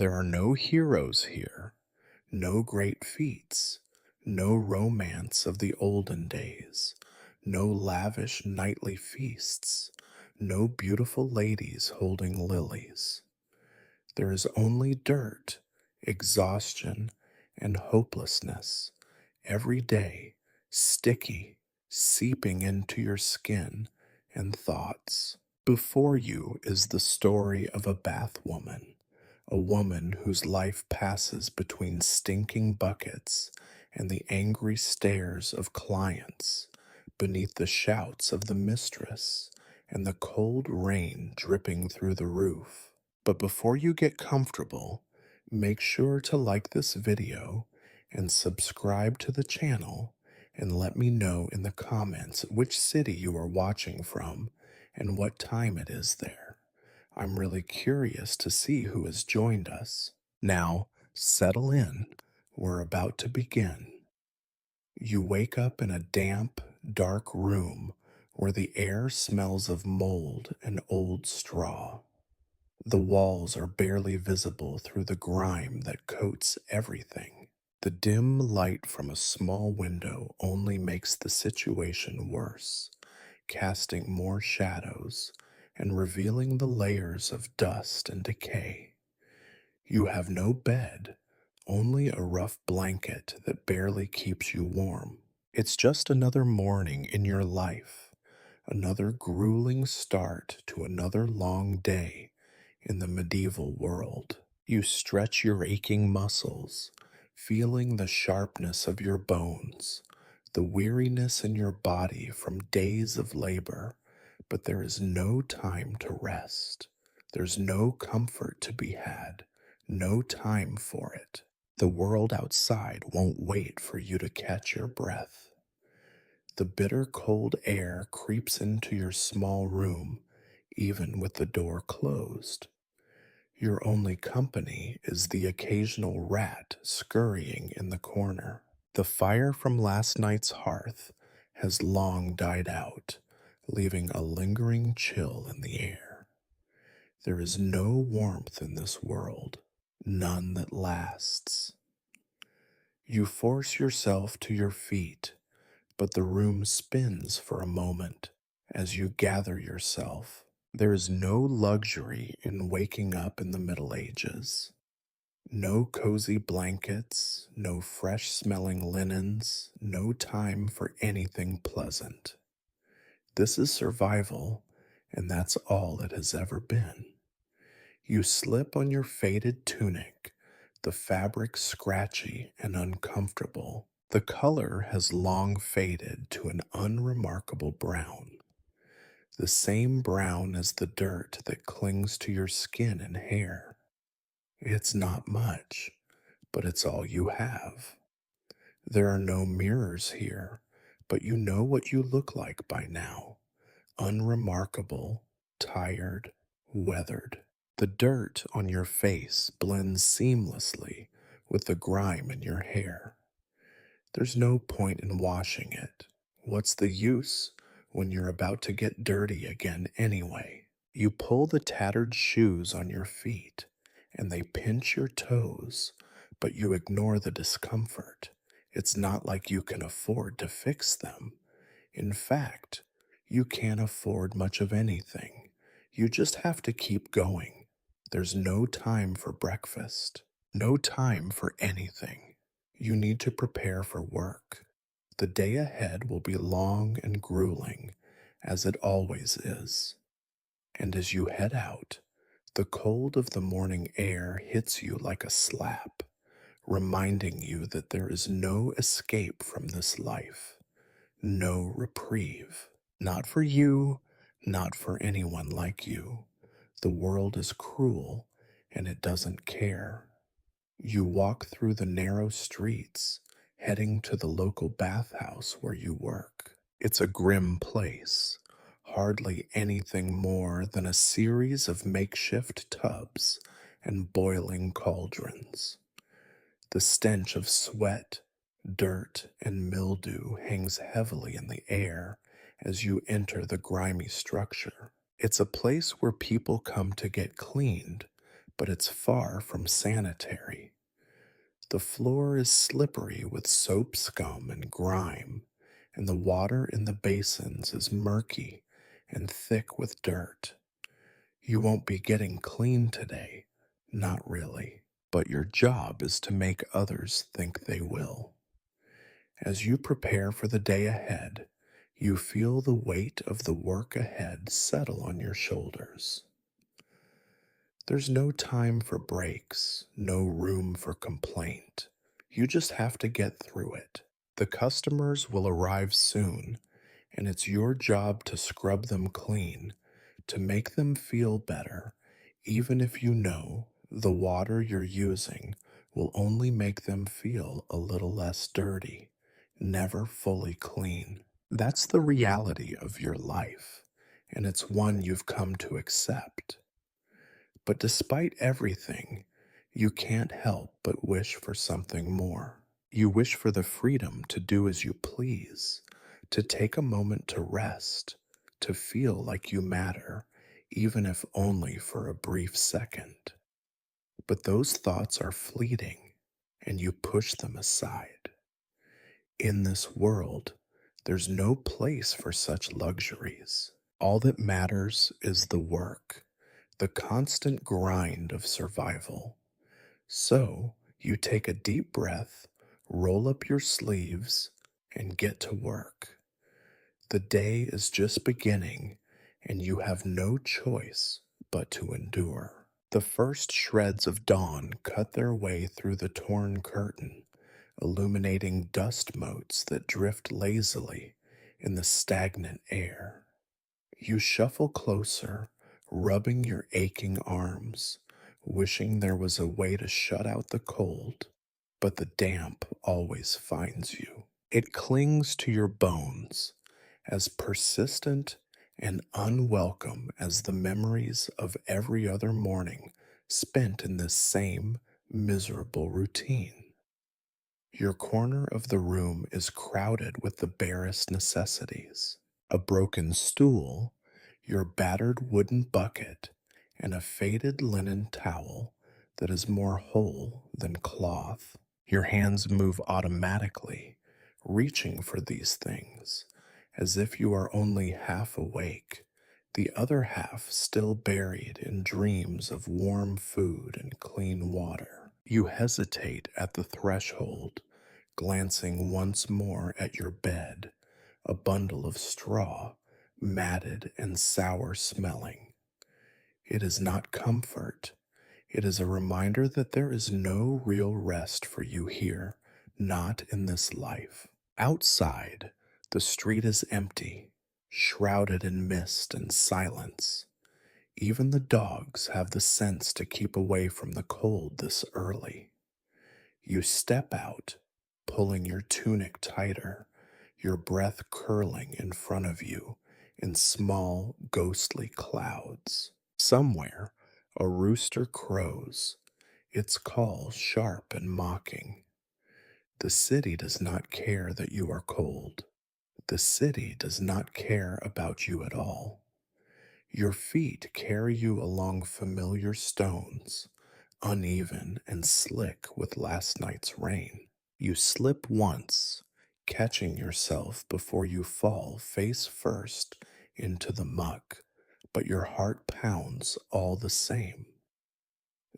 There are no heroes here, no great feats, no romance of the olden days, no lavish nightly feasts, no beautiful ladies holding lilies. There is only dirt, exhaustion, and hopelessness every day, sticky, seeping into your skin and thoughts. Before you is the story of a bath woman, a woman whose life passes between stinking buckets and the angry stares of clients, beneath the shouts of the mistress and the cold rain dripping through the roof. But before you get comfortable, make sure to like this video and subscribe to the channel, and let me know in the comments which city you are watching from and what time it is there. I'm really curious to see who has joined us. Now, settle in. We're about to begin. You wake up in a damp, dark room where the air smells of mold and old straw. The walls are barely visible through the grime that coats everything. The dim light from a small window only makes the situation worse, casting more shadows and revealing the layers of dust and decay. You have no bed, only a rough blanket that barely keeps you warm. It's just another morning in your life, another grueling start to another long day in the medieval world. You stretch your aching muscles, feeling the sharpness of your bones, the weariness in your body from days of labor, but there is no time to rest. There's no comfort to be had, no time for it. The world outside won't wait for you to catch your breath. The bitter cold air creeps into your small room, even with the door closed. Your only company is the occasional rat scurrying in the corner. The fire from last night's hearth has long died out, leaving a lingering chill in the air. There is no warmth in this world, none that lasts. You force yourself to your feet, but the room spins for a moment as you gather yourself. There is no luxury in waking up in the Middle Ages. No cozy blankets, no fresh smelling linens, no time for anything pleasant. This is survival, and that's all it has ever been. You slip on your faded tunic, the fabric scratchy and uncomfortable. The color has long faded to an unremarkable brown, the same brown as the dirt that clings to your skin and hair. It's not much, but it's all you have. There are no mirrors here, but you know what you look like by now. Unremarkable, tired, weathered. The dirt on your face blends seamlessly with the grime in your hair. There's no point in washing it. What's the use when you're about to get dirty again anyway? You pull the tattered shoes on your feet, and they pinch your toes, but you ignore the discomfort. It's not like you can afford to fix them. In fact, you can't afford much of anything. You just have to keep going. There's no time for breakfast, no time for anything. You need to prepare for work. The day ahead will be long and grueling, as it always is. And as you head out, the cold of the morning air hits you like a slap, reminding you that there is no escape from this life, no reprieve. Not for you, not for anyone like you. The world is cruel, and it doesn't care. You walk through the narrow streets, heading to the local bathhouse where you work. It's a grim place, hardly anything more than a series of makeshift tubs and boiling cauldrons. The stench of sweat, dirt, and mildew hangs heavily in the air as you enter the grimy structure. It's a place where people come to get cleaned, but it's far from sanitary. The floor is slippery with soap scum and grime, and the water in the basins is murky and thick with dirt. You won't be getting clean today, not really, but your job is to make others think they will. As you prepare for the day ahead, you feel the weight of the work ahead settle on your shoulders. There's no time for breaks, no room for complaint. You just have to get through it. The customers will arrive soon, and it's your job to scrub them clean, to make them feel better, even if you know the water you're using will only make them feel a little less dirty, never fully clean. That's the reality of your life, and it's one you've come to accept. But despite everything, you can't help but wish for something more. You wish for the freedom to do as you please, to take a moment to rest, to feel like you matter, even if only for a brief second. But those thoughts are fleeting, and you push them aside. In this world, there's no place for such luxuries. All that matters is the work, the constant grind of survival. So you take a deep breath, roll up your sleeves, and get to work. The day is just beginning, and you have no choice but to endure. The first shreds of dawn cut their way through the torn curtain, illuminating dust motes that drift lazily in the stagnant air. You shuffle closer, rubbing your aching arms, wishing there was a way to shut out the cold, but the damp always finds you. It clings to your bones, as persistent and unwelcome as the memories of every other morning spent in this same miserable routine. Your corner of the room is crowded with the barest necessities: a broken stool, your battered wooden bucket, and a faded linen towel that is more whole than cloth. Your hands move automatically, reaching for these things, as if you are only half awake, the other half still buried in dreams of warm food and clean water. You hesitate at the threshold, glancing once more at your bed, a bundle of straw, matted and sour smelling. It is not comfort. It is a reminder that there is no real rest for you here, not in this life. Outside, the street is empty, shrouded in mist and silence. Even the dogs have the sense to keep away from the cold this early. You step out, pulling your tunic tighter, your breath curling in front of you in small, ghostly clouds. Somewhere, a rooster crows, its call sharp and mocking. The city does not care that you are cold. The city does not care about you at all. Your feet carry you along familiar stones, uneven and slick with last night's rain. You slip once, catching yourself before you fall face first into the muck, but your heart pounds all the same.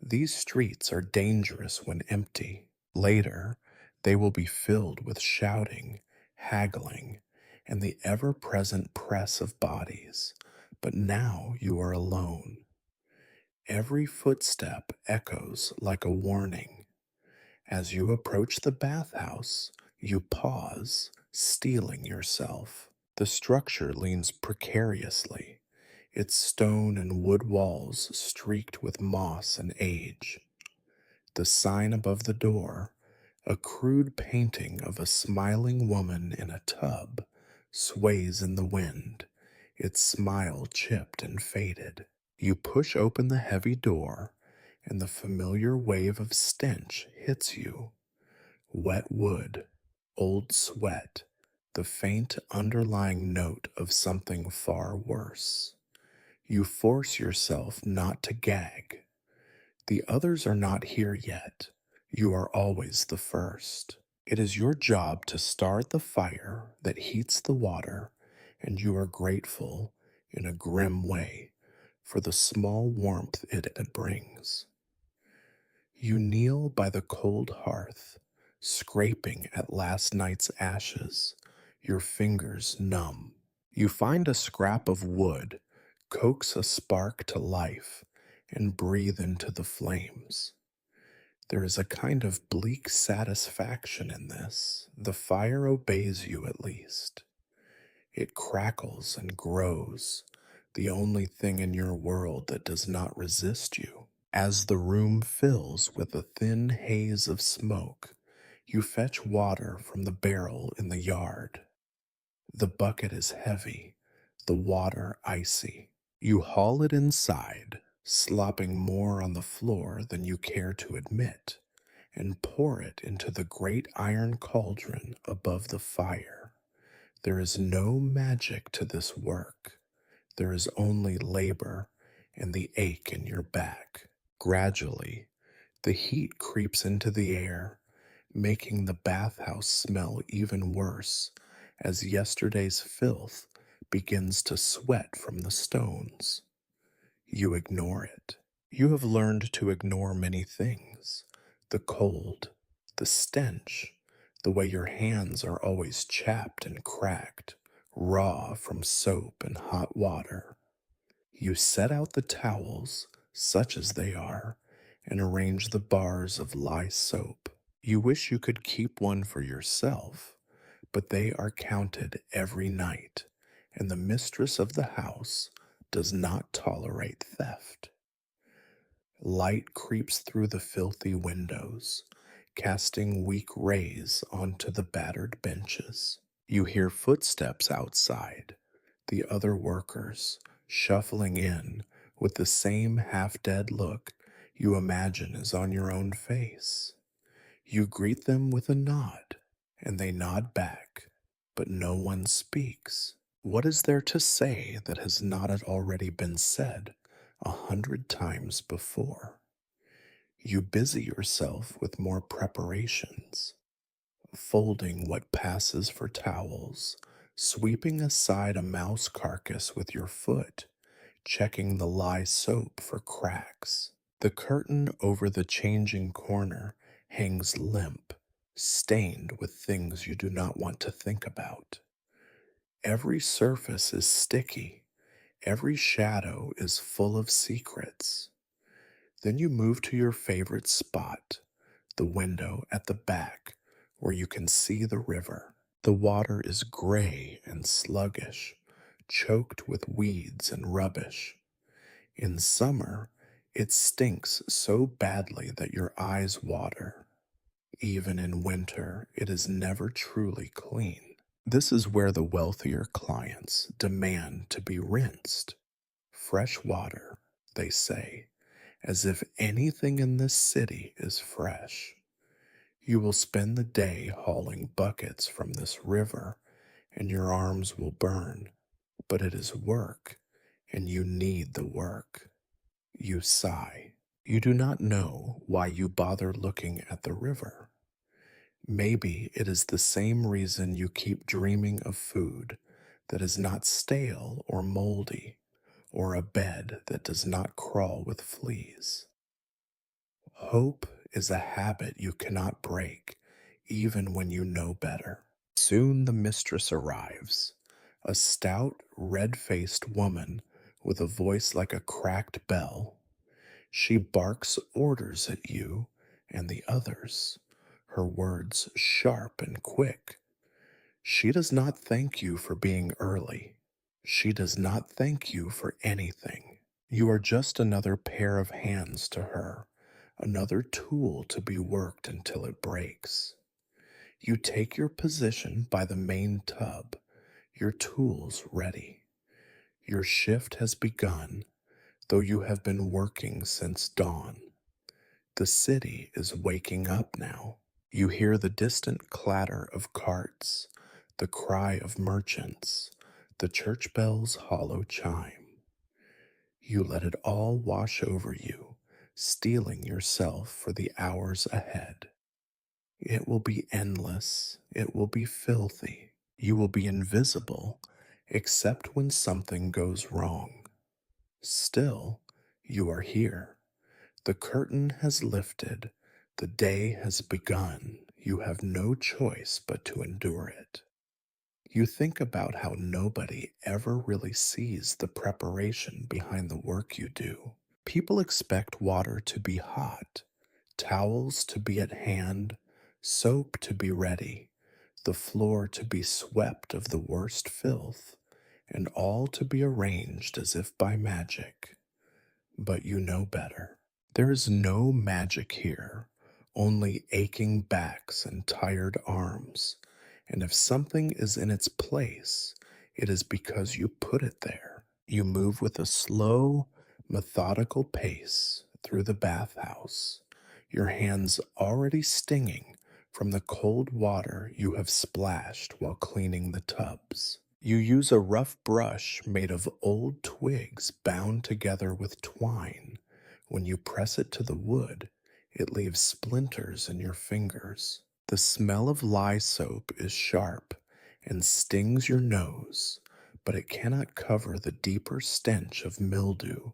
These streets are dangerous when empty. Later, they will be filled with shouting, haggling, and the ever present press of bodies. But now you are alone. Every footstep echoes like a warning. As you approach the bathhouse, you pause, steeling yourself. The structure leans precariously, its stone and wood walls streaked with moss and age. The sign above the door, a crude painting of a smiling woman in a tub, sways in the wind, its smile chipped and faded. You push open the heavy door, and the familiar wave of stench hits you. Wet wood, old sweat, the faint underlying note of something far worse. You force yourself not to gag. The others are not here yet. You are always the first. It is your job to start the fire that heats the water, and you are grateful in a grim way for the small warmth it brings. You kneel by the cold hearth, scraping at last night's ashes, your fingers numb. You find a scrap of wood, coax a spark to life, and breathe into the flames. There is a kind of bleak satisfaction in this. The fire obeys you at least. It crackles and grows, the only thing in your world that does not resist you. As the room fills with a thin haze of smoke, you fetch water from the barrel in the yard. The bucket is heavy, the water icy. You haul it inside, slopping more on the floor than you care to admit, and pour it into the great iron cauldron above the fire. There is no magic to this work. There is only labor and the ache in your back. Gradually, the heat creeps into the air, making the bathhouse smell even worse as yesterday's filth begins to sweat from the stones. You ignore it. You have learned to ignore many things: the cold, the stench, the way your hands are always chapped and cracked, raw from soap and hot water. You set out the towels, such as they are, and arrange the bars of lye soap. You wish you could keep one for yourself, but they are counted every night, and the mistress of the house does not tolerate theft. Light creeps through the filthy windows, casting weak rays onto the battered benches. You hear footsteps outside, the other workers shuffling in with the same half dead look you imagine is on your own face. You greet them with a nod, and they nod back, but no one speaks. What is there to say that has not already been said 100 times before? You busy yourself with more preparations, folding what passes for towels, sweeping aside a mouse carcass with your foot, checking the lye soap for cracks. The curtain over the changing corner hangs limp, stained with things you do not want to think about. Every surface is sticky, every shadow is full of secrets. Then you move to your favorite spot, the window at the back where you can see the river. The water is gray and sluggish, choked with weeds and rubbish. In summer, it stinks so badly that your eyes water. Even in winter, it is never truly clean. This is where the wealthier clients demand to be rinsed. Fresh water, they say, as if anything in this city is fresh. You will spend the day hauling buckets from this river, and your arms will burn, but it is work, and you need the work. You sigh. You do not know why you bother looking at the river. Maybe it is the same reason you keep dreaming of food that is not stale or moldy, or a bed that does not crawl with fleas. Hope is a habit you cannot break, even when you know better. Soon the mistress arrives, a stout, red-faced woman with a voice like a cracked bell. She barks orders at you and the others, her words sharp and quick. She does not thank you for being early. She does not thank you for anything. You are just another pair of hands to her, another tool to be worked until it breaks. You take your position by the main tub, your tools ready. Your shift has begun, though you have been working since dawn. The city is waking up now. You hear the distant clatter of carts, the cry of merchants, the church bell's hollow chime. You let it all wash over you, steeling yourself for the hours ahead. It will be endless, it will be filthy, you will be invisible, except when something goes wrong. Still, you are here. The curtain has lifted, the day has begun. You have no choice but to endure it. You think about how nobody ever really sees the preparation behind the work you do. People expect water to be hot, towels to be at hand, soap to be ready, the floor to be swept of the worst filth, and all to be arranged as if by magic. But you know better. There is no magic here, only aching backs and tired arms. And if something is in its place, it is because you put it there. You move with a slow, methodical pace through the bathhouse, your hands already stinging from the cold water you have splashed while cleaning the tubs. You use a rough brush made of old twigs bound together with twine. When you press it to the wood, it leaves splinters in your fingers. The smell of lye soap is sharp and stings your nose, but it cannot cover the deeper stench of mildew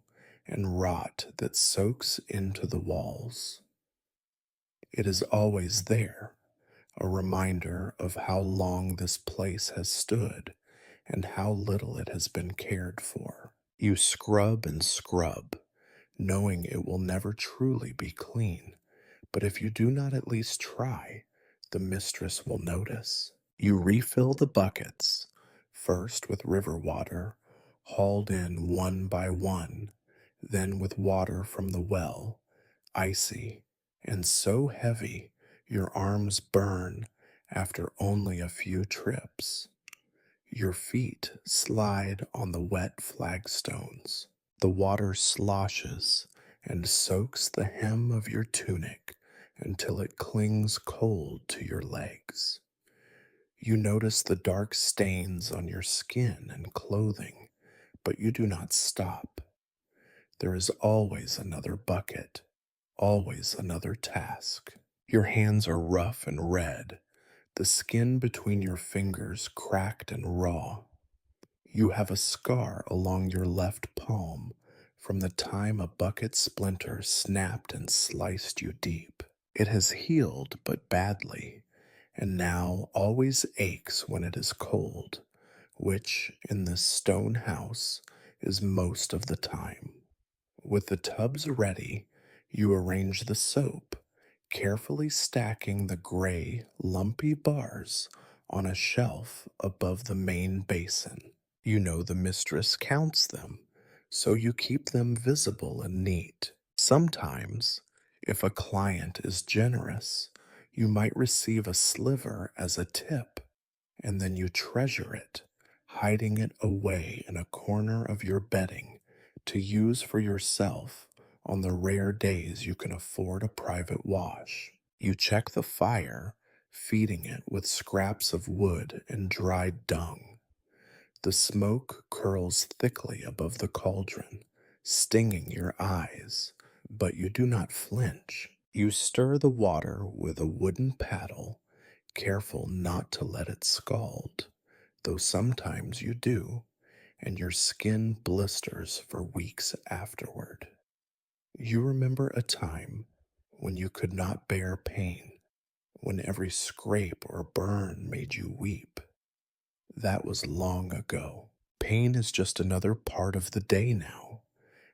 and rot that soaks into the walls. It is always there, a reminder of how long this place has stood and how little it has been cared for. You scrub and scrub, knowing it will never truly be clean, but if you do not at least try, the mistress will notice. You refill the buckets, first with river water, hauled in one by one, then with water from the well, icy and so heavy your arms burn after only a few trips. Your feet slide on the wet flagstones. The water sloshes and soaks the hem of your tunic until it clings cold to your legs. You notice the dark stains on your skin and clothing, but you do not stop. There is always another bucket, always another task. Your hands are rough and red, the skin between your fingers cracked and raw. You have a scar along your left palm from the time a bucket splinter snapped and sliced you deep. It has healed but badly, and now always aches when it is cold, which in this stone house is most of the time. With the tubs ready, you arrange the soap, carefully stacking the gray, lumpy bars on a shelf above the main basin. You know the mistress counts them, so you keep them visible and neat. Sometimes, if a client is generous, you might receive a sliver as a tip, and then you treasure it, hiding it away in a corner of your bedding to use for yourself on the rare days you can afford a private wash. You check the fire, feeding it with scraps of wood and dried dung. The smoke curls thickly above the cauldron, stinging your eyes, but you do not flinch. You stir the water with a wooden paddle, careful not to let it scald, though sometimes you do, and your skin blisters for weeks afterward. You remember a time when you could not bear pain, when every scrape or burn made you weep. That was long ago. Pain is just another part of the day now,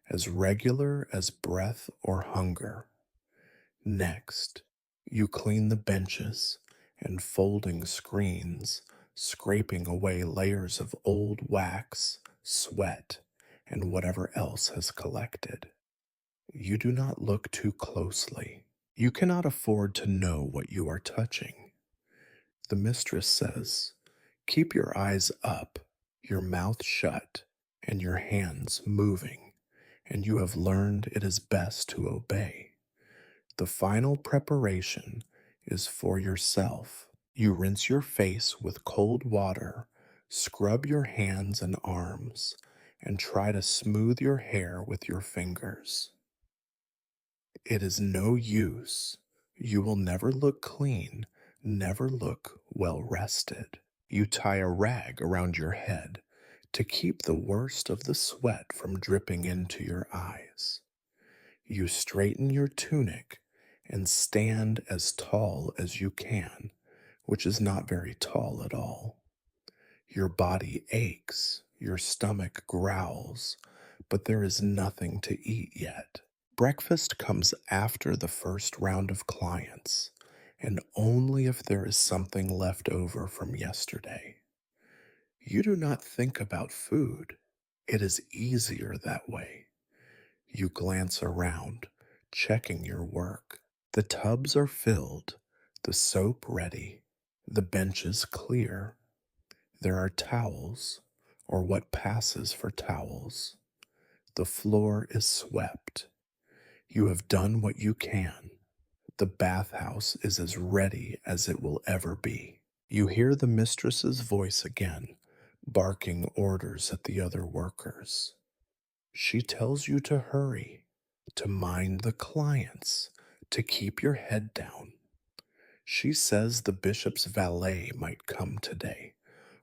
as regular as breath or hunger. Next, you clean the benches and folding screens, scraping away layers of old wax, sweat, and whatever else has collected. You do not look too closely. You cannot afford to know what you are touching. The mistress says, keep your eyes up, your mouth shut, and your hands moving, and you have learned it is best to obey. The final preparation is for yourself. You rinse your face with cold water, scrub your hands and arms, and try to smooth your hair with your fingers. It is no use. You will never look clean, never look well rested. You tie a rag around your head to keep the worst of the sweat from dripping into your eyes. You straighten your tunic and stand as tall as you can, which is not very tall at all. Your body aches, your stomach growls, but there is nothing to eat yet. Breakfast comes after the first round of clients, and only if there is something left over from yesterday. You do not think about food. It is easier that way. You glance around, checking your work. The tubs are filled, the soap ready, the benches clear. There are towels, or what passes for towels. The floor is swept. You have done what you can. The bathhouse is as ready as it will ever be. You hear the mistress's voice again, barking orders at the other workers. She tells you to hurry, to mind the clients, to keep your head down. She says the bishop's valet might come today,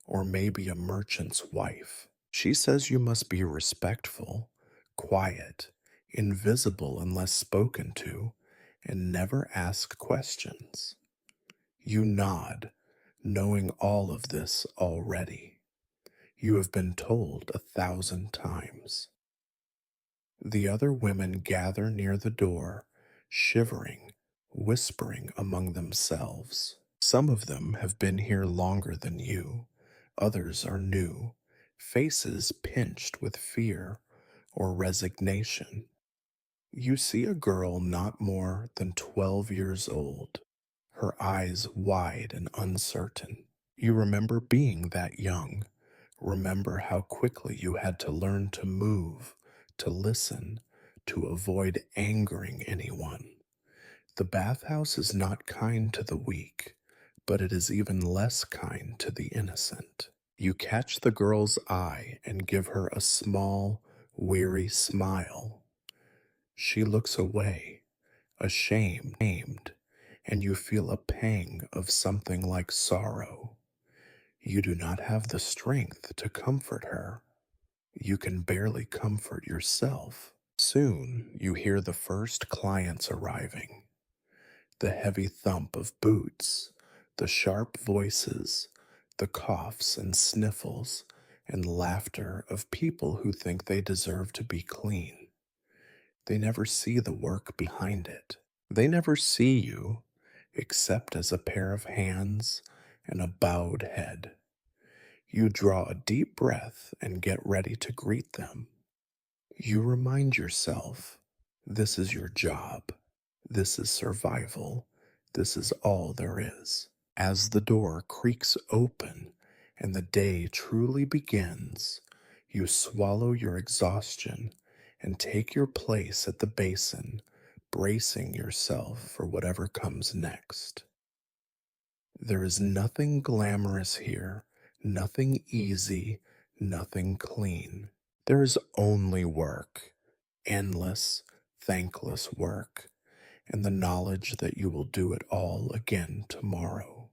or maybe a merchant's wife. She says you must be respectful, quiet, invisible unless spoken to, and never ask questions. You nod, knowing all of this already. You have been told 1,000 times. The other women gather near the door, shivering, whispering among themselves. Some of them have been here longer than you, others are new, faces pinched with fear or resignation. You see a girl not more than 12 years old, her eyes wide and uncertain. You remember being that young. Remember how quickly you had to learn to move, to listen, to avoid angering anyone. The bathhouse is not kind to the weak, but it is even less kind to the innocent. You catch the girl's eye and give her a small, weary smile. She looks away, ashamed, and you feel a pang of something like sorrow. You do not have the strength to comfort her. You can barely comfort yourself. Soon you hear the first clients arriving. The heavy thump of boots, the sharp voices, the coughs and sniffles, and laughter of people who think they deserve to be clean. They never see the work behind it. They never see you except as a pair of hands and a bowed head. You draw a deep breath and get ready to greet them. You remind yourself, this is your job. This is survival. This is all there is. As the door creaks open and the day truly begins, you swallow your exhaustion and take your place at the basin, bracing yourself for whatever comes next. There is nothing glamorous here, nothing easy, nothing clean. There is only work, endless, thankless work, and the knowledge that you will do it all again tomorrow.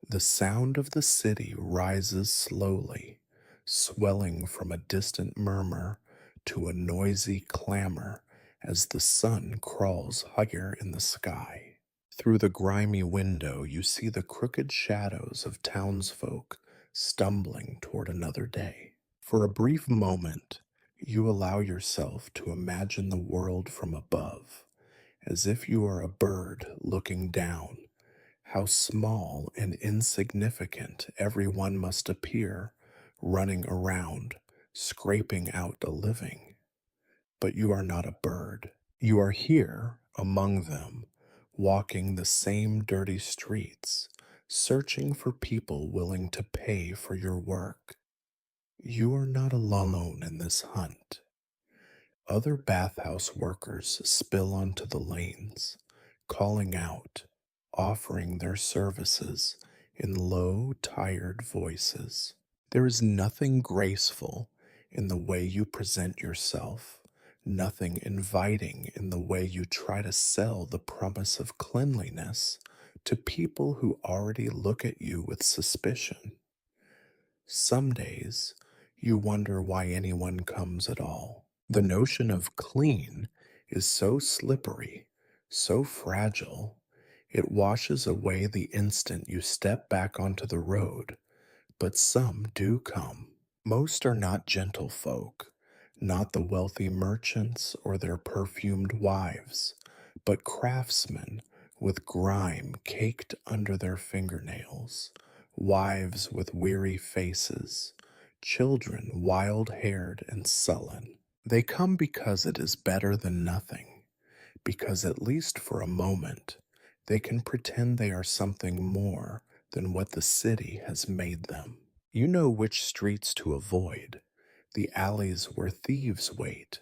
The sound of the city rises slowly, swelling from a distant murmur to a noisy clamor as the sun crawls higher in the sky. Through the grimy window, you see the crooked shadows of townsfolk stumbling toward another day. For a brief moment, you allow yourself to imagine the world from above, as if you are a bird looking down. How small and insignificant everyone must appear, running around, scraping out a living. But you are not a bird. You are here among them, walking the same dirty streets, searching for people willing to pay for your work. You are not alone in this hunt. Other bathhouse workers spill onto the lanes, calling out, offering their services in low, tired voices. There is nothing graceful in the way you present yourself, nothing inviting in the way you try to sell the promise of cleanliness to people who already look at you with suspicion. Some days, you wonder why anyone comes at all. The notion of clean is so slippery, so fragile, it washes away the instant you step back onto the road, but some do come. Most are not gentlefolk, not the wealthy merchants or their perfumed wives, but craftsmen with grime caked under their fingernails, wives with weary faces, children wild haired and sullen. They come because it is better than nothing, because at least for a moment they can pretend they are something more than what the city has made them. You know which streets to avoid, the alleys where thieves wait,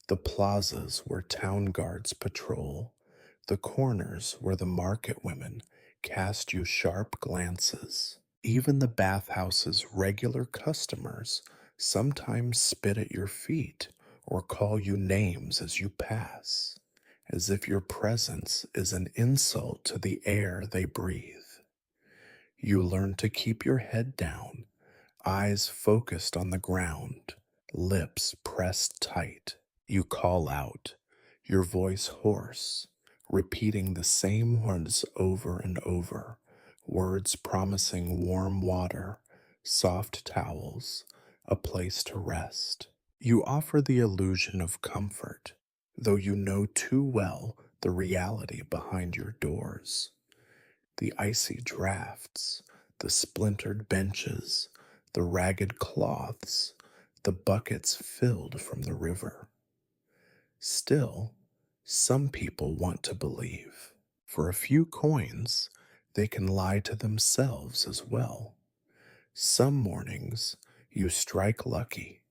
the plazas where town guards patrol, the corners where the market women cast you sharp glances. Even the bathhouse's regular customers sometimes spit at your feet or call you names as you pass, as if your presence is an insult to the air they breathe. You learn to keep your head down, eyes focused on the ground, lips pressed tight. You call out, your voice hoarse, repeating the same words over and over, words promising warm water, soft towels, a place to rest. You offer the illusion of comfort, though you know too well the reality behind your doors. The icy drafts, the splintered benches, the ragged cloths, the buckets filled from the river. Still, some people want to believe. For a few coins, they can lie to themselves as well. Some mornings, you strike lucky.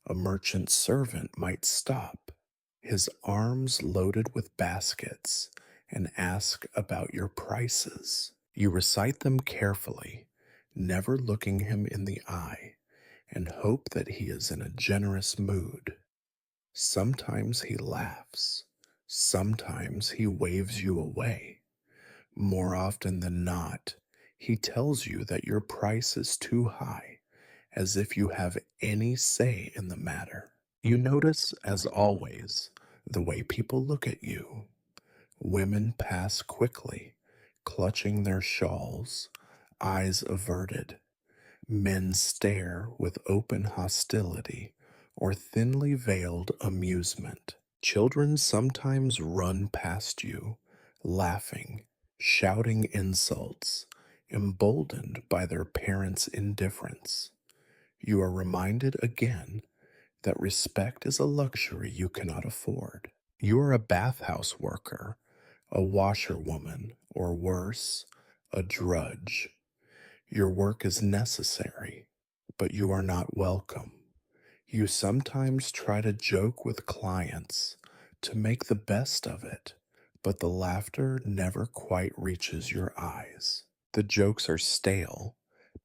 A merchant servant might stop, his arms loaded with baskets, and ask about your prices. You recite them carefully, never looking him in the eye, and hope that he is in a generous mood. Sometimes he laughs, sometimes he waves you away. More often than not, he tells you that your price is too high, as if you have any say in the matter. You notice, as always, the way people look at you. Women pass quickly, clutching their shawls, eyes averted. Men stare with open hostility or thinly veiled amusement. Children sometimes run past you, laughing, shouting insults, emboldened by their parents' indifference. You are reminded again that respect is a luxury you cannot afford. You are a bathhouse worker, a washerwoman, or worse, a drudge. Your work is necessary, but you are not welcome. You sometimes try to joke with clients to make the best of it, but the laughter never quite reaches your eyes. The jokes are stale,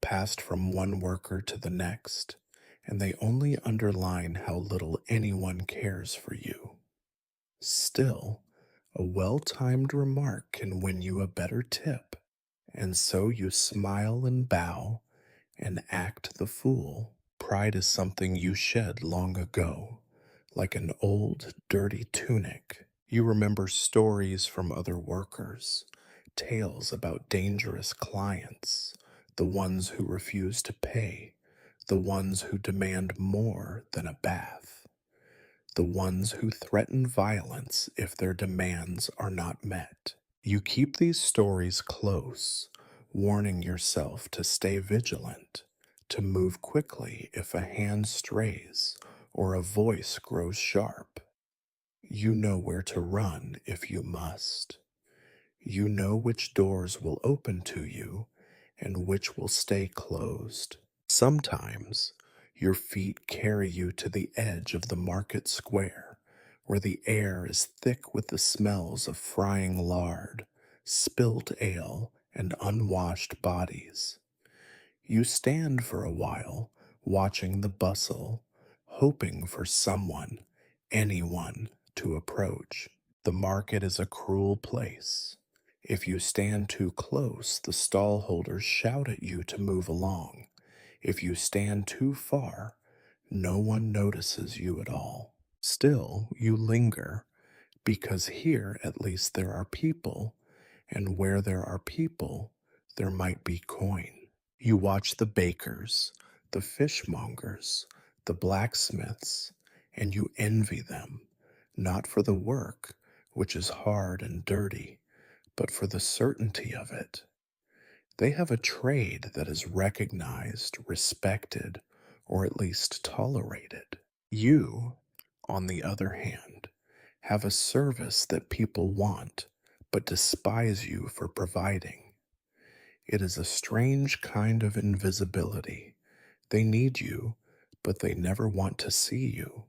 passed from one worker to the next, and they only underline how little anyone cares for you. Still, a well timed remark can win you a better tip, and so you smile and bow and act the fool. Pride is something you shed long ago, like an old, dirty tunic. You remember stories from other workers, tales about dangerous clients, the ones who refuse to pay, the ones who demand more than a bath, the ones who threaten violence if their demands are not met. You keep these stories close, warning yourself to stay vigilant, to move quickly if a hand strays or a voice grows sharp. You know where to run if you must. You know which doors will open to you and which will stay closed. Sometimes your feet carry you to the edge of the market square, where the air is thick with the smells of frying lard, spilt ale, and unwashed bodies. You stand for a while, watching the bustle, hoping for someone, anyone to approach. The market is a cruel place. If you stand too close, the stall holders shout at you to move along. If you stand too far, no one notices you at all. Still, you linger, because here at least there are people, and where there are people, there might be coin. You watch the bakers, the fishmongers, the blacksmiths, and you envy them, not for the work, which is hard and dirty, but for the certainty of it. They have a trade that is recognized, respected, or at least tolerated. You, on the other hand, have a service that people want, but despise you for providing. It is a strange kind of invisibility. They need you, but they never want to see you.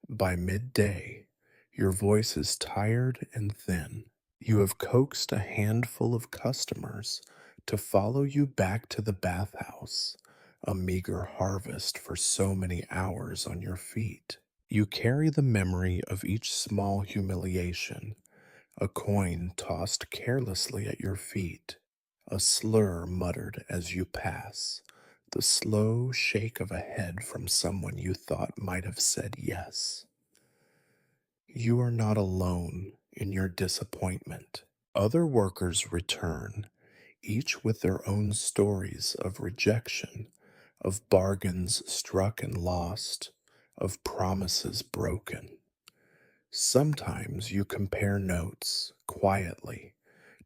By midday, your voice is tired and thin. You have coaxed a handful of customers to follow you back to the bathhouse, a meager harvest for so many hours on your feet. You carry the memory of each small humiliation, a coin tossed carelessly at your feet, a slur muttered as you pass, the slow shake of a head from someone you thought might have said yes. You are not alone in your disappointment. Other workers return, each with their own stories of rejection, of bargains struck and lost, of promises broken. Sometimes you compare notes quietly,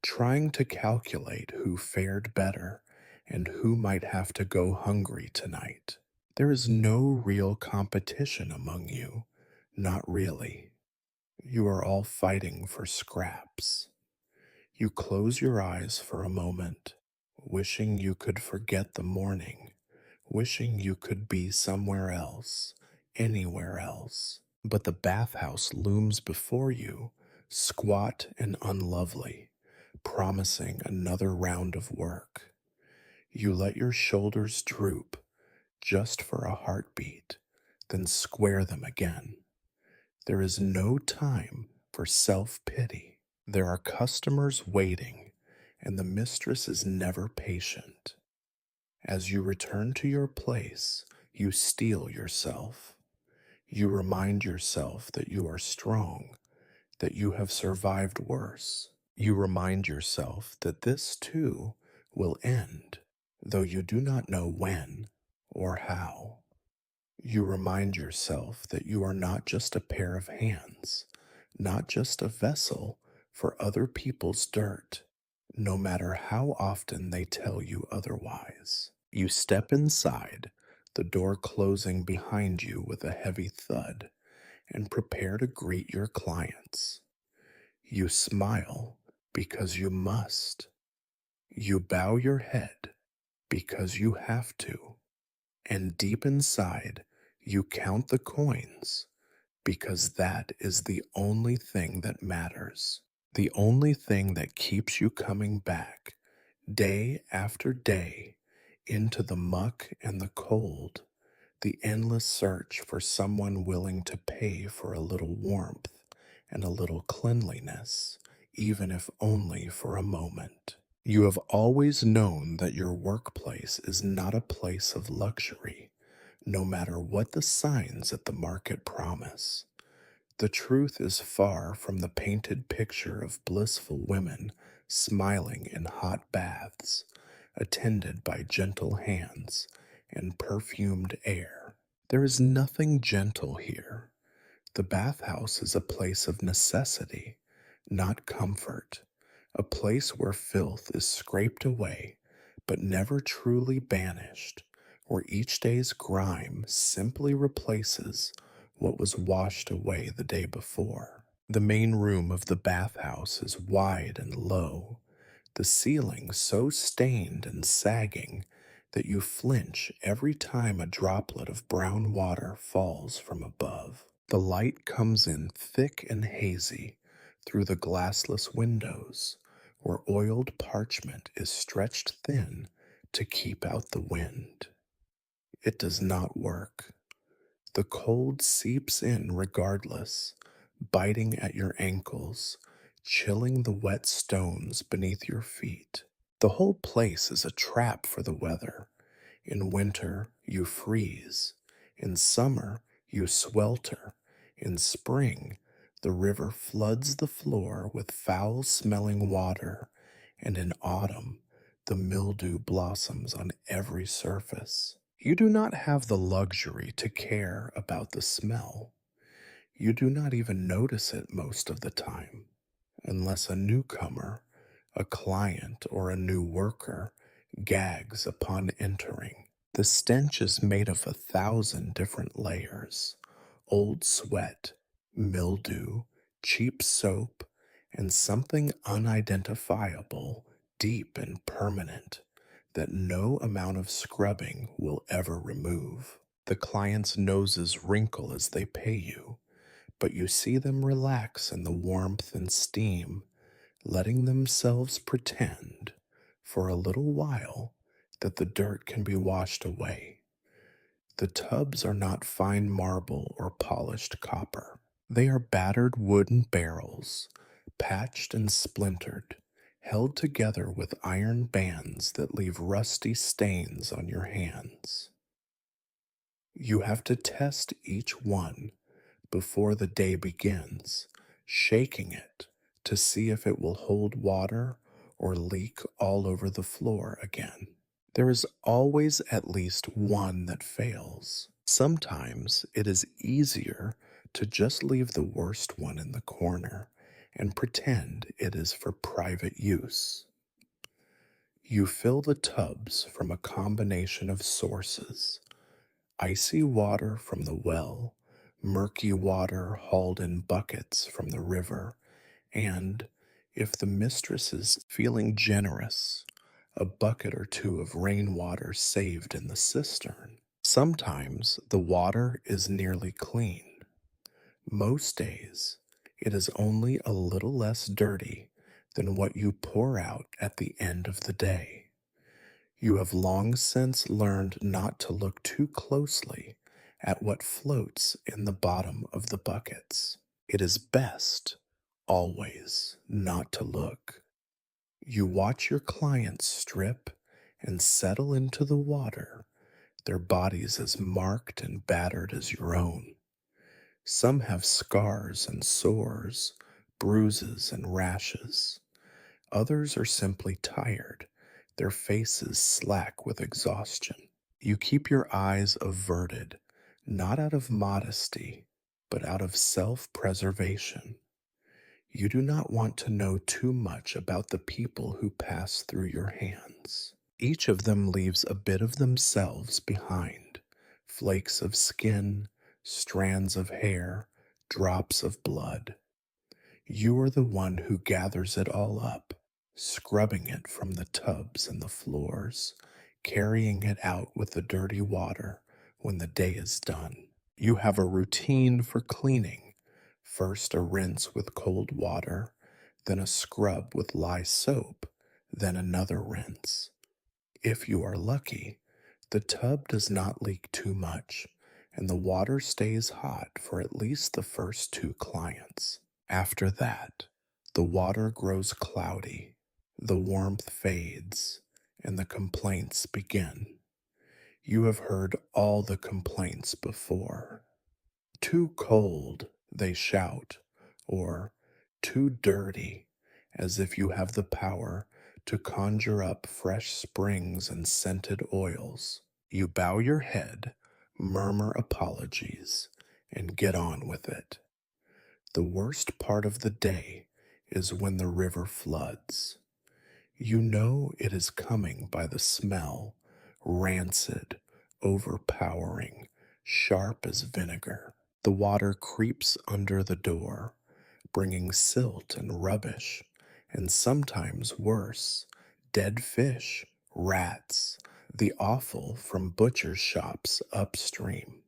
trying to calculate who fared better and who might have to go hungry tonight. There is no real competition among you, not really. You are all fighting for scraps. You close your eyes for a moment, wishing you could forget the morning, wishing you could be somewhere else, anywhere else. But the bathhouse looms before you, squat and unlovely, promising another round of work. You let your shoulders droop just for a heartbeat, then square them again. There is no time for self pity. There are customers waiting, and the mistress is never patient. As you return to your place, you steel yourself. You remind yourself that you are strong, that you have survived worse. You remind yourself that this too will end, though you do not know when or how. You remind yourself that you are not just a pair of hands, not just a vessel for other people's dirt, no matter how often they tell you otherwise. You step inside, the door closing behind you with a heavy thud, and prepare to greet your clients. You smile because you must. You bow your head because you have to. And deep inside, you count the coins because that is the only thing that matters. The only thing that keeps you coming back day after day into the muck and the cold, the endless search for someone willing to pay for a little warmth and a little cleanliness, even if only for a moment. You have always known that your workplace is not a place of luxury, no matter what the signs at the market promise. The truth is far from the painted picture of blissful women smiling in hot baths, attended by gentle hands and perfumed air. There is nothing gentle here. The bathhouse is a place of necessity, not comfort, a place where filth is scraped away, but never truly banished, where each day's grime simply replaces what was washed away the day before. The main room of the bathhouse is wide and low, the ceiling so stained and sagging that you flinch every time a droplet of brown water falls from above. The light comes in thick and hazy through the glassless windows, where oiled parchment is stretched thin to keep out the wind. It does not work. The cold seeps in regardless, biting at your ankles, chilling the wet stones beneath your feet. The whole place is a trap for the weather. In winter, you freeze. In summer, you swelter. In spring, the river floods the floor with foul smelling water. And in autumn, the mildew blossoms on every surface. You do not have the luxury to care about the smell. You do not even notice it most of the time, unless a newcomer, a client, or a new worker gags upon entering. The stench is made of 1,000 different layers: old sweat, mildew, cheap soap, and something unidentifiable, deep and permanent, that no amount of scrubbing will ever remove. The client's noses wrinkle as they pay you, but you see them relax in the warmth and steam, letting themselves pretend, for a little while, that the dirt can be washed away. The tubs are not fine marble or polished copper. They are battered wooden barrels, patched and splintered, held together with iron bands that leave rusty stains on your hands. You have to test each one before the day begins, shaking it to see if it will hold water or leak all over the floor again. There is always at least one that fails. Sometimes it is easier to just leave the worst one in the corner and pretend it is for private use. You fill the tubs from a combination of sources: icy water from the well, murky water hauled in buckets from the river, and, if the mistress is feeling generous, a bucket or two of rainwater saved in the cistern. Sometimes the water is nearly clean. Most days, it is only a little less dirty than what you pour out at the end of the day. You have long since learned not to look too closely at what floats in the bottom of the buckets. It is best, always, not to look. You watch your clients strip and settle into the water, their bodies as marked and battered as your own. Some have scars and sores, bruises and rashes. Others are simply tired, their faces slack with exhaustion. You keep your eyes averted, not out of modesty, but out of self preservation. You do not want to know too much about the people who pass through your hands. Each of them leaves a bit of themselves behind: flakes of skin, strands of hair, drops of blood. You are the one who gathers it all up, scrubbing it from the tubs and the floors, carrying it out with the dirty water when the day is done. You have a routine for cleaning: first a rinse with cold water, then a scrub with lye soap, then another rinse. If you are lucky, the tub does not leak too much, and the water stays hot for at least the first two clients. After that, the water grows cloudy, the warmth fades, and the complaints begin. You have heard all the complaints before. Too cold, they shout, or too dirty, as if you have the power to conjure up fresh springs and scented oils. You bow your head, murmur apologies, and get on with it. The worst part of the day is when the river floods. You know it is coming by the smell: rancid, overpowering, sharp as vinegar. The water creeps under the door, bringing silt and rubbish, and sometimes worse: dead fish, rats, the offal from butcher shops upstream.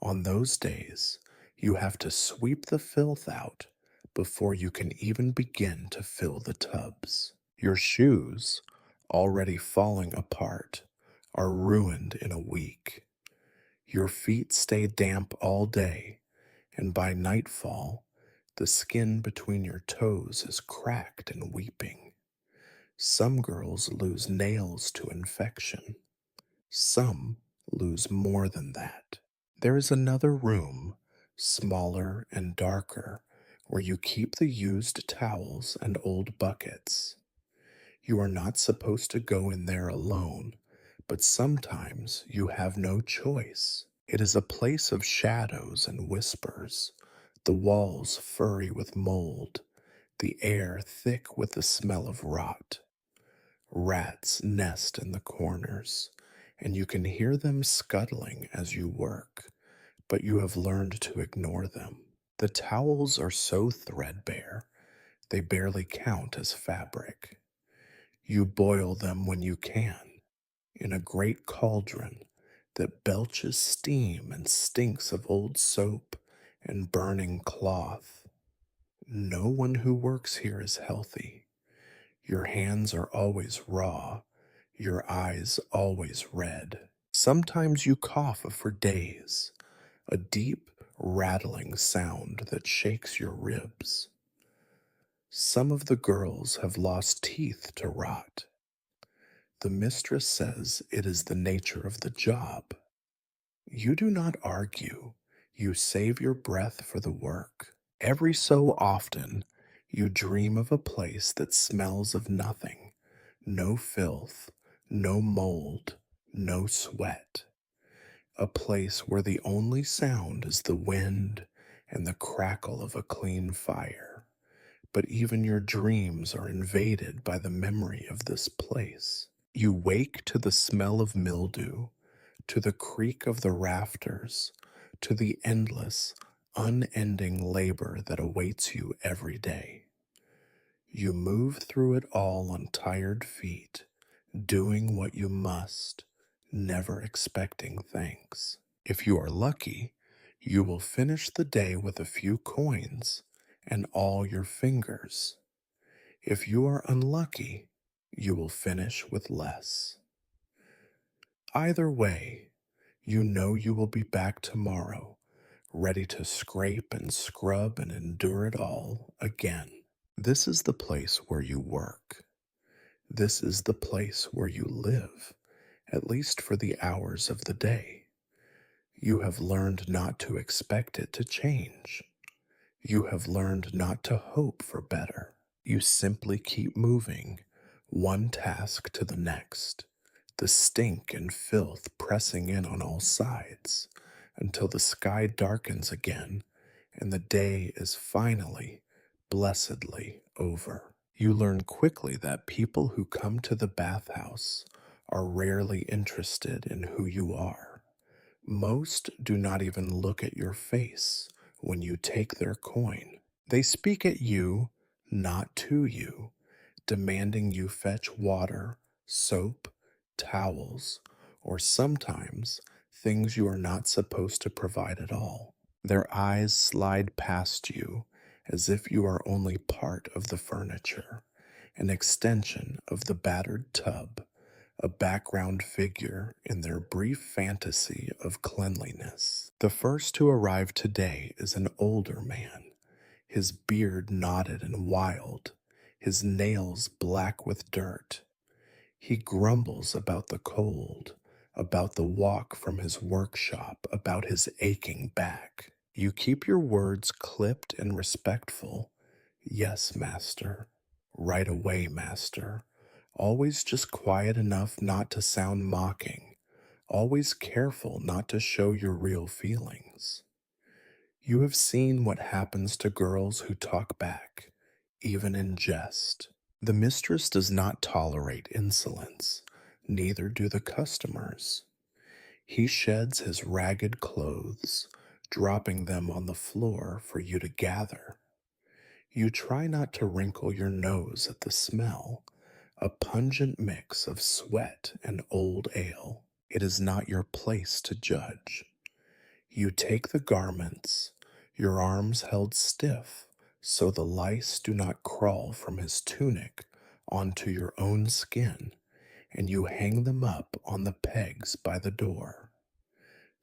On those days, you have to sweep the filth out before you can even begin to fill the tubs. Your shoes, already falling apart, are ruined in a week. Your feet stay damp all day, and by nightfall, the skin between your toes is cracked and weeping. Some girls lose nails to infection. Some lose more than that. There is another room, smaller and darker, where you keep the used towels and old buckets. You are not supposed to go in there alone, but sometimes you have no choice. It is a place of shadows and whispers, the walls furry with mold, the air thick with the smell of rot. Rats nest in the corners, and you can hear them scuttling as you work, but you have learned to ignore them. The towels are so threadbare, they barely count as fabric. You boil them when you can, in a great cauldron that belches steam and stinks of old soap and burning cloth. No one who works here is healthy. Your hands are always raw, your eyes always red. Sometimes you cough for days, a deep, rattling sound that shakes your ribs. Some of the girls have lost teeth to rot. The mistress says it is the nature of the job. You do not argue, you save your breath for the work. Every so often, you dream of a place that smells of nothing, no filth, no mold, no sweat. A place where the only sound is the wind and the crackle of a clean fire. But even your dreams are invaded by the memory of this place. You wake to the smell of mildew, to the creak of the rafters, to the endless, unending labor that awaits you every day. You move through it all on tired feet, doing what you must, never expecting thanks. If you are lucky, you will finish the day with a few coins and all your fingers. If you are unlucky, you will finish with less. Either way, you know you will be back tomorrow, ready to scrape and scrub and endure it all again. This is the place where you work. This is the place where you live, at least for the hours of the day. You have learned not to expect it to change. You have learned not to hope for better. You simply keep moving, one task to the next, the stink and filth pressing in on all sides, until the sky darkens again and the day is finally, blessedly over. You learn quickly that people who come to the bathhouse are rarely interested in who you are. Most do not even look at your face when you take their coin. They speak at you, not to you, demanding you fetch water, soap, towels, or sometimes things you are not supposed to provide at all. Their eyes slide past you as if you are only part of the furniture, an extension of the battered tub, a background figure in their brief fantasy of cleanliness. The first to arrive today is an older man, his beard knotted and wild, his nails black with dirt. He grumbles about the cold, about the walk from his workshop, about his aching back. You keep your words clipped and respectful. Yes, master. Right away, master. Always just quiet enough not to sound mocking. Always careful not to show your real feelings. You have seen what happens to girls who talk back, even in jest. The mistress does not tolerate insolence, neither do the customers. He sheds his ragged clothes, dropping them on the floor for you to gather. You try not to wrinkle your nose at the smell, a pungent mix of sweat and old ale. It is not your place to judge. You take the garments, your arms held stiff, so the lice do not crawl from his tunic onto your own skin, and you hang them up on the pegs by the door.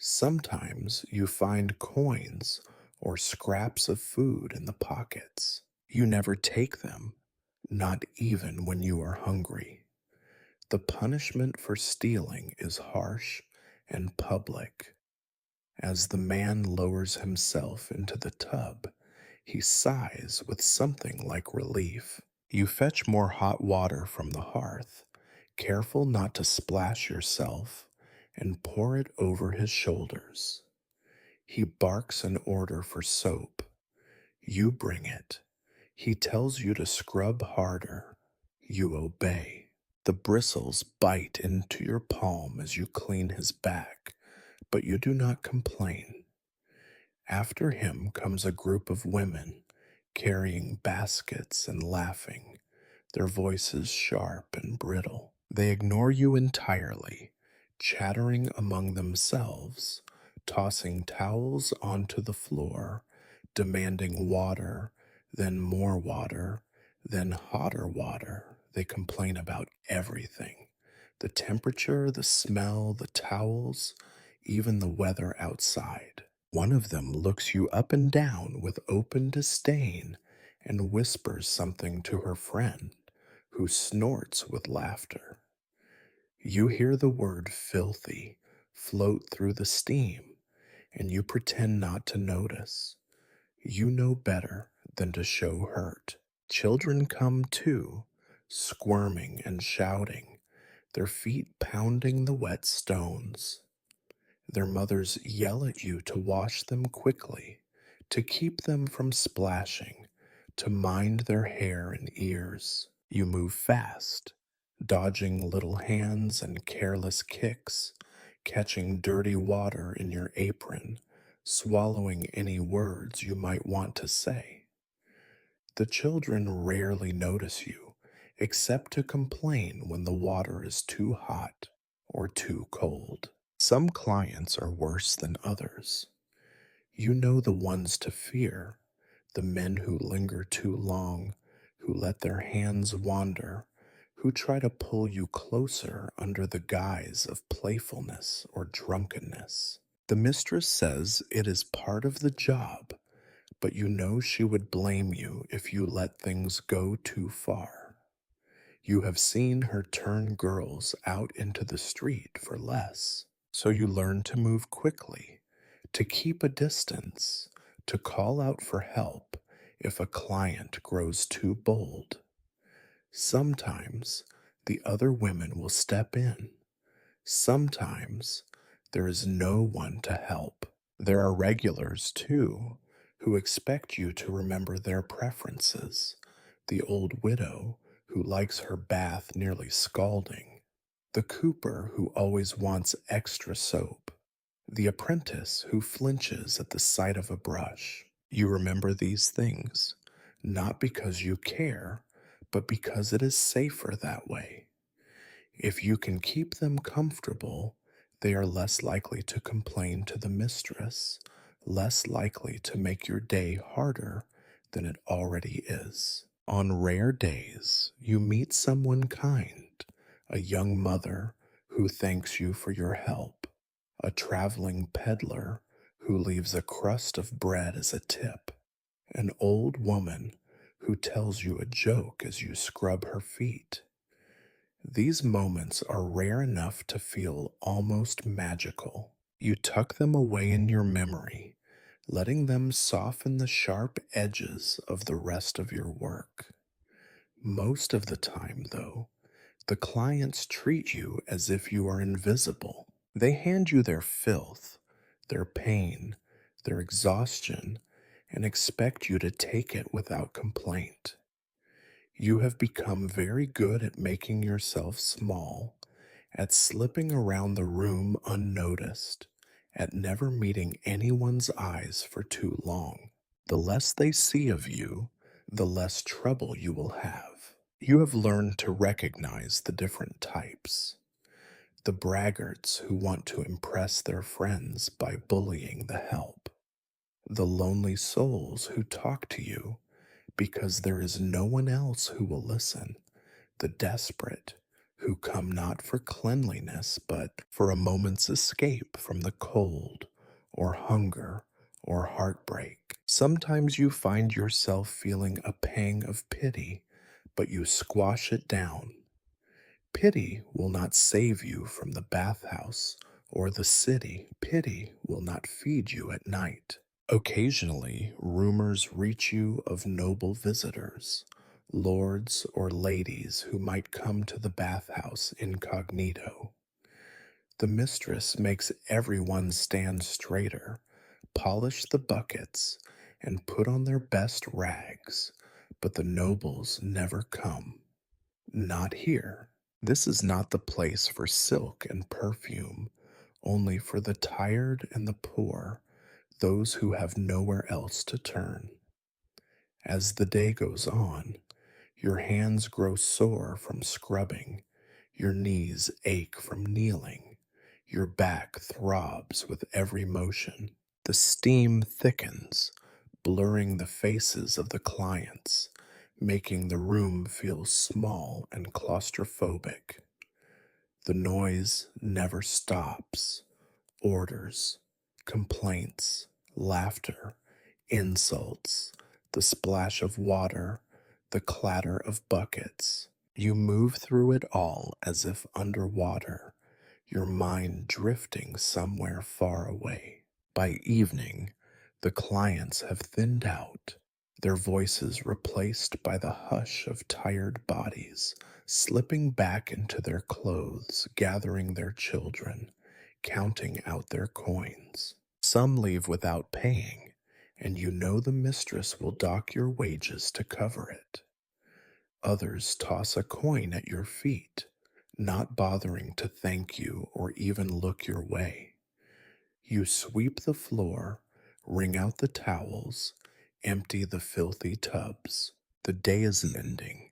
Sometimes you find coins or scraps of food in the pockets. You never take them, not even when you are hungry. The punishment for stealing is harsh and public. As the man lowers himself into the tub, he sighs with something like relief. You fetch more hot water from the hearth, careful not to splash yourself, and pour it over his shoulders. He barks an order for soap. You bring it. He tells you to scrub harder. You obey. The bristles bite into your palm as you clean his back, but you do not complain. After him comes a group of women carrying baskets and laughing, their voices sharp and brittle. They ignore you entirely, chattering among themselves, tossing towels onto the floor, demanding water, then more water, then hotter water. They complain about everything: the temperature, the smell, the towels, even the weather outside. One of them looks you up and down with open disdain and whispers something to her friend, who snorts with laughter. You hear the word filthy float through the steam, and you pretend not to notice. You know better than to show hurt. Children come too, squirming and shouting, their feet pounding the wet stones. Their mothers yell at you to wash them quickly, to keep them from splashing, to mind their hair and ears. You move fast, dodging little hands and careless kicks, catching dirty water in your apron, swallowing any words you might want to say. The children rarely notice you, except to complain when the water is too hot or too cold. Some clients are worse than others. You know the ones to fear: the men who linger too long, who let their hands wander, who try to pull you closer under the guise of playfulness or drunkenness. The mistress says it is part of the job, but you know she would blame you if you let things go too far. You have seen her turn girls out into the street for less, so you learn to move quickly, to keep a distance, to call out for help if a client grows too bold. Sometimes the other women will step in. Sometimes there is no one to help. There are regulars, too, who expect you to remember their preferences: the old widow who likes her bath nearly scalding, the cooper who always wants extra soap, the apprentice who flinches at the sight of a brush. You remember these things, not because you care, but because it is safer that way. If you can keep them comfortable, they are less likely to complain to the mistress, less likely to make your day harder than it already is. On rare days, you meet someone kind: a young mother who thanks you for your help, a traveling peddler who leaves a crust of bread as a tip, an old woman who tells you a joke as you scrub her feet. These moments are rare enough to feel almost magical. You tuck them away in your memory, letting them soften the sharp edges of the rest of your work. Most of the time, though, the clients treat you as if you are invisible. They hand you their filth, their pain, their exhaustion, and expect you to take it without complaint. You have become very good at making yourself small, at slipping around the room unnoticed, at never meeting anyone's eyes for too long. The less they see of you, the less trouble you will have. You have learned to recognize the different types: the braggarts who want to impress their friends by bullying the help, the lonely souls who talk to you because there is no one else who will listen, the desperate who come not for cleanliness, but for a moment's escape from the cold, or hunger, or heartbreak. Sometimes you find yourself feeling a pang of pity, but you squash it down. Pity will not save you from the bathhouse or the city. Pity will not feed you at night. Occasionally, rumors reach you of noble visitors, lords or ladies who might come to the bathhouse incognito. The mistress makes everyone stand straighter, polish the buckets, and put on their best rags, but the nobles never come. Not here. This is not the place for silk and perfume, only for the tired and the poor, those who have nowhere else to turn. As the day goes on, your hands grow sore from scrubbing, your knees ache from kneeling, your back throbs with every motion. The steam thickens, blurring the faces of the clients, making the room feel small and claustrophobic. The noise never stops. Orders, complaints, laughter, insults, the splash of water, the clatter of buckets. You move through it all as if underwater, your mind drifting somewhere far away. By evening, the clients have thinned out, their voices replaced by the hush of tired bodies, slipping back into their clothes, gathering their children, counting out their coins. Some leave without paying, and you know the mistress will dock your wages to cover it. Others toss a coin at your feet, not bothering to thank you or even look your way. You sweep the floor, wring out the towels, empty the filthy tubs. The day is ending,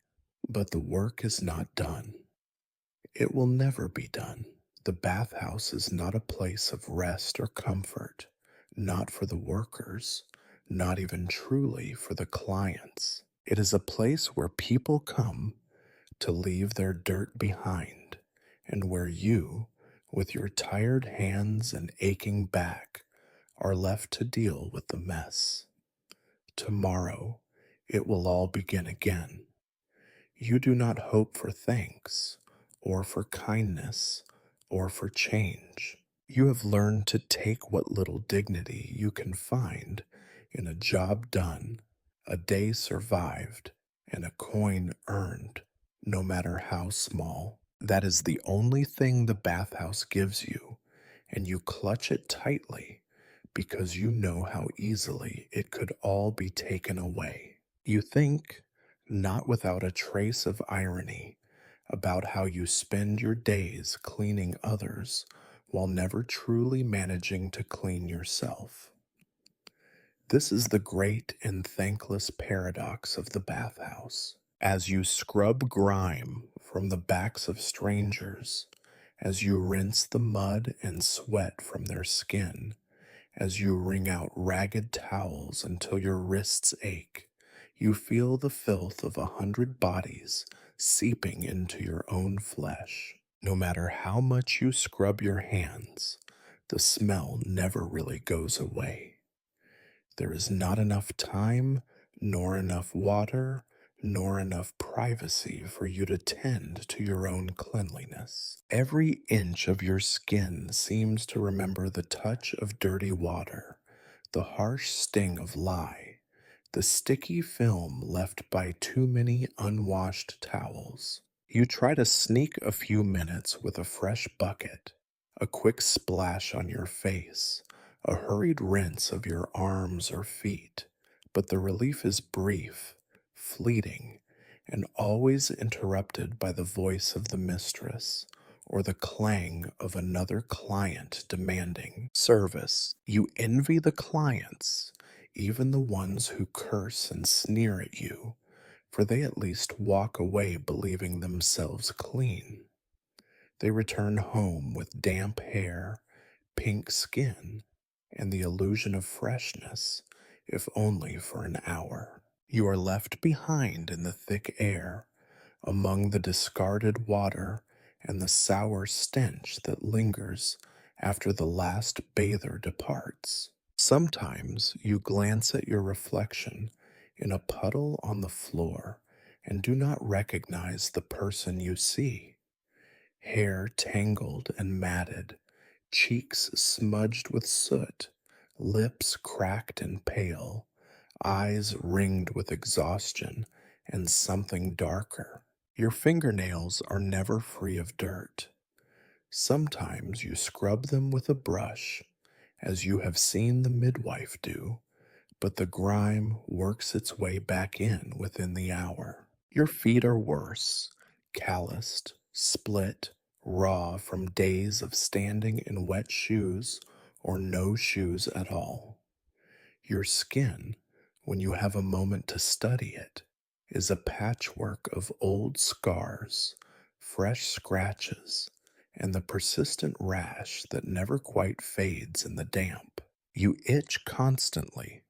but the work is not done. It will never be done. The bathhouse is not a place of rest or comfort, not for the workers, not even truly for the clients. It is a place where people come to leave their dirt behind, and where you, with your tired hands and aching back, are left to deal with the mess. Tomorrow, it will all begin again. You do not hope for thanks, or for kindness, or for change. You have learned to take what little dignity you can find in a job done, a day survived, and a coin earned, no matter how small. That is the only thing the bathhouse gives you, and you clutch it tightly because you know how easily it could all be taken away. You think, not without a trace of irony, about how you spend your days cleaning others while never truly managing to clean yourself. This is the great and thankless paradox of the bathhouse. As you scrub grime from the backs of strangers, as you rinse the mud and sweat from their skin, as you wring out ragged towels until your wrists ache, you feel the filth of 100 bodies seeping into your own flesh. No matter how much you scrub your hands, the smell never really goes away. There is not enough time, nor enough water, nor enough privacy for you to tend to your own cleanliness. Every inch of your skin seems to remember the touch of dirty water, the harsh sting of lye, the sticky film left by too many unwashed towels. You try to sneak a few minutes with a fresh bucket, a quick splash on your face, a hurried rinse of your arms or feet, but the relief is brief, fleeting, and always interrupted by the voice of the mistress or the clang of another client demanding service. You envy the clients, even the ones who curse and sneer at you, for they at least walk away believing themselves clean. They return home with damp hair, pink skin, and the illusion of freshness, if only for an hour. You are left behind in the thick air, among the discarded water and the sour stench that lingers after the last bather departs. Sometimes you glance at your reflection in a puddle on the floor and do not recognize the person you see. Hair tangled and matted, cheeks smudged with soot, lips cracked and pale, eyes ringed with exhaustion and something darker. Your fingernails are never free of dirt. Sometimes you scrub them with a brush, as you have seen the midwife do, but the grime works its way back in within the hour. Your feet are worse, calloused, split, raw from days of standing in wet shoes or no shoes at all. Your skin, when you have a moment to study it, is a patchwork of old scars, fresh scratches, and the persistent rash that never quite fades in the damp. You itch constantly,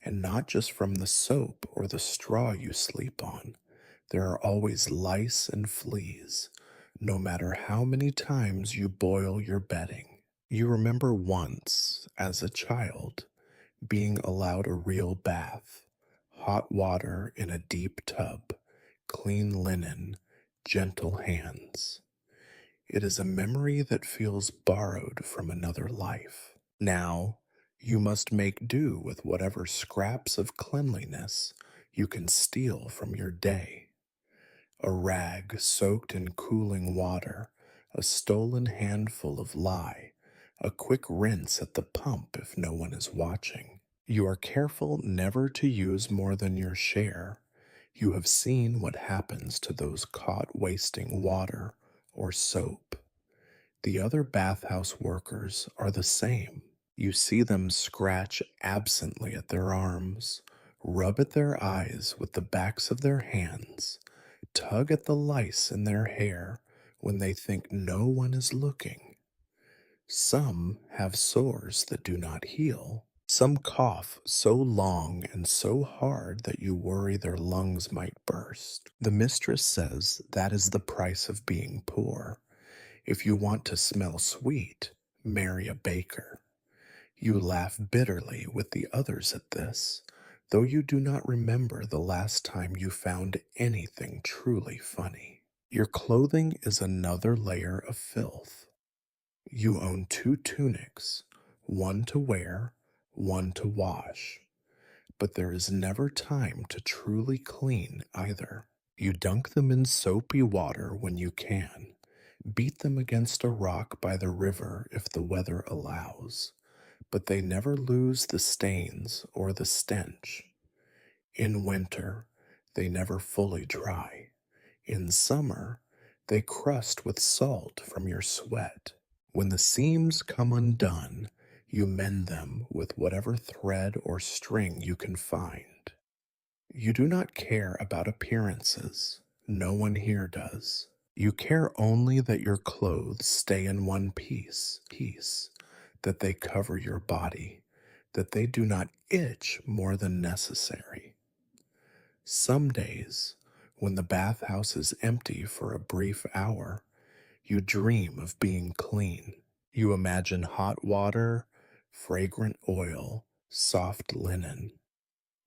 and not just from the soap or the straw you sleep on. There are always lice and fleas, no matter how many times you boil your bedding. You remember once, as a child, being allowed a real bath, hot water in a deep tub, clean linen, gentle hands. It is a memory that feels borrowed from another life. Now, you must make do with whatever scraps of cleanliness you can steal from your day. A rag soaked in cooling water, a stolen handful of lye, a quick rinse at the pump if no one is watching. You are careful never to use more than your share. You have seen what happens to those caught wasting water or soap. The other bathhouse workers are the same. You see them scratch absently at their arms, rub at their eyes with the backs of their hands, tug at the lice in their hair when they think no one is looking. Some have sores that do not heal. Some cough so long and so hard that you worry their lungs might burst. The mistress says that is the price of being poor. If you want to smell sweet, marry a baker. You laugh bitterly with the others at this, though you do not remember the last time you found anything truly funny. Your clothing is another layer of filth. You own two tunics, one to wear, one to wash, but there is never time to truly clean either. You dunk them in soapy water when you can, beat them against a rock by the river if the weather allows, but they never lose the stains or the stench. In winter, they never fully dry. In summer, they crust with salt from your sweat. When the seams come undone, you mend them with whatever thread or string you can find. You do not care about appearances. No one here does. You care only that your clothes stay in one piece, that they cover your body, that they do not itch more than necessary. Some days, when the bathhouse is empty for a brief hour, you dream of being clean. You imagine hot water, fragrant oil, soft linen.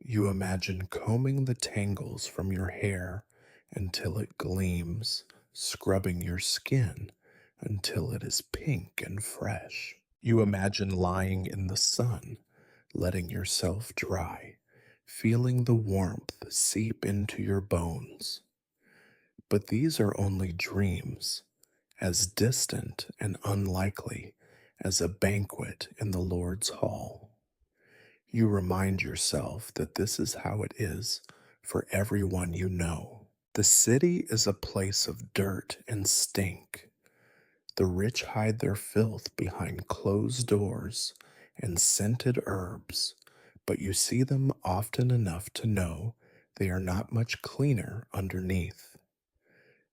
You imagine combing the tangles from your hair until it gleams, scrubbing your skin until it is pink and fresh. You imagine lying in the sun, letting yourself dry, feeling the warmth seep into your bones. But these are only dreams, as distant and unlikely as a banquet in the Lord's hall. You remind yourself that this is how it is for everyone you know. The city is a place of dirt and stink. The rich hide their filth behind closed doors and scented herbs, but you see them often enough to know they are not much cleaner underneath.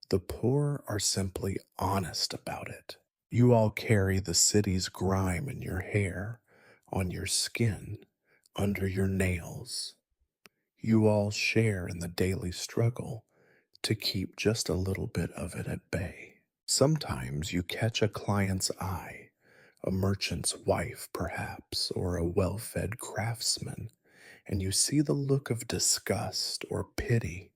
The poor are simply honest about it. You all carry the city's grime in your hair, on your skin, under your nails. You all share in the daily struggle to keep just a little bit of it at bay. Sometimes you catch a client's eye, a merchant's wife perhaps, or a well fed craftsman, and you see the look of disgust or pity,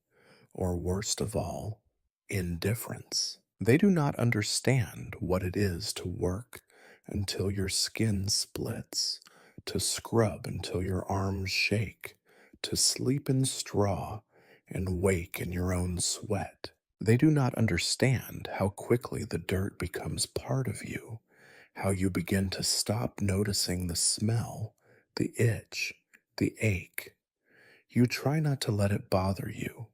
or worst of all, indifference. They do not understand what it is to work until your skin splits, to scrub until your arms shake, to sleep in straw and wake in your own sweat. They do not understand how quickly the dirt becomes part of you, how you begin to stop noticing the smell, the itch, the ache. You try not to let it bother you.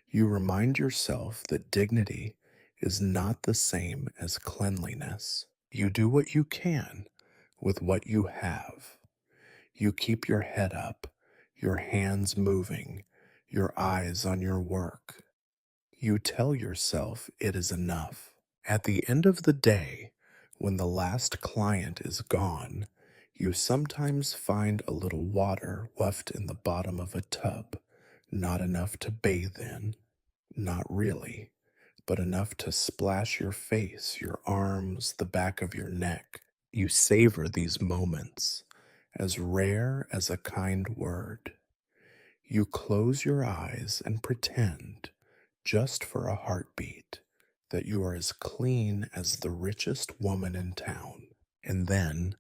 You remind yourself that dignity is not the same as cleanliness. You do what you can with what you have. You keep your head up, your hands moving, your eyes on your work. You tell yourself it is enough. At the end of the day, when the last client is gone, you sometimes find a little water left in the bottom of a tub, not enough to bathe in, not really, but enough to splash your face, your arms, the back of your neck. You savor these moments, as rare as a kind word. You close your eyes and pretend, just for a heartbeat, that you are as clean as the richest woman in town. And then,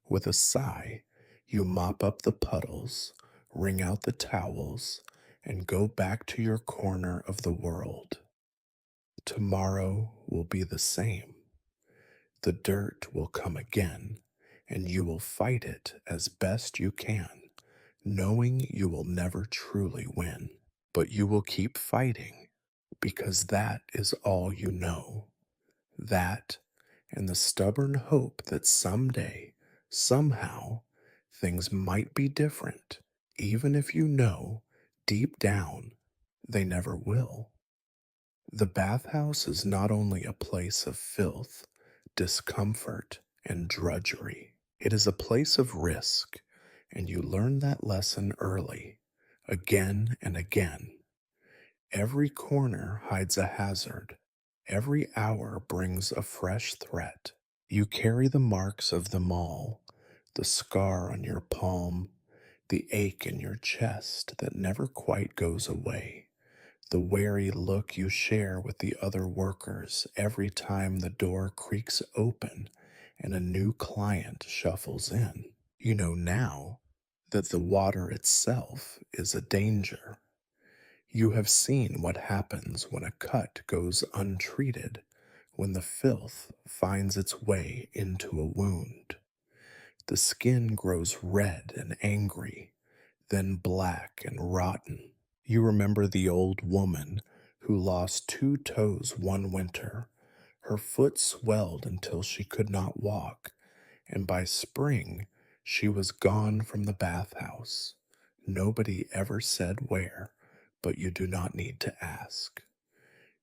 with a sigh, you mop up the puddles, wring out the towels, and go back to your corner of the world. Tomorrow will be the same. The dirt will come again, and you will fight it as best you can, knowing you will never truly win. But you will keep fighting because that is all you know. That and the stubborn hope that someday, somehow, things might be different, even if you know deep down they never will. The bathhouse is not only a place of filth, discomfort, and drudgery, it is a place of risk, and you learn that lesson early, again and again. Every corner hides a hazard, every hour brings a fresh threat. You carry the marks of them all, the scar on your palm, the ache in your chest that never quite goes away, the wary look you share with the other workers every time the door creaks open and a new client shuffles in. You know now that the water itself is a danger. You have seen what happens when a cut goes untreated, when the filth finds its way into a wound. The skin grows red and angry, then black and rotten. You remember the old woman who lost 2 toes one winter. Her foot swelled until she could not walk, and by spring she was gone from the bathhouse. Nobody ever said where, but you do not need to ask.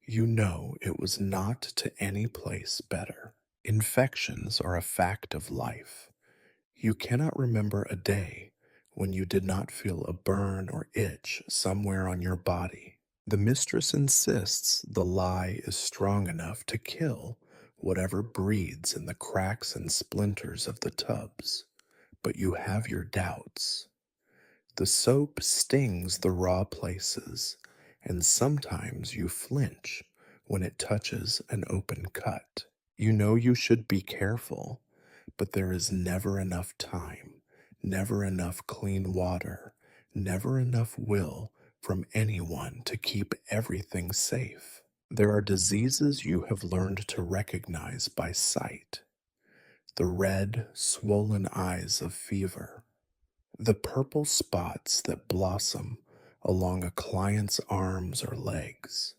You know it was not to any place better. Infections are a fact of life. You cannot remember a day when you did not feel a burn or itch somewhere on your body. The mistress insists the lye is strong enough to kill whatever breeds in the cracks and splinters of the tubs, but you have your doubts. The soap stings the raw places, and sometimes you flinch when it touches an open cut. You know you should be careful, but there is never enough time, never enough clean water, never enough will from anyone to keep everything safe. There are diseases you have learned to recognize by sight: the red, swollen eyes of fever, the purple spots that blossom along a client's arms or legs,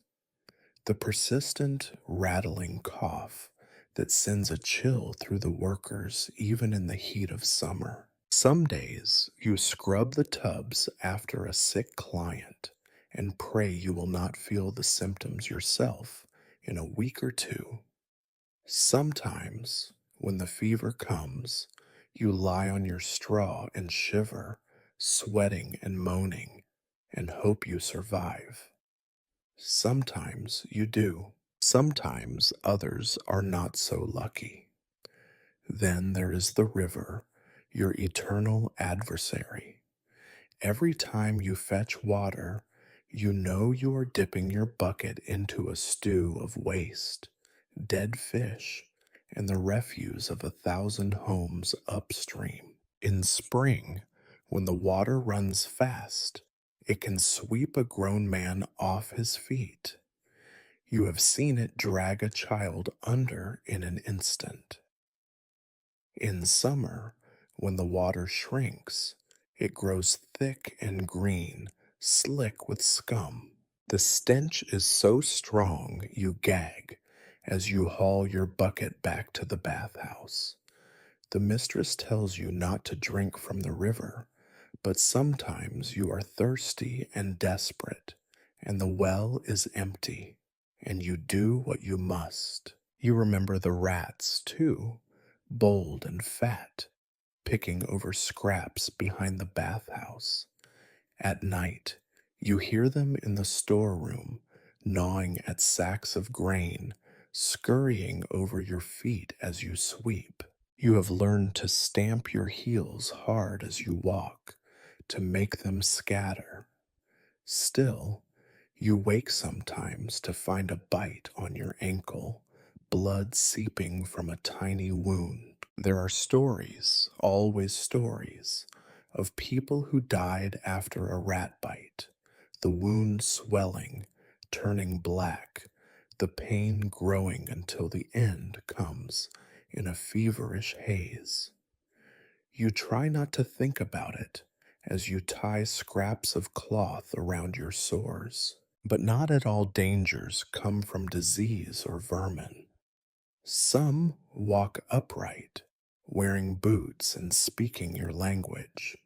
the persistent, rattling cough that sends a chill through the workers even in the heat of summer. Some days you scrub the tubs after a sick client and pray you will not feel the symptoms yourself in a week or two. Sometimes, when the fever comes, you lie on your straw and shiver, sweating and moaning, and hope you survive. Sometimes you do. Sometimes others are not so lucky. Then there is the river, your eternal adversary. Every time you fetch water, you know you are dipping your bucket into a stew of waste, dead fish, and the refuse of 1,000 homes upstream. In spring, when the water runs fast, it can sweep a grown man off his feet. You have seen it drag a child under in an instant. In summer, when the water shrinks, it grows thick and green, slick with scum. The stench is so strong you gag as you haul your bucket back to the bathhouse. The mistress tells you not to drink from the river, but sometimes you are thirsty and desperate, and the well is empty, and you do what you must. You remember the rats, too, bold and fat, picking over scraps behind the bathhouse. At night, you hear them in the storeroom, gnawing at sacks of grain, scurrying over your feet as you sweep. You have learned to stamp your heels hard as you walk, to make them scatter. Still, you wake sometimes to find a bite on your ankle, blood seeping from a tiny wound. There are stories, always stories, of people who died after a rat bite, the wound swelling, turning black, the pain growing until the end comes in a feverish haze. You try not to think about it as you tie scraps of cloth around your sores. But not at all dangers come from disease or vermin. Some walk upright, wearing boots and speaking your language.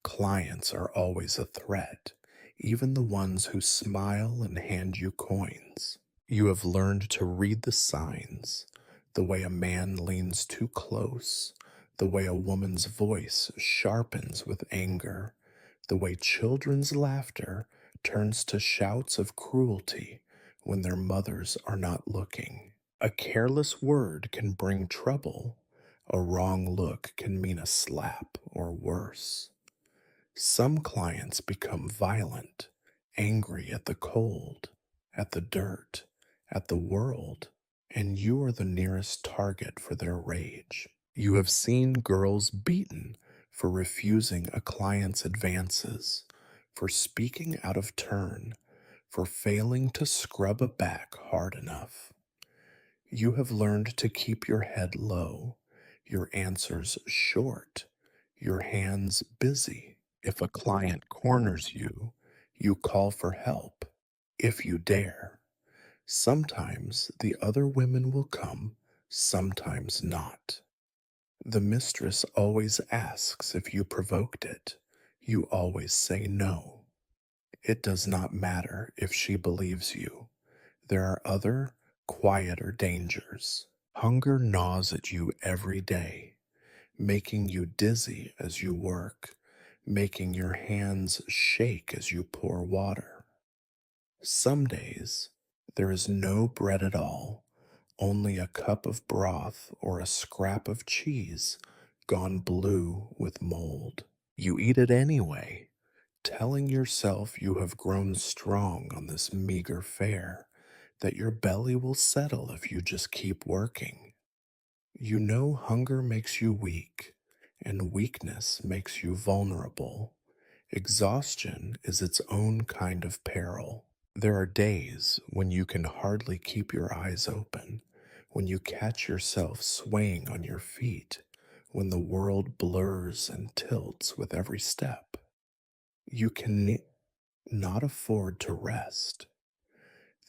Clients are always a threat, even the ones who smile and hand you coins. You have learned to read the signs, the way a man leans too close, the way a woman's voice sharpens with anger, the way children's laughter turns to shouts of cruelty when their mothers are not looking. A careless word can bring trouble, a wrong look can mean a slap or worse. Some clients become violent, angry at the cold, at the dirt, at the world, and you are the nearest target for their rage. You have seen girls beaten for refusing a client's advances, for speaking out of turn, for failing to scrub a back hard enough. You have learned to keep your head low, your answers short, your hands busy. If a client corners you, you call for help, if you dare. Sometimes the other women will come, sometimes not. The mistress always asks if you provoked it. You always say no. It does not matter if she believes you. There are other, quieter dangers. Hunger gnaws at you every day, making you dizzy as you work, making your hands shake as you pour water. Some days, there is no bread at all, only a cup of broth or a scrap of cheese gone blue with mold. You eat it anyway, telling yourself you have grown strong on this meager fare, that your belly will settle if you just keep working. You know hunger makes you weak, and weakness makes you vulnerable. Exhaustion is its own kind of peril. There are days when you can hardly keep your eyes open, when you catch yourself swaying on your feet, when the world blurs and tilts with every step. You can not afford to rest.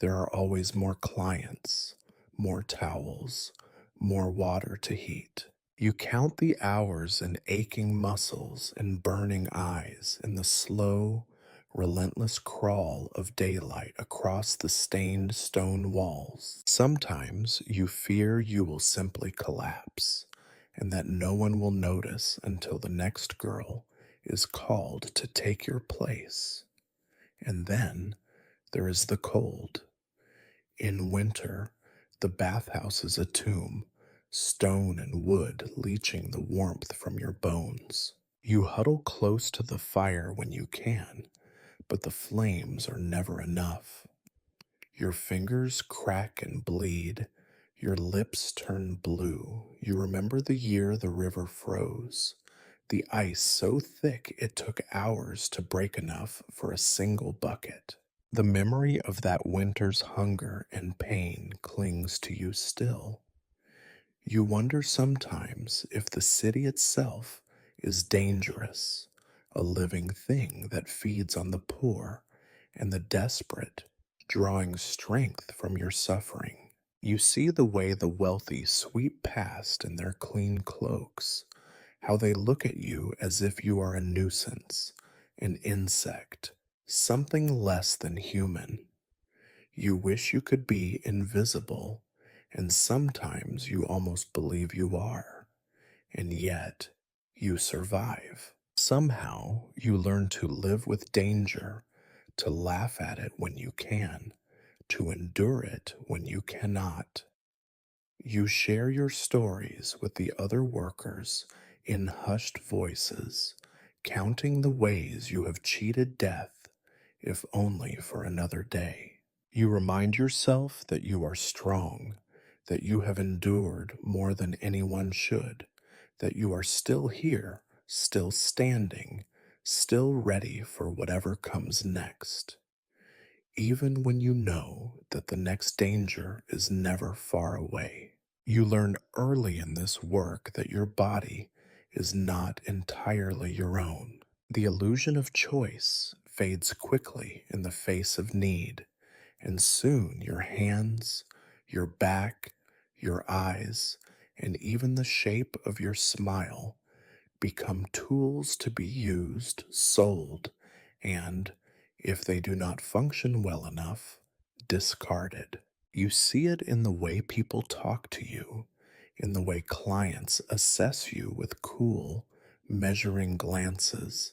There are always more clients, more towels, more water to heat. You count the hours and aching muscles and burning eyes in the slow, relentless crawl of daylight across the stained stone walls. Sometimes you fear you will simply collapse and that no one will notice until the next girl is called to take your place. And then there is the cold. In winter, the bathhouse is a tomb, stone and wood leaching the warmth from your bones. You huddle close to the fire when you can, but the flames are never enough. Your fingers crack and bleed. Your lips turn blue. You remember the year the river froze. The ice so thick it took hours to break enough for a single bucket. The memory of that winter's hunger and pain clings to you still. You wonder sometimes if the city itself is dangerous, a living thing that feeds on the poor and the desperate, drawing strength from your suffering. You see the way the wealthy sweep past in their clean cloaks, how they look at you as if you are a nuisance, an insect, something less than human. You wish you could be invisible, and sometimes you almost believe you are, and yet you survive. Somehow you learn to live with danger, to laugh at it when you can, to endure it when you cannot. You share your stories with the other workers in hushed voices, counting the ways you have cheated death, if only for another day. You remind yourself that you are strong, that you have endured more than anyone should, that you are still here, still standing, still ready for whatever comes next. Even when you know that the next danger is never far away. You learn early in this work that your body is not entirely your own. The illusion of choice fades quickly in the face of need, and soon your hands, your back, your eyes, and even the shape of your smile become tools to be used, sold, and, if they do not function well enough, discarded. You see it in the way people talk to you, in the way clients assess you with cool, measuring glances,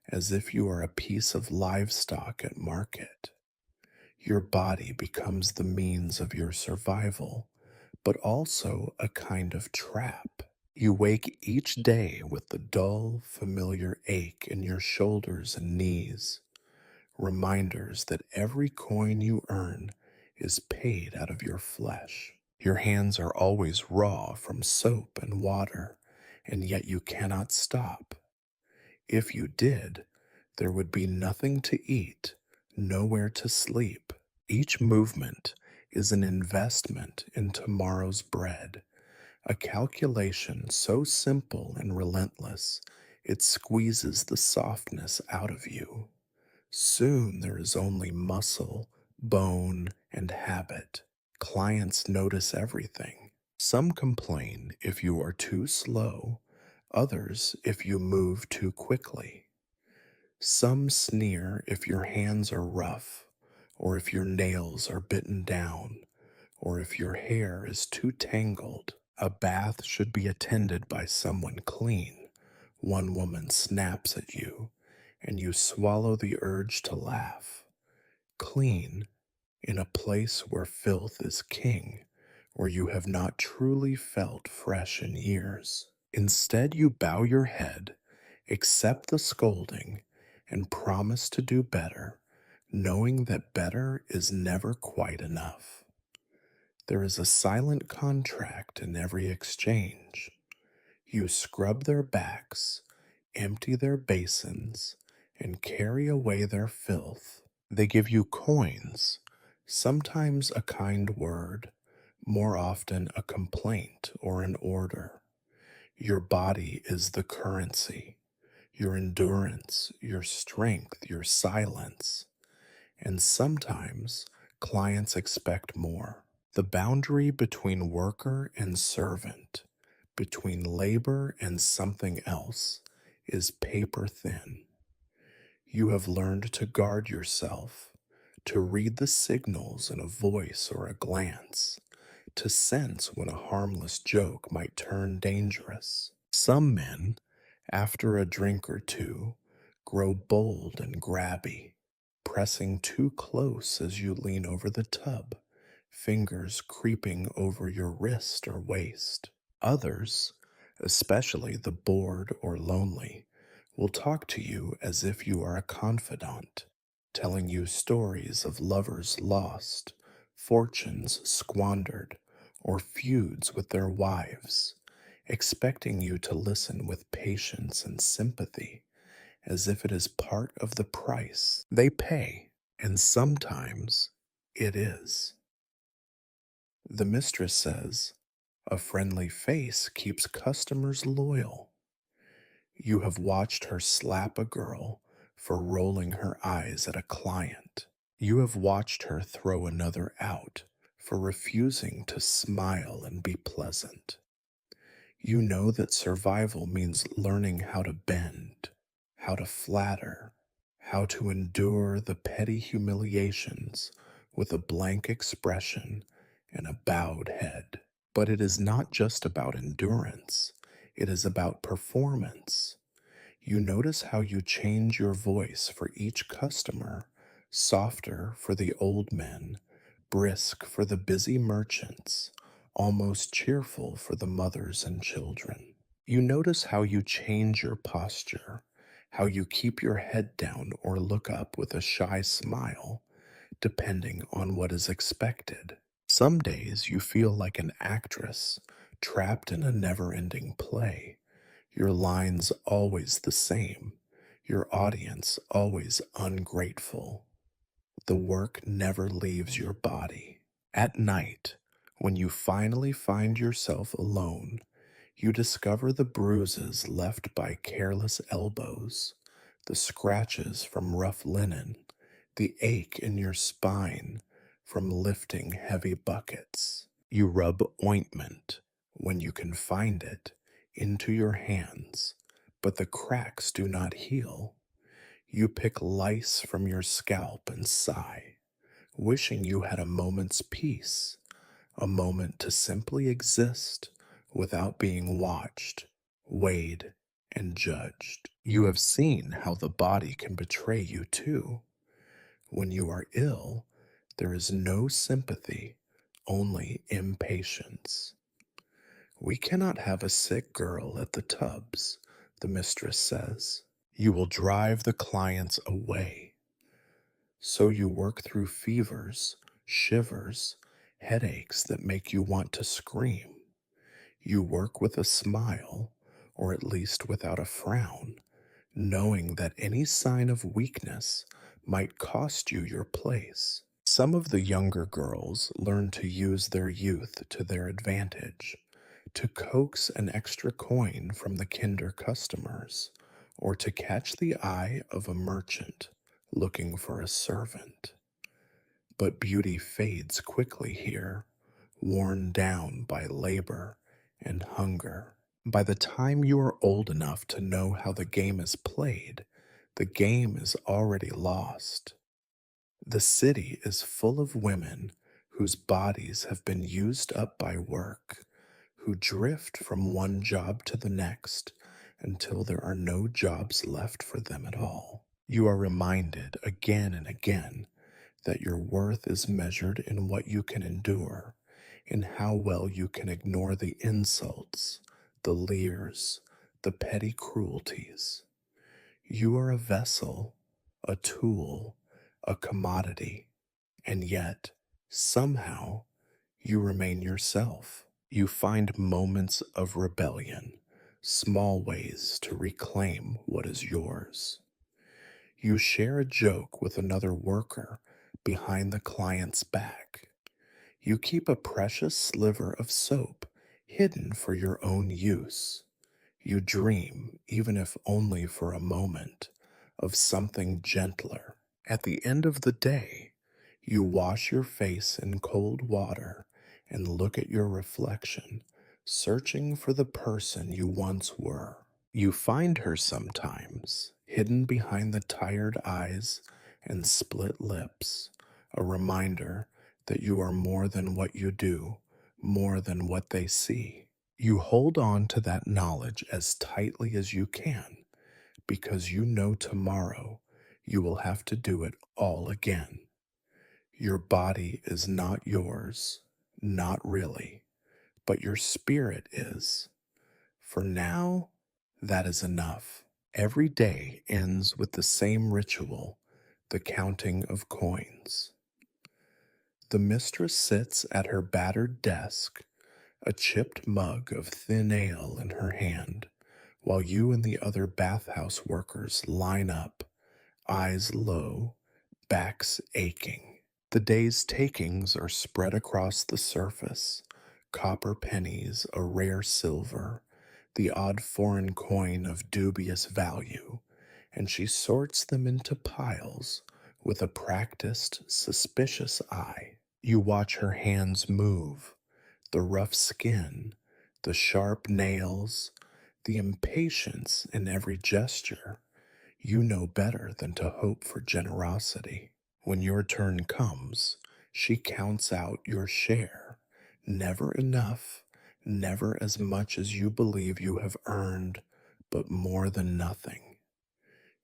as if you are a piece of livestock at market. Your body becomes the means of your survival, but also a kind of trap. You wake each day with the dull, familiar ache in your shoulders and knees, reminders that every coin you earn is paid out of your flesh. Your hands are always raw from soap and water, and yet you cannot stop. If you did, there would be nothing to eat, nowhere to sleep. Each movement is an investment in tomorrow's bread, a calculation so simple and relentless, it squeezes the softness out of you. Soon there is only muscle, bone, and habit. Clients notice everything. Some complain if you are too slow, others if you move too quickly. Some sneer if your hands are rough, or if your nails are bitten down, or if your hair is too tangled. A bath should be attended by someone clean. One woman snaps at you, and you swallow the urge to laugh. Clean, in a place where filth is king, where you have not truly felt fresh in years. Instead, you bow your head, accept the scolding, and promise to do better, knowing that better is never quite enough. There is a silent contract in every exchange. You scrub their backs, empty their basins, and carry away their filth. They give you coins, sometimes a kind word, more often a complaint or an order. Your body is the currency, your endurance, your strength, your silence. And sometimes clients expect more. The boundary between worker and servant, between labor and something else, is paper thin. You have learned to guard yourself, to read the signals in a voice or a glance, to sense when a harmless joke might turn dangerous. Some men, after a drink or two, grow bold and grabby, pressing too close as you lean over the tub, fingers creeping over your wrist or waist. Others, especially the bored or lonely, will talk to you as if you are a confidant, telling you stories of lovers lost, fortunes squandered, or feuds with their wives, expecting you to listen with patience and sympathy as if it is part of the price they pay, and sometimes it is. The mistress says, "A friendly face keeps customers loyal." You have watched her slap a girl for rolling her eyes at a client. You have watched her throw another out for refusing to smile and be pleasant. You know that survival means learning how to bend, how to flatter, how to endure the petty humiliations with a blank expression and a bowed head. But it is not just about endurance, it is about performance. You notice how you change your voice for each customer, softer for the old men, brisk for the busy merchants, almost cheerful for the mothers and children. You notice how you change your posture, how you keep your head down or look up with a shy smile, depending on what is expected. Some days you feel like an actress trapped in a never ending play, your lines always the same, your audience always ungrateful. The work never leaves your body. At night, when you finally find yourself alone, you discover the bruises left by careless elbows, the scratches from rough linen, the ache in your spine from lifting heavy buckets. You rub ointment, when you can find it, into your hands, but the cracks do not heal. You pick lice from your scalp and sigh, wishing you had a moment's peace, a moment to simply exist without being watched, weighed, and judged. You have seen how the body can betray you too. When you are ill, there is no sympathy, only impatience. "We cannot have a sick girl at the tubs," the mistress says. "You will drive the clients away." So you work through fevers, shivers, headaches that make you want to scream. You work with a smile, or at least without a frown, knowing that any sign of weakness might cost you your place. Some of the younger girls learn to use their youth to their advantage, to coax an extra coin from the kinder customers, or to catch the eye of a merchant looking for a servant. But beauty fades quickly here, worn down by labor and hunger. By the time you are old enough to know how the game is played, the game is already lost. The city is full of women whose bodies have been used up by work, who drift from one job to the next until there are no jobs left for them at all. You are reminded again and again that your worth is measured in what you can endure, in how well you can ignore the insults, the leers, the petty cruelties. You are a vessel, a tool, a commodity, and yet, somehow, you remain yourself. You find moments of rebellion, small ways to reclaim what is yours. You share a joke with another worker behind the client's back. You keep a precious sliver of soap hidden for your own use. You dream, even if only for a moment, of something gentler. At the end of the day, you wash your face in cold water and look at your reflection, searching for the person you once were. You find her sometimes, hidden behind the tired eyes and split lips, a reminder that you are more than what you do, more than what they see. You hold on to that knowledge as tightly as you can, because you know tomorrow you will have to do it all again. Your body is not yours, not really, but your spirit is. For now, that is enough. Every day ends with the same ritual, the counting of coins. The mistress sits at her battered desk, a chipped mug of thin ale in her hand, while you and the other bathhouse workers line up, eyes low, backs aching. The day's takings are spread across the surface, copper pennies, a rare silver, the odd foreign coin of dubious value, and she sorts them into piles with a practiced, suspicious eye. You watch her hands move, the rough skin, the sharp nails, the impatience in every gesture. You know better than to hope for generosity. When your turn comes, she counts out your share. Never enough, never as much as you believe you have earned, but more than nothing.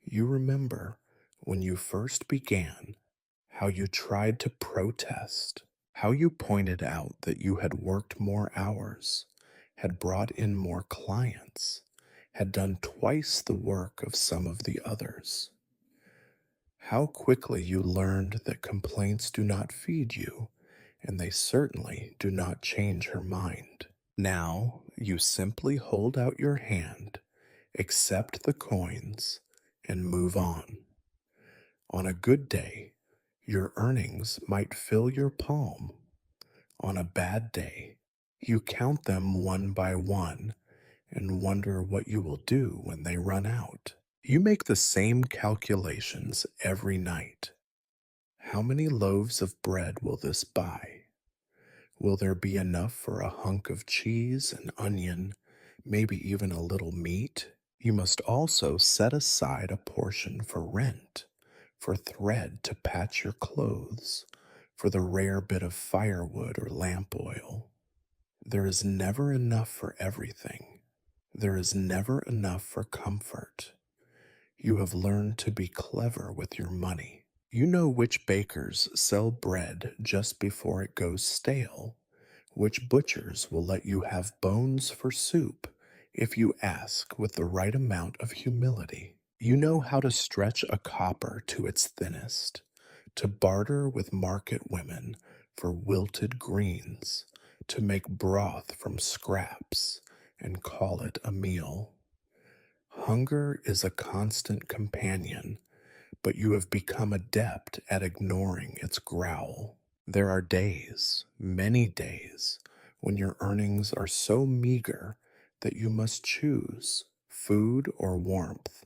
You remember when you first began, how you tried to protest, how you pointed out that you had worked more hours, had brought in more clients, had done twice the work of some of the others. How quickly you learned that complaints do not feed you, and they certainly do not change her mind. Now you simply hold out your hand, accept the coins, and move on. On a good day, your earnings might fill your palm. On a bad day, you count them one by one and wonder what you will do when they run out. You make the same calculations every night. How many loaves of bread will this buy? Will there be enough for a hunk of cheese, an onion, maybe even a little meat? You must also set aside a portion for rent, for thread to patch your clothes, for the rare bit of firewood or lamp oil. There is never enough for everything. There is never enough for comfort. You have learned to be clever with your money. You know which bakers sell bread just before it goes stale, which butchers will let you have bones for soup if you ask with the right amount of humility. You know how to stretch a copper to its thinnest, to barter with market women for wilted greens, to make broth from scraps and call it a meal. Hunger is a constant companion, but you have become adept at ignoring its growl. There are days, many days, when your earnings are so meager that you must choose food or warmth.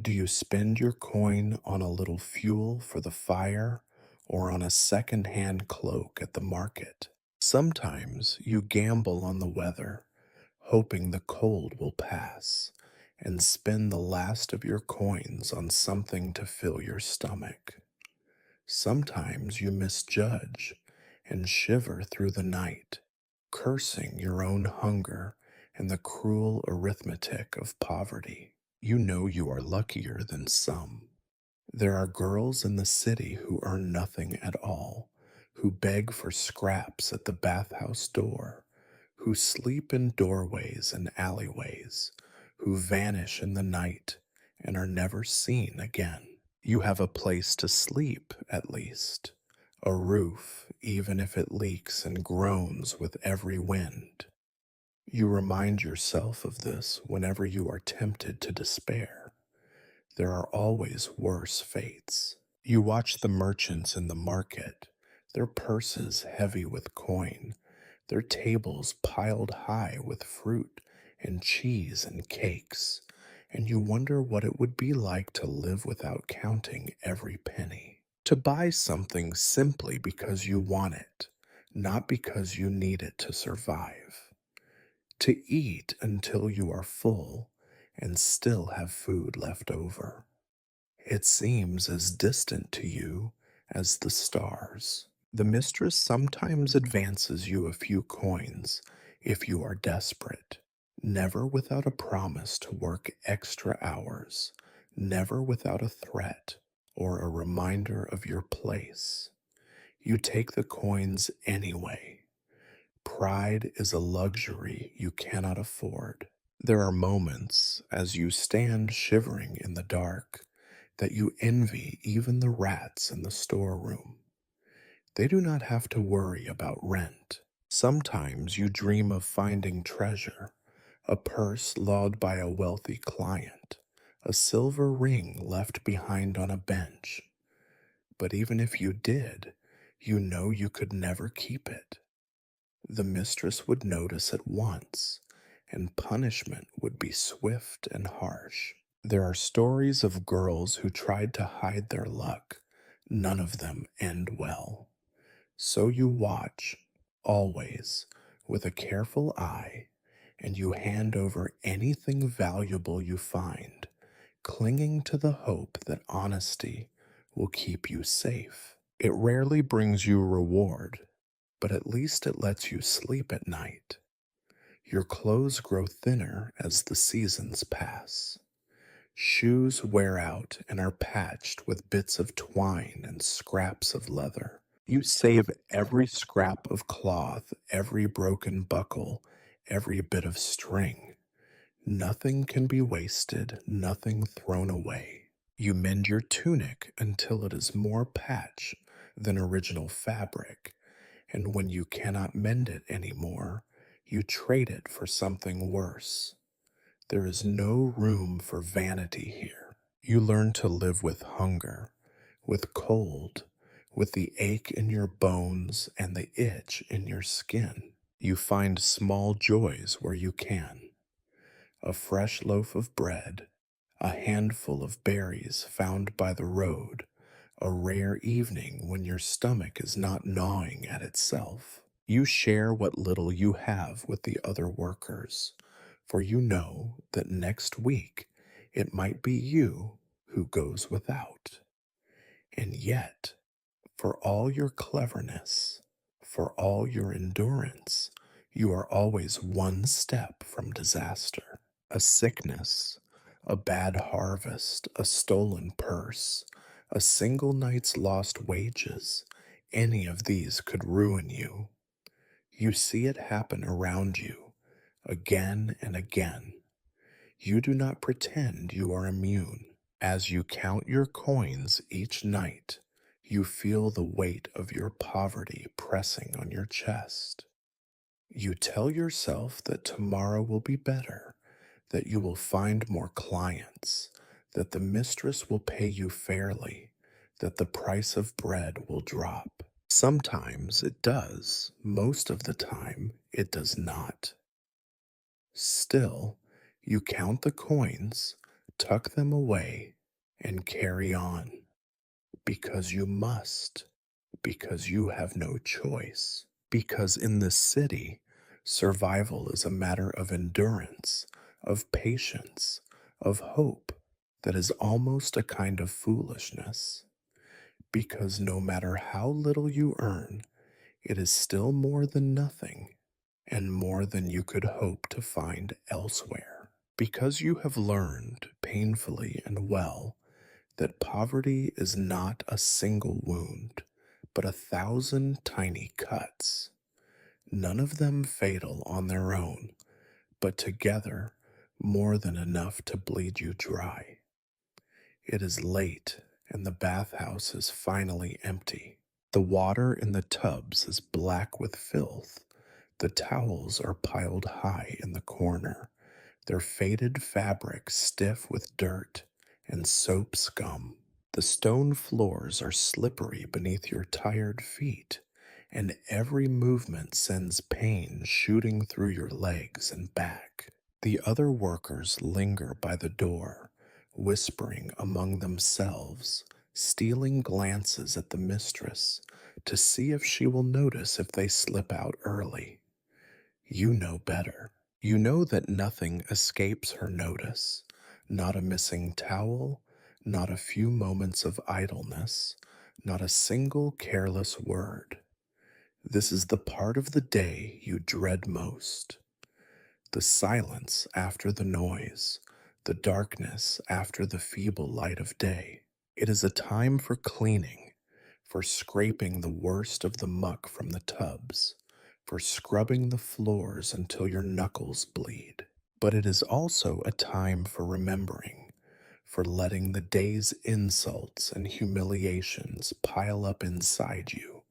Do you spend your coin on a little fuel for the fire or on a second-hand cloak at the market? Sometimes you gamble on the weather, hoping the cold will pass, and spend the last of your coins on something to fill your stomach. Sometimes you misjudge and shiver through the night, cursing your own hunger and the cruel arithmetic of poverty. You know you are luckier than some. There are girls in the city who earn nothing at all, who beg for scraps at the bathhouse door, who sleep in doorways and alleyways, who vanish in the night and are never seen again. You have a place to sleep, at least, a roof, even if it leaks and groans with every wind. You remind yourself of this whenever you are tempted to despair. There are always worse fates. You watch the merchants in the market, their purses heavy with coin, their tables piled high with fruit and cheese and cakes, and you wonder what it would be like to live without counting every penny. To buy something simply because you want it, not because you need it to survive. To eat until you are full and still have food left over. It seems as distant to you as the stars. The mistress sometimes advances you a few coins if you are desperate, never without a promise to work extra hours, never without a threat or a reminder of your place. You take the coins anyway. Pride is a luxury you cannot afford. There are moments, as you stand shivering in the dark, that you envy even the rats in the storeroom. They do not have to worry about rent. Sometimes you dream of finding treasure, a purse loaned by a wealthy client, a silver ring left behind on a bench. But even if you did, you know you could never keep it. The mistress would notice at once, and punishment would be swift and harsh. There are stories of girls who tried to hide their luck. None of them end well. So you watch, always, with a careful eye, and you hand over anything valuable you find, clinging to the hope that honesty will keep you safe. It rarely brings you reward, but at least it lets you sleep at night. Your clothes grow thinner as the seasons pass. Shoes wear out and are patched with bits of twine and scraps of leather. You save every scrap of cloth, every broken buckle, every bit of string. Nothing can be wasted, nothing thrown away. You mend your tunic until it is more patch than original fabric, and when you cannot mend it anymore, you trade it for something worse. There is no room for vanity here. You learn to live with hunger, with cold, with the ache in your bones and the itch in your skin. You find small joys where you can. A fresh loaf of bread, a handful of berries found by the road, a rare evening when your stomach is not gnawing at itself. You share what little you have with the other workers, for you know that next week it might be you who goes without. And yet, for all your cleverness, for all your endurance, you are always one step from disaster. A sickness, a bad harvest, a stolen purse, a single night's lost wages, any of these could ruin you. You see it happen around you, again and again. You do not pretend you are immune. As you count your coins each night, you feel the weight of your poverty pressing on your chest. You tell yourself that tomorrow will be better, that you will find more clients, that the mistress will pay you fairly, that the price of bread will drop. Sometimes it does, most of the time it does not. Still, you count the coins, tuck them away, and carry on, because you must, because you have no choice, because in this city, survival is a matter of endurance, of patience, of hope that is almost a kind of foolishness, because no matter how little you earn, it is still more than nothing and more than you could hope to find elsewhere. Because you have learned painfully and well that poverty is not a single wound, but 1,000 tiny cuts, none of them fatal on their own, but together more than enough to bleed you dry. It is late, and the bathhouse is finally empty. The water in the tubs is black with filth. The towels are piled high in the corner, their faded fabric stiff with dirt and soap scum. The stone floors are slippery beneath your tired feet, and every movement sends pain shooting through your legs and back. The other workers linger by the door, whispering among themselves, stealing glances at the mistress to see if she will notice if they slip out early. You know better. You know that nothing escapes her notice, not a missing towel, not a few moments of idleness, not a single careless word. This is the part of the day you dread most. The silence after the noise, the darkness after the feeble light of day. It is a time for cleaning, for scraping the worst of the muck from the tubs, for scrubbing the floors until your knuckles bleed. But it is also a time for remembering, for letting the day's insults and humiliations pile up inside you,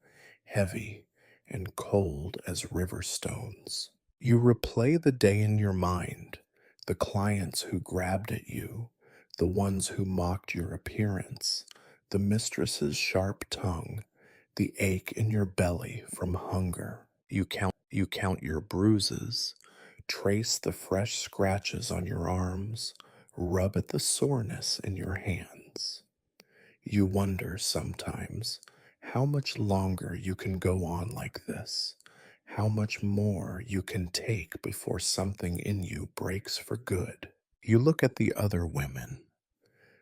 heavy and cold as river stones. You replay the day in your mind, the clients who grabbed at you, the ones who mocked your appearance, the mistress's sharp tongue, the ache in your belly from hunger. You count your bruises, trace the fresh scratches on your arms, rub at the soreness in your hands. You wonder sometimes how much longer you can go on like this, how much more you can take before something in you breaks for good. You look at the other women.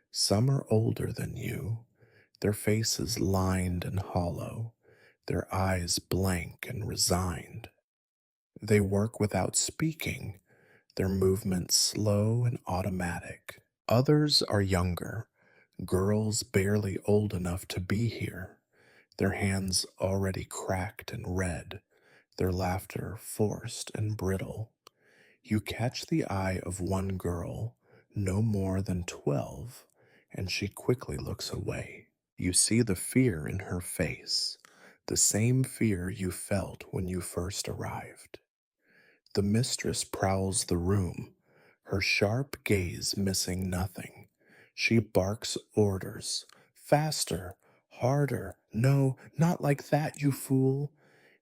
Some are older than you, their faces lined and hollow, their eyes blank and resigned. They work without speaking, their movements slow and automatic. Others are younger, girls barely old enough to be here, their hands already cracked and red, their laughter forced and brittle. You catch the eye of one girl, no more than 12, and she quickly looks away. You see the fear in her face, the same fear you felt when you first arrived. The mistress prowls the room, her sharp gaze missing nothing. She barks orders. Faster, harder, no, not like that, you fool.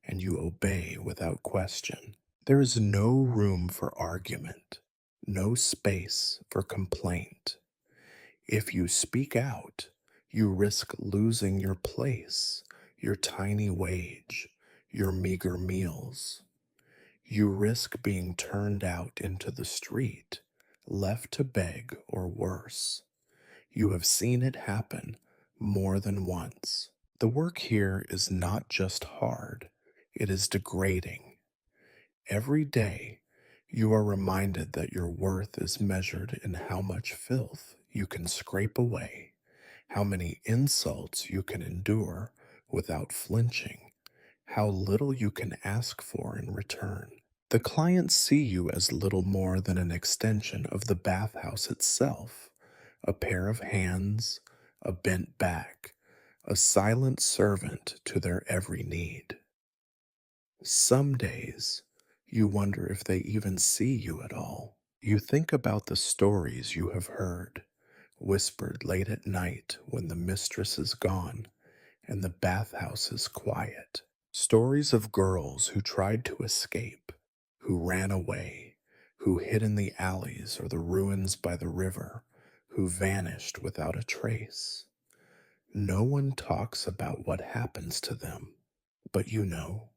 And you obey without question. There is no room for argument, no space for complaint. If you speak out, you risk losing your place, your tiny wage, your meager meals. You risk being turned out into the street, left to beg or worse. You have seen it happen more than once. The work here is not just hard, it is degrading. Every day, you are reminded that your worth is measured in how much filth you can scrape away, how many insults you can endure without flinching, how little you can ask for in return. The clients see you as little more than an extension of the bathhouse itself, a pair of hands, a bent back, a silent servant to their every need. Some days, you wonder if they even see you at all. You think about the stories you have heard, whispered late at night when the mistress is gone and the bathhouse is quiet. Stories of girls who tried to escape, who ran away, who hid in the alleys or the ruins by the river, who vanished without a trace. No one talks about what happens to them, but you know,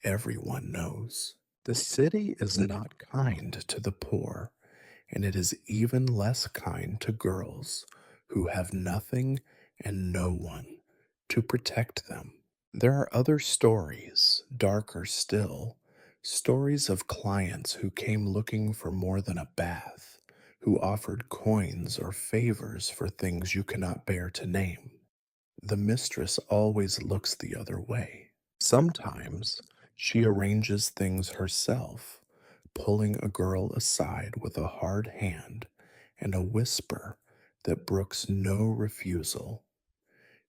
everyone knows. The city is not kind to the poor, and it is even less kind to girls who have nothing and no one to protect them. There are other stories, darker still, stories of clients who came looking for more than a bath, who offered coins or favors for things you cannot bear to name. The mistress always looks the other way. Sometimes she arranges things herself, pulling a girl aside with a hard hand and a whisper that brooks no refusal.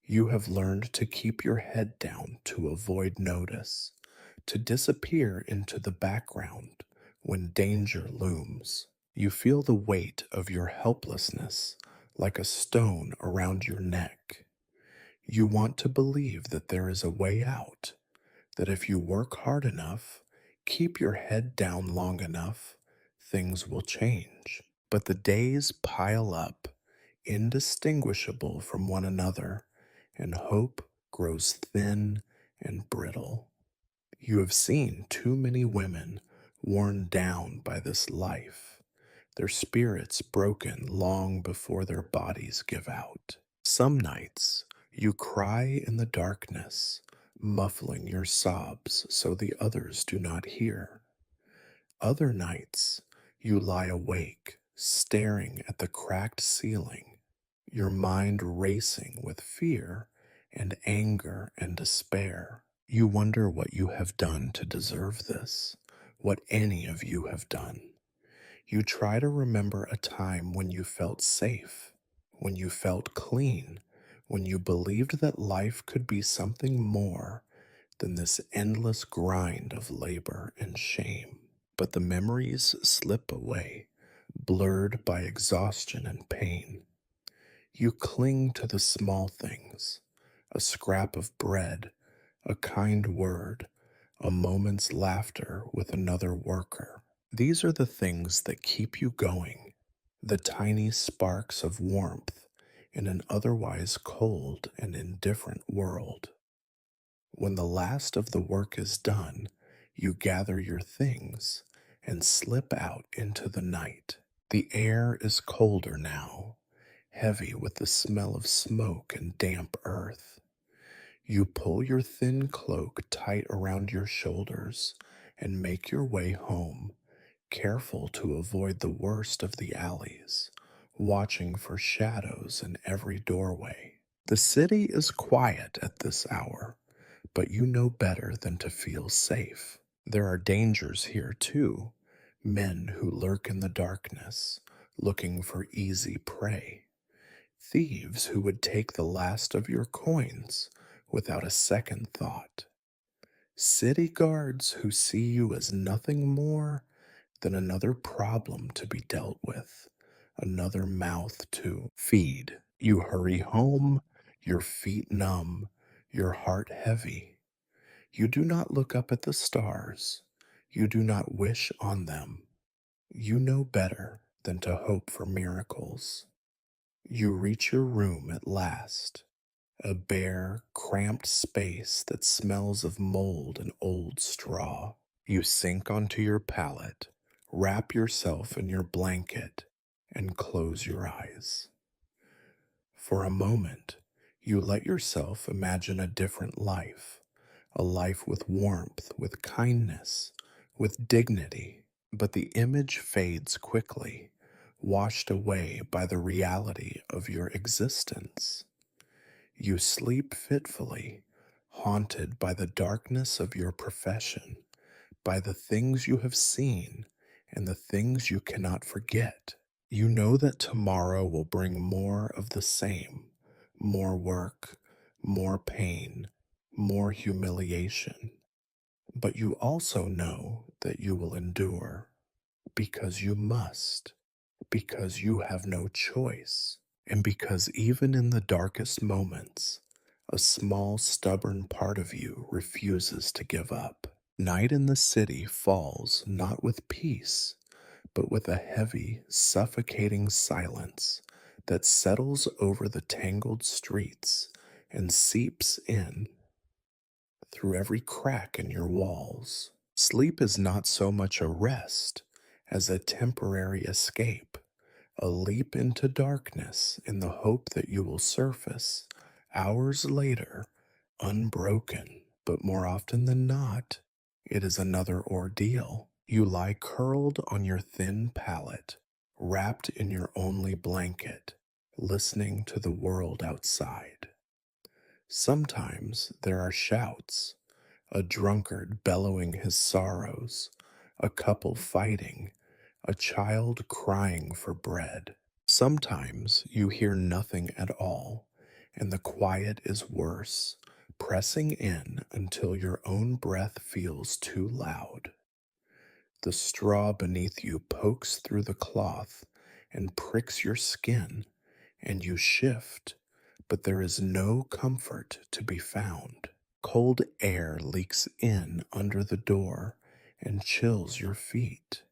You have learned to keep your head down to avoid notice, to disappear into the background when danger looms. You feel the weight of your helplessness like a stone around your neck. You want to believe that there is a way out, that if you work hard enough, keep your head down long enough, things will change. But the days pile up, indistinguishable from one another, and hope grows thin and brittle. You have seen too many women worn down by this life, their spirits broken long before their bodies give out. Some nights you cry in the darkness, muffling your sobs so the others do not hear. Other nights you lie awake, staring at the cracked ceiling, your mind racing with fear and anger and despair. You wonder what you have done to deserve this, what any of you have done. You try to remember a time when you felt safe, when you felt clean, when you believed that life could be something more than this endless grind of labor and shame. But the memories slip away, blurred by exhaustion and pain. You cling to the small things, a scrap of bread, a kind word, a moment's laughter with another worker. These are the things that keep you going, the tiny sparks of warmth in an otherwise cold and indifferent world. When the last of the work is done, you gather your things and slip out into the night. The air is colder now, heavy with the smell of smoke and damp earth. You pull your thin cloak tight around your shoulders and make your way home, careful to avoid the worst of the alleys, watching for shadows in every doorway. The city is quiet at this hour, but you know better than to feel safe. There are dangers here, too. Men who lurk in the darkness, looking for easy prey. Thieves who would take the last of your coins without a second thought. City guards who see you as nothing more than another problem to be dealt with, another mouth to feed. You hurry home, your feet numb, your heart heavy. You do not look up at the stars. You do not wish on them. You know better than to hope for miracles. You reach your room at last, a bare, cramped space that smells of mold and old straw. You sink onto your pallet, wrap yourself in your blanket, and close your eyes. For a moment, you let yourself imagine a different life, a life with warmth, with kindness, with dignity. But the image fades quickly, washed away by the reality of your existence. You sleep fitfully, haunted by the darkness of your profession, by the things you have seen and the things you cannot forget. You know that tomorrow will bring more of the same, more work, more pain, more humiliation. But you also know that you will endure because you must, because you have no choice, and because even in the darkest moments, a small, stubborn part of you refuses to give up. Night in the city falls not with peace, but with a heavy, suffocating silence that settles over the tangled streets and seeps in through every crack in your walls. Sleep is not so much a rest as a temporary escape, a leap into darkness in the hope that you will surface hours later unbroken. But more often than not, it is another ordeal. You lie curled on your thin pallet, wrapped in your only blanket, listening to the world outside. Sometimes there are shouts, a drunkard bellowing his sorrows, a couple fighting, a child crying for bread. Sometimes you hear nothing at all, and the quiet is worse, pressing in until your own breath feels too loud. The straw beneath you pokes through the cloth and pricks your skin, and you shift, but there is no comfort to be found. Cold air leaks in under the door and chills your feet.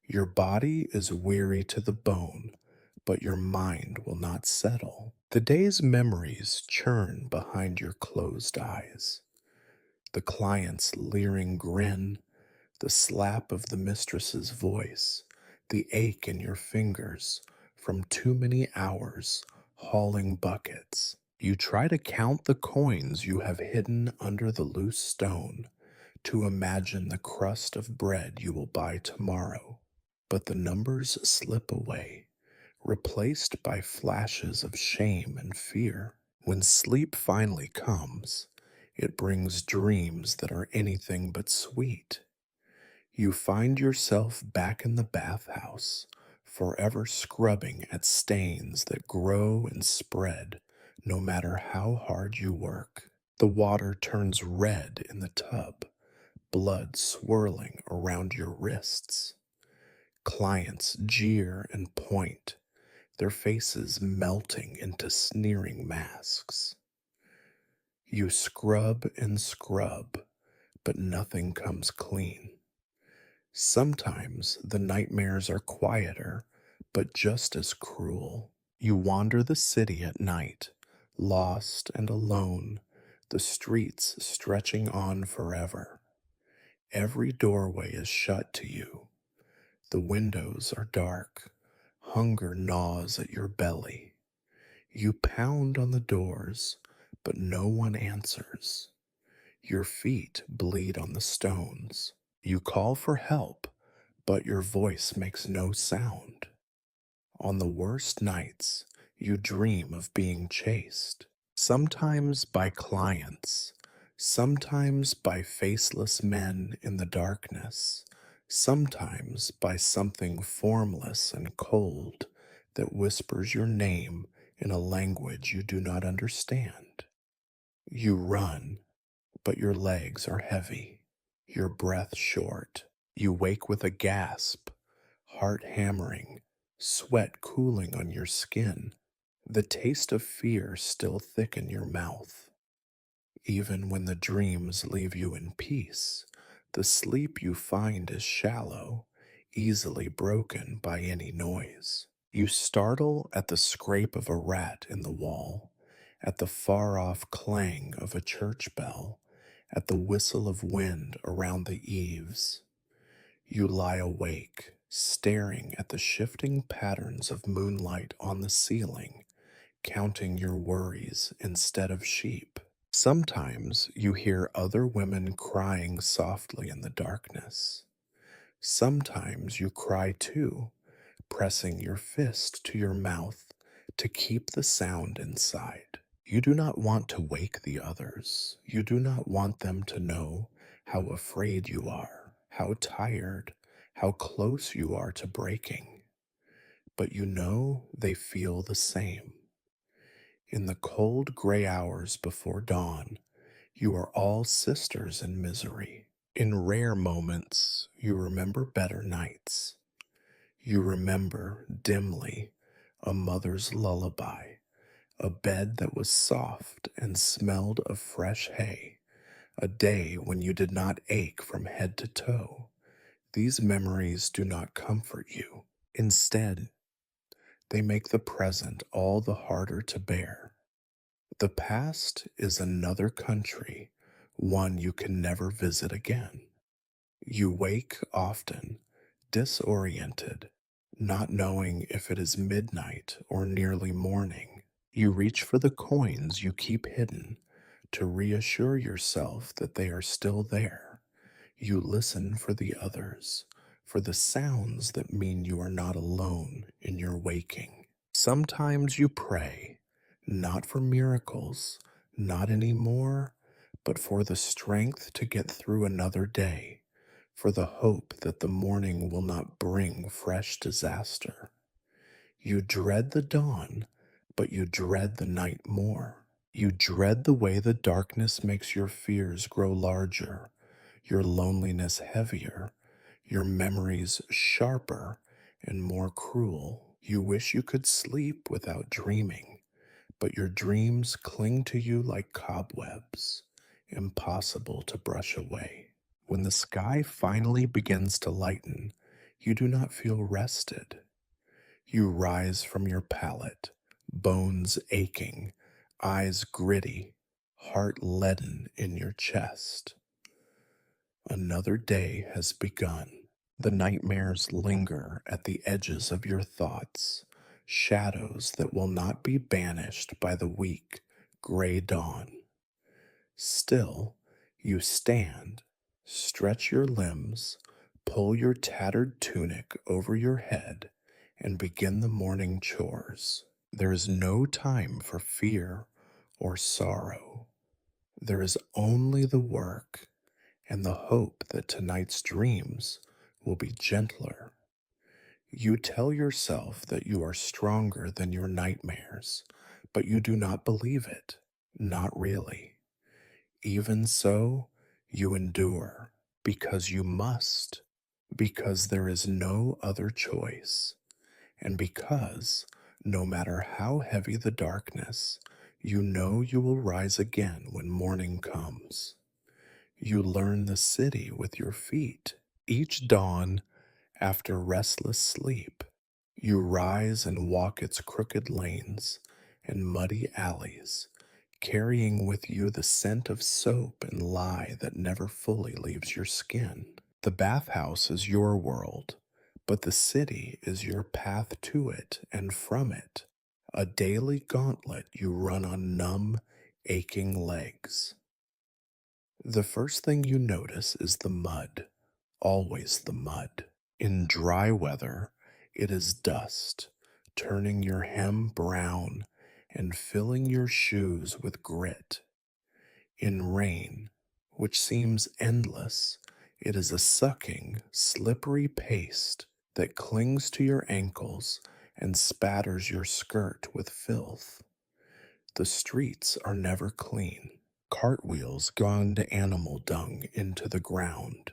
Your body is weary to the bone, but your mind will not settle. The day's memories churn behind your closed eyes. The client's leering grin, the slap of the mistress's voice, the ache in your fingers from too many hours hauling buckets. You try to count the coins you have hidden under the loose stone, to imagine the crust of bread you will buy tomorrow. But the numbers slip away, replaced by flashes of shame and fear. When sleep finally comes, it brings dreams that are anything but sweet. You find yourself back in the bathhouse, forever scrubbing at stains that grow and spread no matter how hard you work. The water turns red in the tub, blood swirling around your wrists. Clients jeer and point, their faces melting into sneering masks. You scrub and scrub, but nothing comes clean. Sometimes the nightmares are quieter, but just as cruel. You wander the city at night, lost and alone, the streets stretching on forever. Every doorway is shut to you. The windows are dark. Hunger gnaws at your belly. You pound on the doors, but no one answers. Your feet bleed on the stones. You call for help, but your voice makes no sound. On the worst nights, you dream of being chased, sometimes by clients, sometimes by faceless men in the darkness, sometimes by something formless and cold that whispers your name in a language you do not understand. You run, but your legs are heavy, your breath short. You wake with a gasp, heart hammering, sweat cooling on your skin, the taste of fear still thick in your mouth. Even when the dreams leave you in peace, the sleep you find is shallow, easily broken by any noise. You startle at the scrape of a rat in the wall, at the far off clang of a church bell, at the whistle of wind around the eaves. You lie awake, staring at the shifting patterns of moonlight on the ceiling, counting your worries instead of sheep. Sometimes you hear other women crying softly in the darkness. Sometimes you cry too, pressing your fist to your mouth to keep the sound inside. You do not want to wake the others. You do not want them to know how afraid you are, how tired, how close you are to breaking. But you know they feel the same. In the cold gray hours before dawn, you are all sisters in misery. In rare moments, you remember better nights. You remember dimly a mother's lullaby, a bed that was soft and smelled of fresh hay, a day when you did not ache from head to toe. These memories do not comfort you. Instead, they make the present all the harder to bear. The past is another country, one you can never visit again. You wake often, disoriented, not knowing if it is midnight or nearly morning. You reach for the coins you keep hidden to reassure yourself that they are still there. You listen for the others, for the sounds that mean you are not alone in your waking. Sometimes you pray, not for miracles, not anymore, but for the strength to get through another day, for the hope that the morning will not bring fresh disaster. You dread the dawn, but you dread the night more. You dread the way the darkness makes your fears grow larger, your loneliness heavier, your memories sharper and more cruel. You wish you could sleep without dreaming, but your dreams cling to you like cobwebs, impossible to brush away. When the sky finally begins to lighten, you do not feel rested. You rise from your pallet, bones aching, eyes gritty, heart leaden in your chest. Another day has begun. The nightmares linger at the edges of your thoughts, shadows that will not be banished by the weak, gray dawn. Still, you stand, stretch your limbs, pull your tattered tunic over your head, and begin the morning chores. There is no time for fear or sorrow. There is only the work and the hope that tonight's dreams will be gentler. You tell yourself that you are stronger than your nightmares, but you do not believe it. Not really. Even so, you endure because you must, because there is no other choice, and because, no matter how heavy the darkness, you know you will rise again when morning comes. You learn the city with your feet. Each dawn, after restless sleep, you rise and walk its crooked lanes and muddy alleys, carrying with you the scent of soap and lye that never fully leaves your skin. The bathhouse is your world, but the city is your path to it and from it, a daily gauntlet you run on numb, aching legs. The first thing you notice is the mud, always the mud. In dry weather, it is dust, turning your hem brown and filling your shoes with grit. In rain, which seems endless, it is a sucking, slippery paste that clings to your ankles and spatters your skirt with filth. The streets are never clean. Cartwheels gone to animal dung into the ground,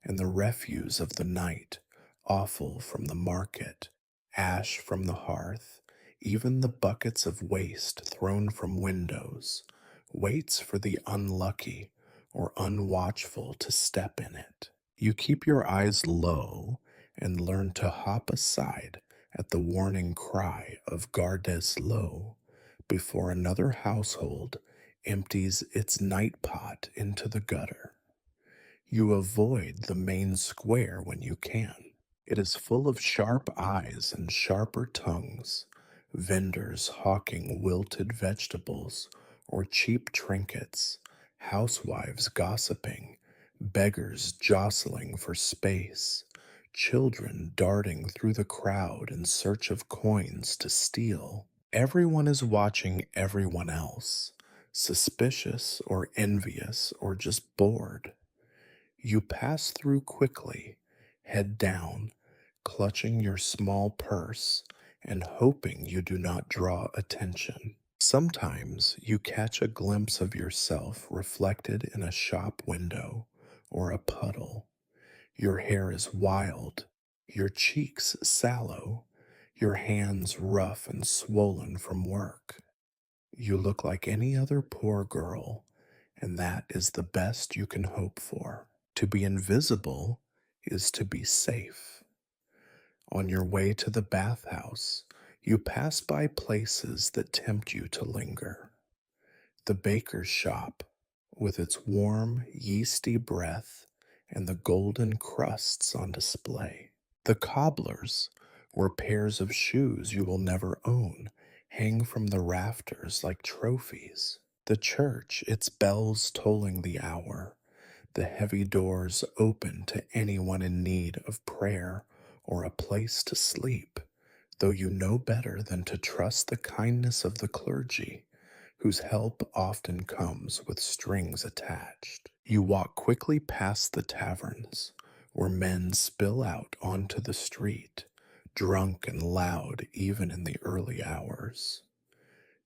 and the refuse of the night, offal from the market, ash from the hearth, even the buckets of waste thrown from windows, waits for the unlucky or unwatchful to step in it. You keep your eyes low and learn to hop aside at the warning cry of Gardes Low before another household empties its night pot into the gutter. You avoid the main square when you can. It is full of sharp eyes and sharper tongues, vendors hawking wilted vegetables or cheap trinkets, housewives gossiping, beggars jostling for space, children darting through the crowd in search of coins to steal. Everyone is watching everyone else, suspicious or envious or just bored. You pass through quickly, head down, clutching your small purse and hoping you do not draw attention. Sometimes you catch a glimpse of yourself reflected in a shop window or a puddle. Your hair is wild, your cheeks sallow, your hands rough and swollen from work. You look like any other poor girl, and that is the best you can hope for. To be invisible is to be safe. On your way to the bathhouse, you pass by places that tempt you to linger. The baker's shop, with its warm, yeasty breath and the golden crusts on display. The cobbler's, where pairs of shoes you will never own hang from the rafters like trophies. The church, its bells tolling the hour, the heavy doors open to anyone in need of prayer or a place to sleep, though you know better than to trust the kindness of the clergy, whose help often comes with strings attached. You walk quickly past the taverns, where men spill out onto the street, drunk and loud even in the early hours.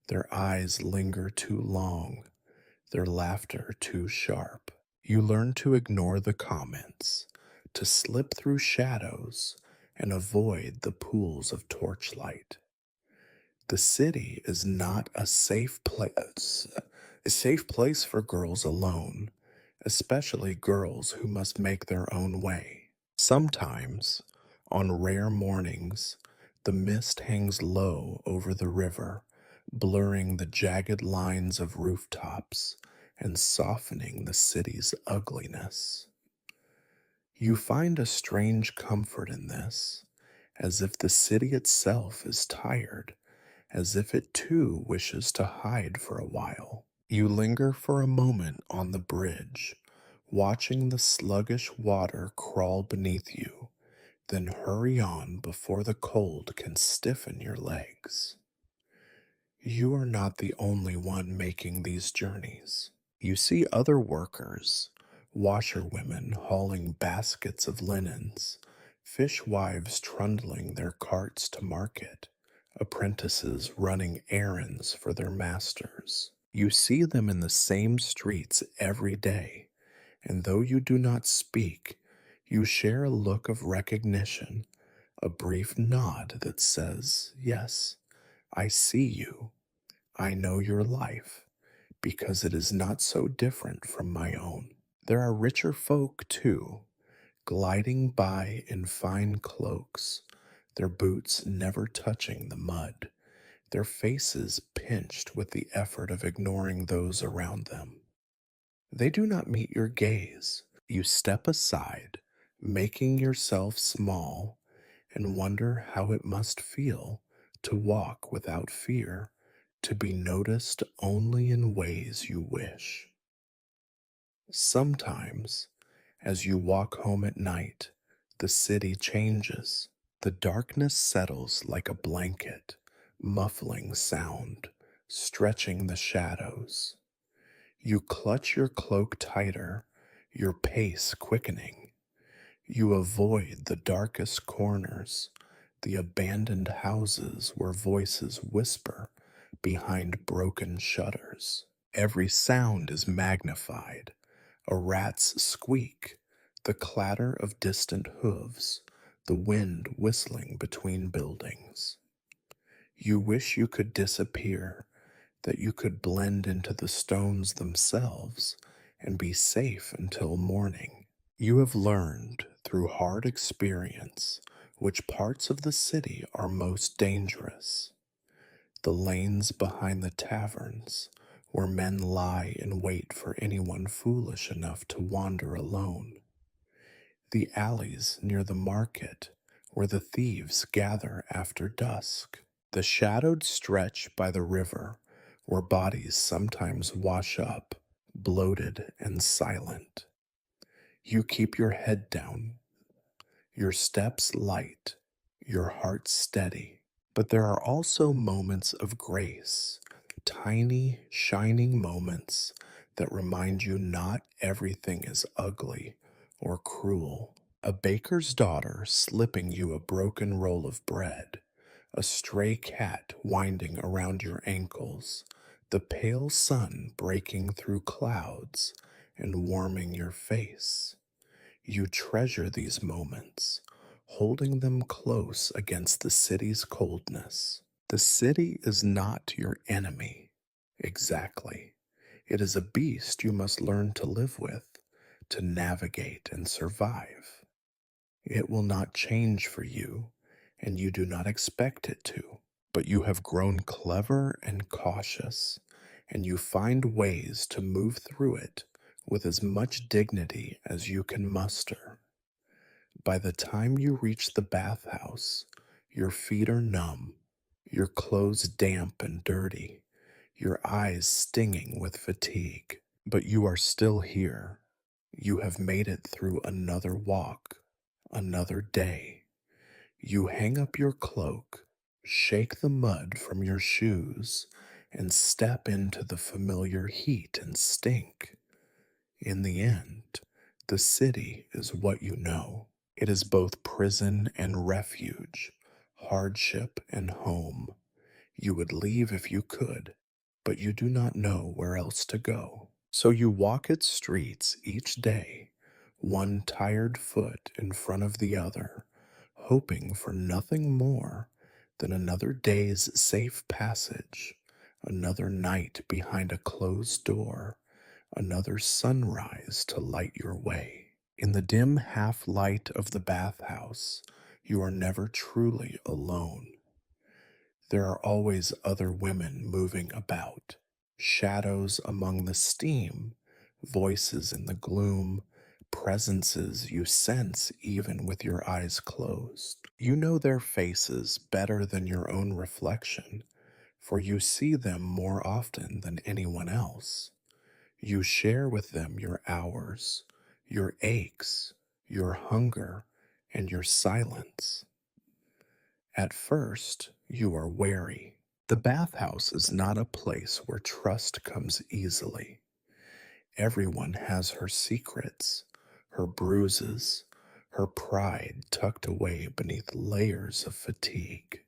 Their eyes linger too long, their laughter too sharp. You learn to ignore the comments, to slip through shadows and avoid the pools of torchlight. The city is not a safe place for girls alone, especially girls who must make their own way. Sometimes, on rare mornings, the mist hangs low over the river, blurring the jagged lines of rooftops and softening the city's ugliness. You find a strange comfort in this, as if the city itself is tired, as if it too wishes to hide for a while. You linger for a moment on the bridge, watching the sluggish water crawl beneath you, then hurry on before the cold can stiffen your legs. You are not the only one making these journeys. You see other workers, washerwomen hauling baskets of linens, fishwives trundling their carts to market, apprentices running errands for their masters. You see them in the same streets every day, and though you do not speak, you share a look of recognition, a brief nod that says, "Yes, I see you. I know your life, because it is not so different from my own." There are richer folk, too, gliding by in fine cloaks, their boots never touching the mud, their faces pinched with the effort of ignoring those around them. They do not meet your gaze. You step aside, making yourself small, and wonder how it must feel to walk without fear, to be noticed only in ways you wish. Sometimes, as you walk home at night, the city changes. The darkness settles like a blanket, muffling sound, stretching the shadows. You clutch your cloak tighter, your pace quickening. You avoid the darkest corners, the abandoned houses where voices whisper behind broken shutters. Every sound is magnified, a rat's squeak, the clatter of distant hooves, the wind whistling between buildings. You wish you could disappear, that you could blend into the stones themselves and be safe until morning. You have learned through hard experience which parts of the city are most dangerous. The lanes behind the taverns, where men lie in wait for anyone foolish enough to wander alone. The alleys near the market, where the thieves gather after dusk. The shadowed stretch by the river, where bodies sometimes wash up, bloated and silent. You keep your head down, your steps light, your heart steady. But there are also moments of grace, tiny, shining moments that remind you not everything is ugly or cruel. A baker's daughter slipping you a broken roll of bread, a stray cat winding around your ankles, the pale sun breaking through clouds and warming your face. You treasure these moments, holding them close against the city's coldness. The city is not your enemy. Exactly. It is a beast you must learn to live with, to navigate and survive. It will not change for you, and you do not expect it to. But you have grown clever and cautious, and you find ways to move through it with as much dignity as you can muster. By the time you reach the bathhouse, your feet are numb, your clothes damp and dirty, your eyes stinging with fatigue. But you are still here. You have made it through another walk, another day. You hang up your cloak, shake the mud from your shoes, and step into the familiar heat and stink. In the end, the city is what you know. It is both prison and refuge, hardship and home. You would leave if you could, but you do not know where else to go. So you walk its streets each day, one tired foot in front of the other, hoping for nothing more than another day's safe passage, another night behind a closed door, another sunrise to light your way. In the dim half light of the bathhouse, you are never truly alone. There are always other women moving about, shadows among the steam, voices in the gloom, presences you sense even with your eyes closed. You know their faces better than your own reflection, for you see them more often than anyone else. You share with them your hours, your aches, your hunger, and your silence. At first, you are wary. The bathhouse is not a place where trust comes easily. Everyone has her secrets, her bruises, her pride tucked away beneath layers of fatigue.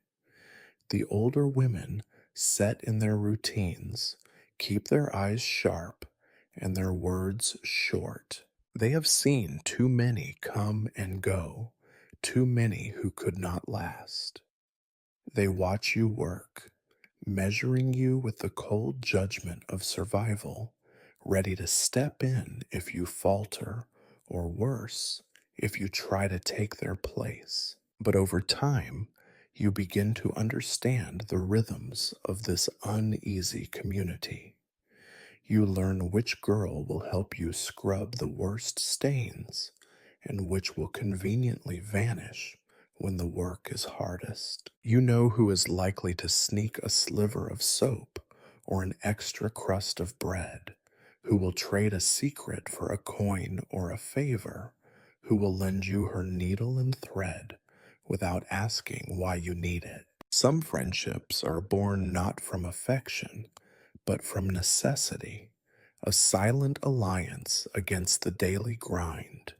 The older women, set in their routines, keep their eyes sharp and their words short. They have seen too many come and go, too many who could not last. They watch you work, measuring you with the cold judgment of survival, ready to step in if you falter, or worse, if you try to take their place. But over time, you begin to understand the rhythms of this uneasy community. You learn which girl will help you scrub the worst stains and which will conveniently vanish when the work is hardest. You know who is likely to sneak a sliver of soap or an extra crust of bread, who will trade a secret for a coin or a favor, who will lend you her needle and thread without asking why you need it. Some friendships are born not from affection, but from necessity, a silent alliance against the daily grind,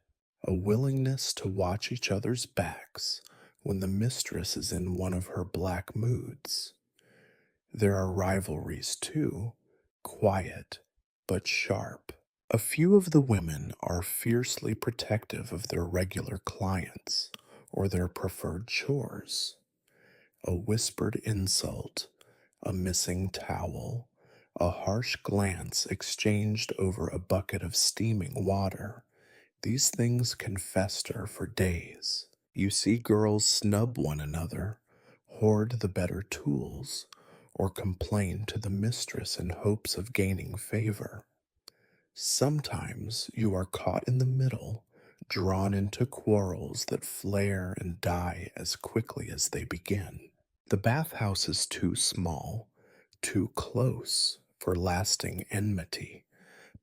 a willingness to watch each other's backs when the mistress is in one of her black moods. There are rivalries too, quiet but sharp. A few of the women are fiercely protective of their regular clients or their preferred chores. A whispered insult, a missing towel, a harsh glance exchanged over a bucket of steaming water. These things can fester for days. You see girls snub one another, hoard the better tools, or complain to the mistress in hopes of gaining favor. Sometimes you are caught in the middle, drawn into quarrels that flare and die as quickly as they begin. The bathhouse is too small, too close for lasting enmity,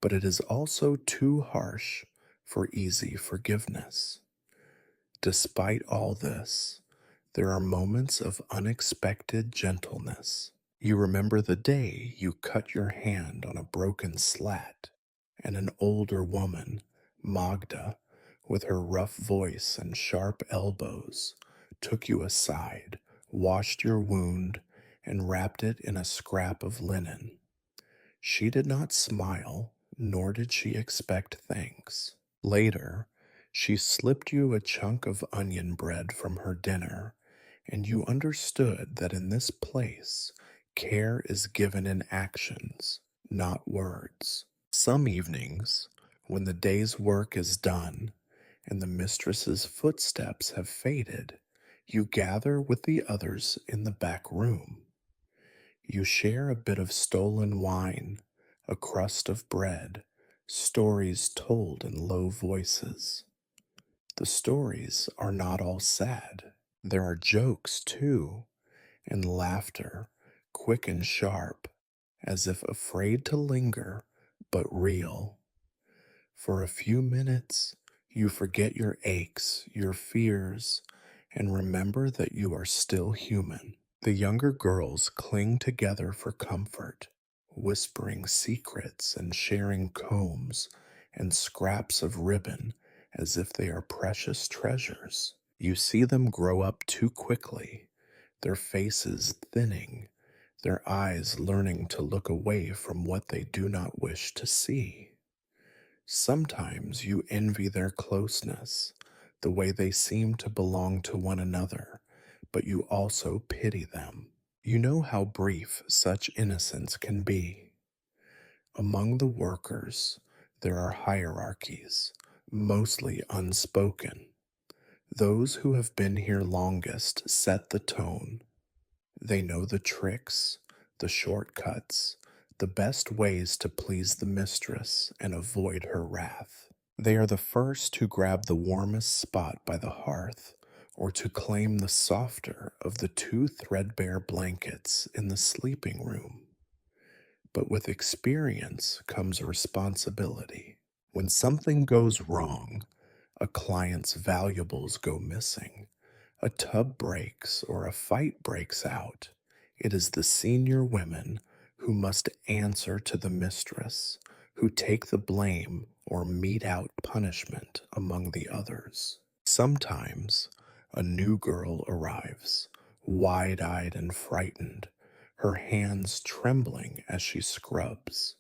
but it is also too harsh for easy forgiveness. Despite all this, there are moments of unexpected gentleness. You remember the day you cut your hand on a broken slat, and an older woman, Magda, with her rough voice and sharp elbows, took you aside, washed your wound, and wrapped it in a scrap of linen. She did not smile, nor did she expect thanks. Later, she slipped you a chunk of onion bread from her dinner, and you understood that in this place, care is given in actions, not words. Some evenings, when the day's work is done and the mistress's footsteps have faded, you gather with the others in the back room. You share a bit of stolen wine, a crust of bread, stories told in low voices. The stories are not all sad. There are jokes, too, and laughter, quick and sharp, as if afraid to linger, but real. For a few minutes, you forget your aches, your fears, and remember that you are still human. The younger girls cling together for comfort, whispering secrets and sharing combs and scraps of ribbon as if they are precious treasures. You see them grow up too quickly, their faces thinning, their eyes learning to look away from what they do not wish to see. Sometimes you envy their closeness, the way they seem to belong to one another, but you also pity them. You know how brief such innocence can be. Among the workers, there are hierarchies, mostly unspoken. Those who have been here longest set the tone. They know the tricks, the shortcuts, the best ways to please the mistress and avoid her wrath. They are the first to grab the warmest spot by the hearth or to claim the softer of the two threadbare blankets in the sleeping room. But with experience comes responsibility. When something goes wrong, a client's valuables go missing, a tub breaks or a fight breaks out, It is the senior women who must answer to the mistress, who take the blame or mete out punishment among the others. Sometimes a new girl arrives, wide eyed and frightened, her hands trembling as she scrubs.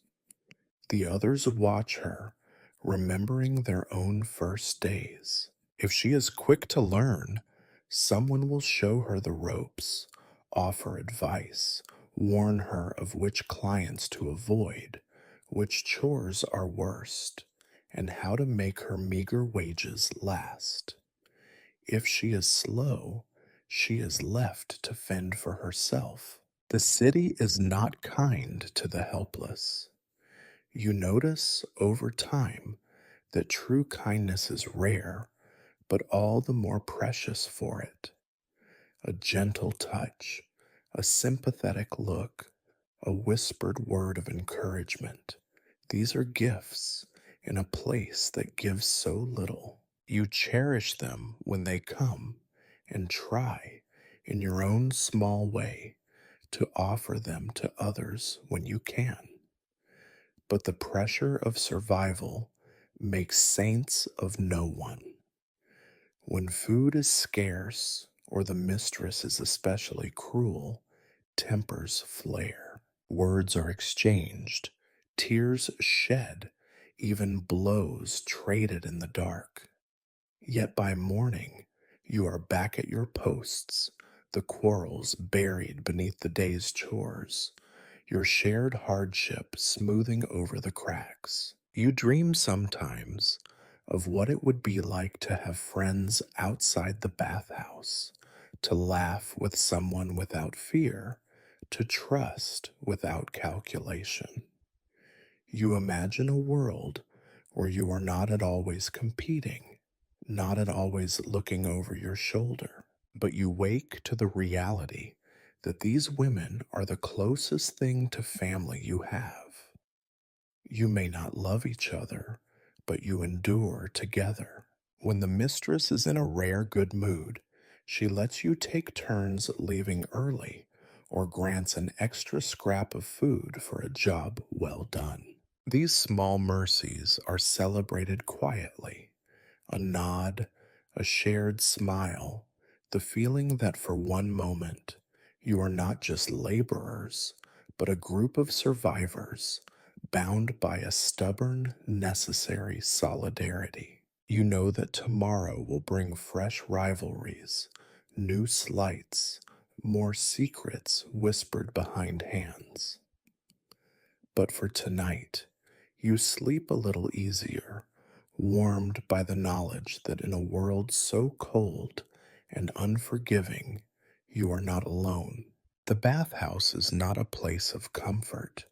The others watch her, remembering their own first days. If she is quick to learn, someone will show her the ropes, offer advice, warn her of which clients to avoid, which chores are worst, and how to make her meager wages last. If she is slow, she is left to fend for herself. The city is not kind to the helpless. You notice over time that true kindness is rare, but all the more precious for it. A gentle touch, a sympathetic look, a whispered word of encouragement. These are gifts in a place that gives so little. You cherish them when they come and try, in your own small way, to offer them to others when you can. But the pressure of survival makes saints of no one. When food is scarce, or the mistress is especially cruel, tempers flare, words are exchanged, tears shed, even blows traded in the dark. Yet by morning, you are back at your posts, the quarrels buried beneath the day's chores, your shared hardship smoothing over the cracks. You dream sometimes of what it would be like to have friends outside the bathhouse, to laugh with someone without fear, to trust without calculation. You imagine a world where you are not at always competing, not at always looking over your shoulder, but you wake to the reality that these women are the closest thing to family you have. You may not love each other, but you endure together. When the mistress is in a rare good mood, she lets you take turns leaving early or grants an extra scrap of food for a job well done. These small mercies are celebrated quietly. A nod, a shared smile, the feeling that for one moment you are not just laborers, but a group of survivors bound by a stubborn, necessary solidarity. You know that tomorrow will bring fresh rivalries, new slights, more secrets whispered behind hands. But for tonight, you sleep a little easier, warmed by the knowledge that in a world so cold and unforgiving, you are not alone. The bathhouse is not a place of comfort,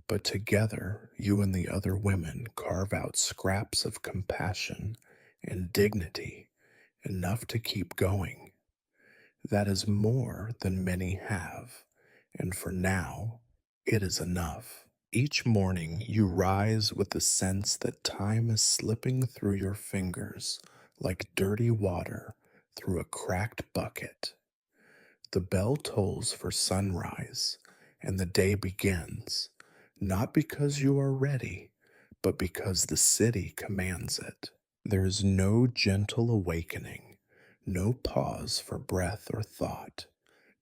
but together you and the other women carve out scraps of compassion and dignity enough to keep going. That is more than many have, and for now, it is enough. Each morning you rise with the sense that time is slipping through your fingers like dirty water through a cracked bucket. The bell tolls for sunrise, and the day begins, not because you are ready, but because the city commands it. There is no gentle awakening, no pause for breath or thought,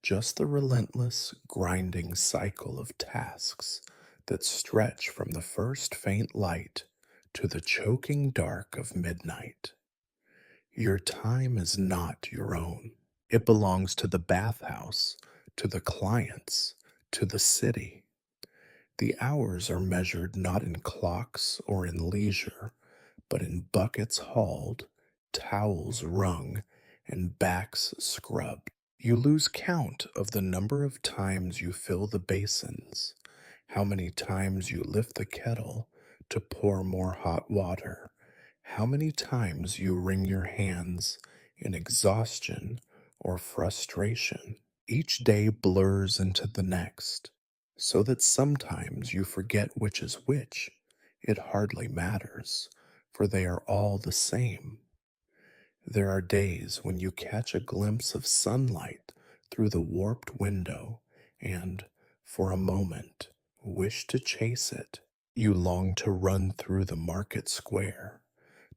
just the relentless, grinding cycle of tasks that stretch from the first faint light to the choking dark of midnight. Your time is not your own. It belongs to the bathhouse, to the clients, to the city. The hours are measured not in clocks or in leisure, but in buckets hauled, towels wrung, and backs scrubbed. You lose count of the number of times you fill the basins, how many times you lift the kettle to pour more hot water, how many times you wring your hands in exhaustion or frustration. Each day blurs into the next, so that sometimes you forget which is which. It hardly matters, for they are all the same. There are days when you catch a glimpse of sunlight through the warped window and, for a moment, wish to chase it. You long to run through the market square,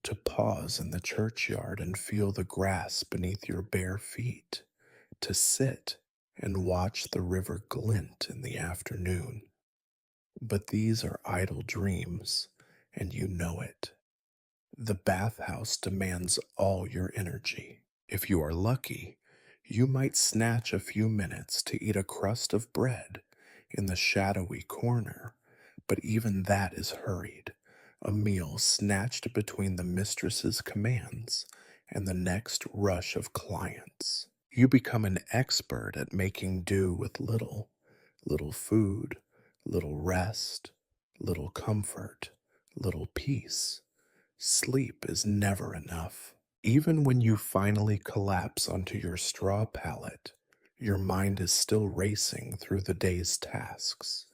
to pause in the churchyard and feel the grass beneath your bare feet, to sit and watch the river glint in the afternoon. But these are idle dreams, and you know it. The bathhouse demands all your energy. If you are lucky, you might snatch a few minutes to eat a crust of bread in the shadowy corner, but even that is hurried, a meal snatched between the mistress's commands and the next rush of clients. You become an expert at making do with little, little food, little rest, little comfort, little peace. Sleep is never enough. Even when you finally collapse onto your straw pallet, your mind is still racing through the day's tasks.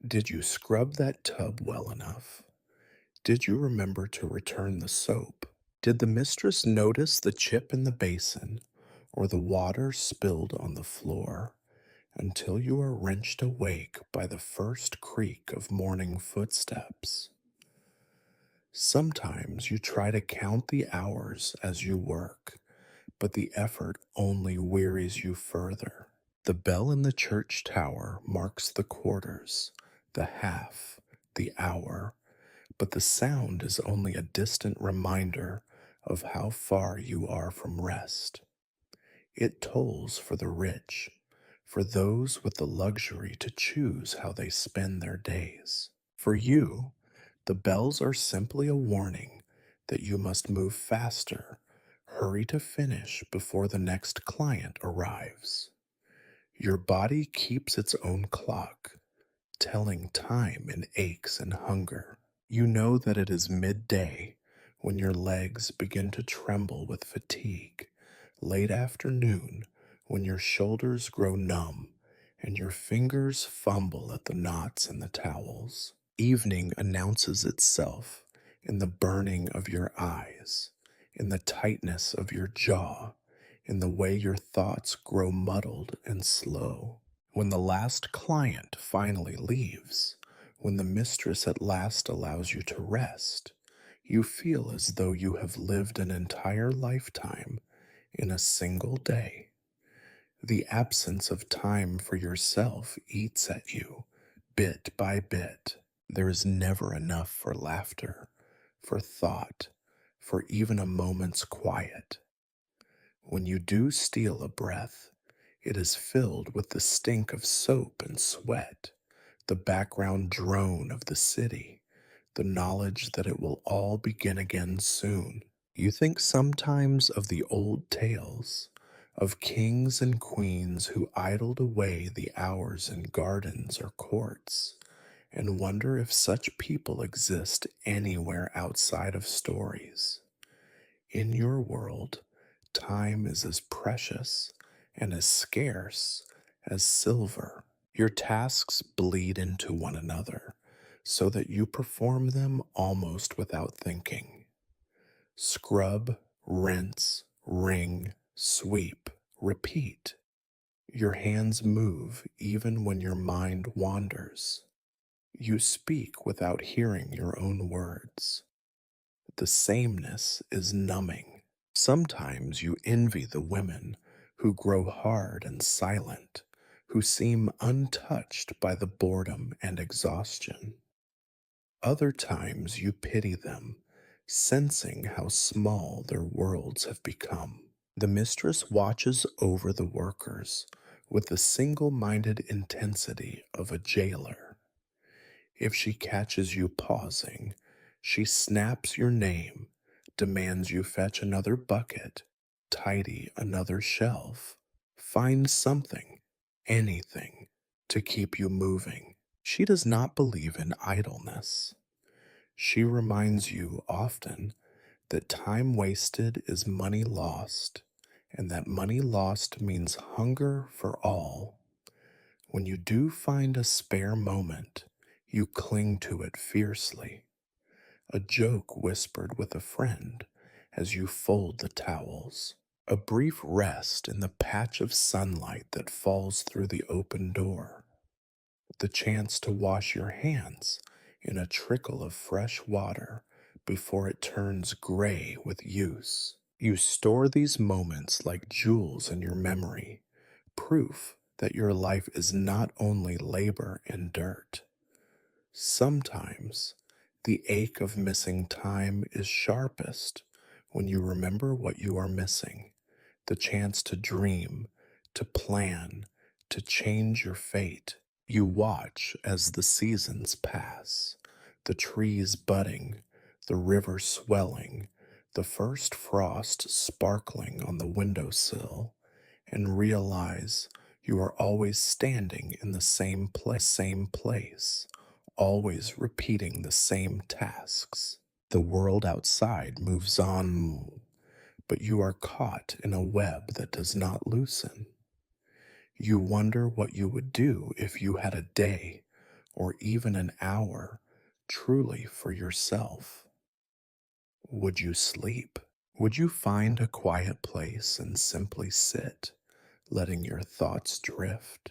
Did you scrub that tub well enough? Did you remember to return the soap? Did the mistress notice the chip in the basin or the water spilled on the floor until you are wrenched awake by the first creak of morning footsteps? Sometimes you try to count the hours as you work, but the effort only wearies you further. The bell in the church tower marks the quarters, the half, the hour, but the sound is only a distant reminder of how far you are from rest. It tolls for the rich, for those with the luxury to choose how they spend their days. For you, the bells are simply a warning that you must move faster, hurry to finish before the next client arrives. Your body keeps its own clock, telling time in aches and hunger. You know that it is midday when your legs begin to tremble with fatigue, late afternoon when your shoulders grow numb and your fingers fumble at the knots in the towels. Evening announces itself in the burning of your eyes, in the tightness of your jaw, in the way your thoughts grow muddled and slow. When the last client finally leaves, when the mistress at last allows you to rest, you feel as though you have lived an entire lifetime in a single day. The absence of time for yourself eats at you, bit by bit. There is never enough for laughter, for thought, for even a moment's quiet. When you do steal a breath, it is filled with the stink of soap and sweat, the background drone of the city, the knowledge that it will all begin again soon. You think sometimes of the old tales, of kings and queens who idled away the hours in gardens or courts, and wonder if such people exist anywhere outside of stories. In your world, time is as precious and as scarce as silver. Your tasks bleed into one another so that you perform them almost without thinking. Scrub, rinse, wring, sweep, repeat. Your hands move even when your mind wanders. You speak without hearing your own words. The sameness is numbing. Sometimes you envy the women who grow hard and silent, who seem untouched by the boredom and exhaustion. Other times you pity them, sensing how small their worlds have become. The mistress watches over the workers with the single minded intensity of a jailer. If she catches you pausing, she snaps your name, demands you fetch another bucket, tidy another shelf, find something, anything, to keep you moving. She does not believe in idleness. She reminds you often that time wasted is money lost, and that money lost means hunger for all. When you do find a spare moment, you cling to it fiercely. A joke whispered with a friend as you fold the towels. A brief rest in the patch of sunlight that falls through the open door, the chance to wash your hands in a trickle of fresh water before it turns gray with use. You store these moments like jewels in your memory, proof that your life is not only labor and dirt. Sometimes the ache of missing time is sharpest when you remember what you are missing, the chance to dream, to plan, to change your fate. You watch as the seasons pass, the trees budding, the river swelling, the first frost sparkling on the windowsill, and realize you are always standing in the same place, always repeating the same tasks. The world outside moves on, but you are caught in a web that does not loosen. You wonder what you would do if you had a day or even an hour truly for yourself. Would you sleep? Would you find a quiet place and simply sit, letting your thoughts drift?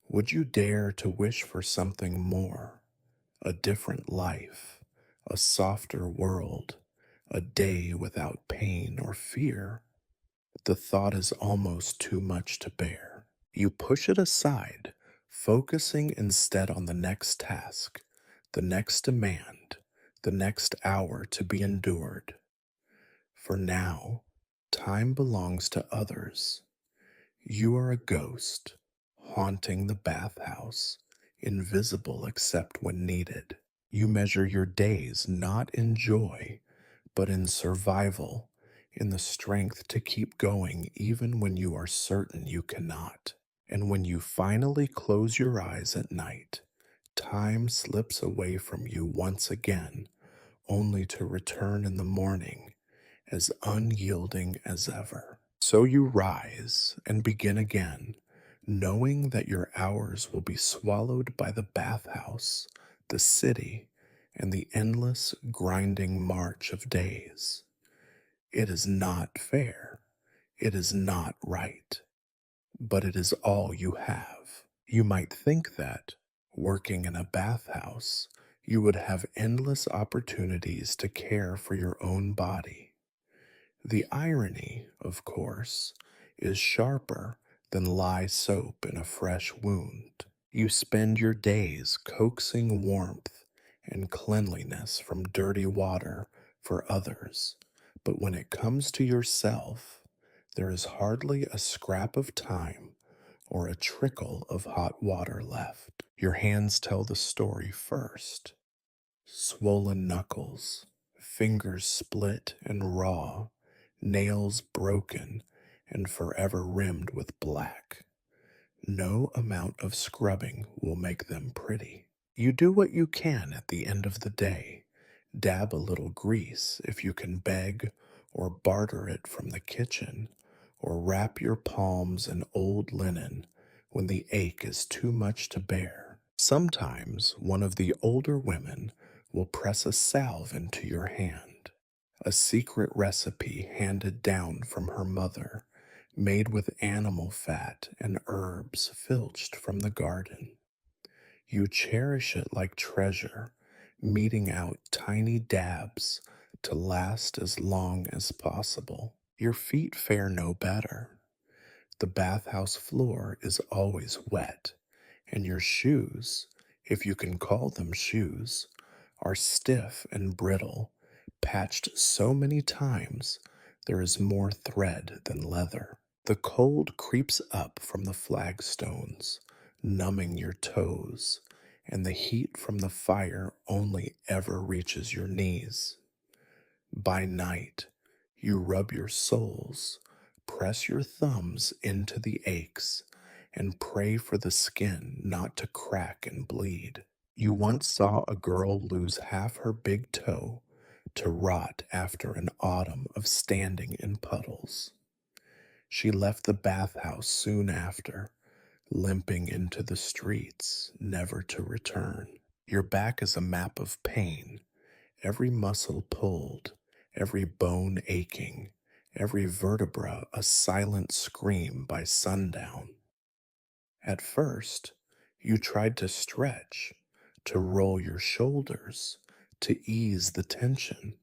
Would you dare to wish for something more, a different life, a softer world, a day without pain or fear? The thought is almost too much to bear. You push it aside, focusing instead on the next task, the next demand, the next hour to be endured. For now, time belongs to others. You are a ghost, haunting the bathhouse, invisible except when needed. You measure your days not in joy, but in survival, in the strength to keep going even when you are certain you cannot. And when you finally close your eyes at night, time slips away from you once again, only to return in the morning as unyielding as ever. So you rise and begin again, knowing that your hours will be swallowed by the bathhouse, the city, and the endless grinding march of days. It is not fair. It is not right. But it is all you have. You might think that, working in a bathhouse, you would have endless opportunities to care for your own body. The irony, of course, is sharper than lye soap in a fresh wound. You spend your days coaxing warmth and cleanliness from dirty water for others, but when it comes to yourself, there is hardly a scrap of time or a trickle of hot water left. Your hands tell the story first. Swollen knuckles, fingers split and raw, nails broken and forever rimmed with black. No amount of scrubbing will make them pretty. You do what you can at the end of the day. Dab a little grease if you can beg or barter it from the kitchen, or wrap your palms in old linen when the ache is too much to bear. Sometimes one of the older women will press a salve into your hand, a secret recipe handed down from her mother, made with animal fat and herbs filched from the garden. You cherish it like treasure, meting out tiny dabs to last as long as possible. Your feet fare no better. The bathhouse floor is always wet, and your shoes, if you can call them shoes, are stiff and brittle, patched so many times there is more thread than leather. The cold creeps up from the flagstones, numbing your toes, and the heat from the fire only ever reaches your knees. By night, you rub your soles, press your thumbs into the aches, and pray for the skin not to crack and bleed. You once saw a girl lose half her big toe to rot after an autumn of standing in puddles. She left the bathhouse soon after, limping into the streets, never to return. Your back is a map of pain, every muscle pulled, every bone aching, every vertebra a silent scream by sundown. At first, you tried to stretch, to roll your shoulders, to ease the tension.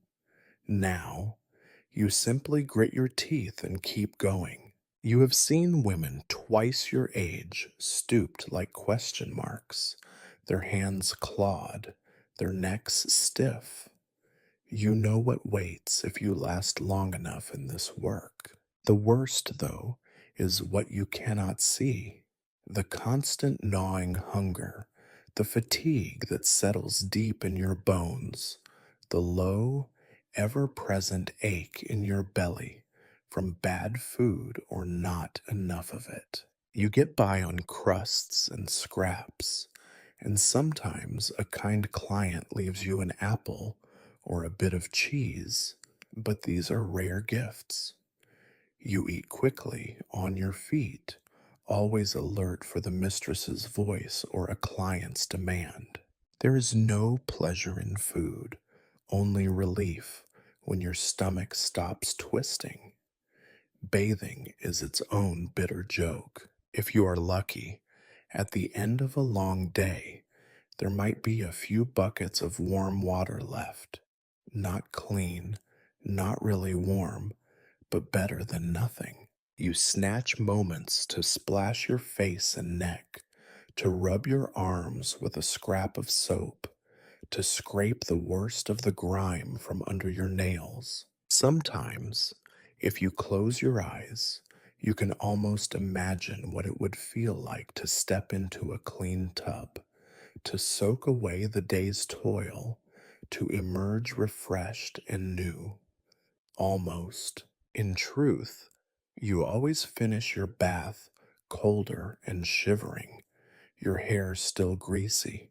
Now, you simply grit your teeth and keep going. You have seen women twice your age stooped like question marks, their hands clawed, their necks stiff. You know what waits if you last long enough in this work. The worst, though, is what you cannot see. The constant gnawing hunger, the fatigue that settles deep in your bones, the low, ever present ache in your belly from bad food or not enough of it. You get by on crusts and scraps, and sometimes a kind client leaves you an apple or a bit of cheese, but these are rare gifts. You eat quickly, on your feet, always alert for the mistress's voice or a client's demand. There is no pleasure in food, only relief when your stomach stops twisting. Bathing is its own bitter joke. If you are lucky, at the end of a long day, there might be a few buckets of warm water left. Not clean, not really warm, but better than nothing. You snatch moments to splash your face and neck, to rub your arms with a scrap of soap, to scrape the worst of the grime from under your nails. Sometimes, if you close your eyes, you can almost imagine what it would feel like to step into a clean tub, to soak away the day's toil, to emerge refreshed and new. Almost. In truth, you always finish your bath colder and shivering, your hair still greasy,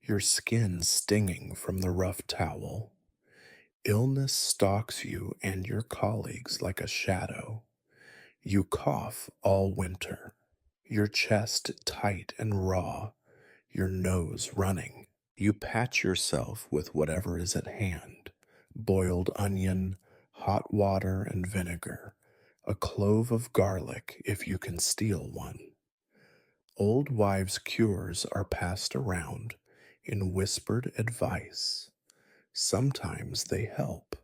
your skin stinging from the rough towel. Illness stalks you and your colleagues like a shadow. You cough all winter, your chest tight and raw, your nose running. You patch yourself with whatever is at hand: boiled onion, hot water and vinegar, a clove of garlic if you can steal one. Old wives' cures are passed around in whispered advice. Sometimes they help,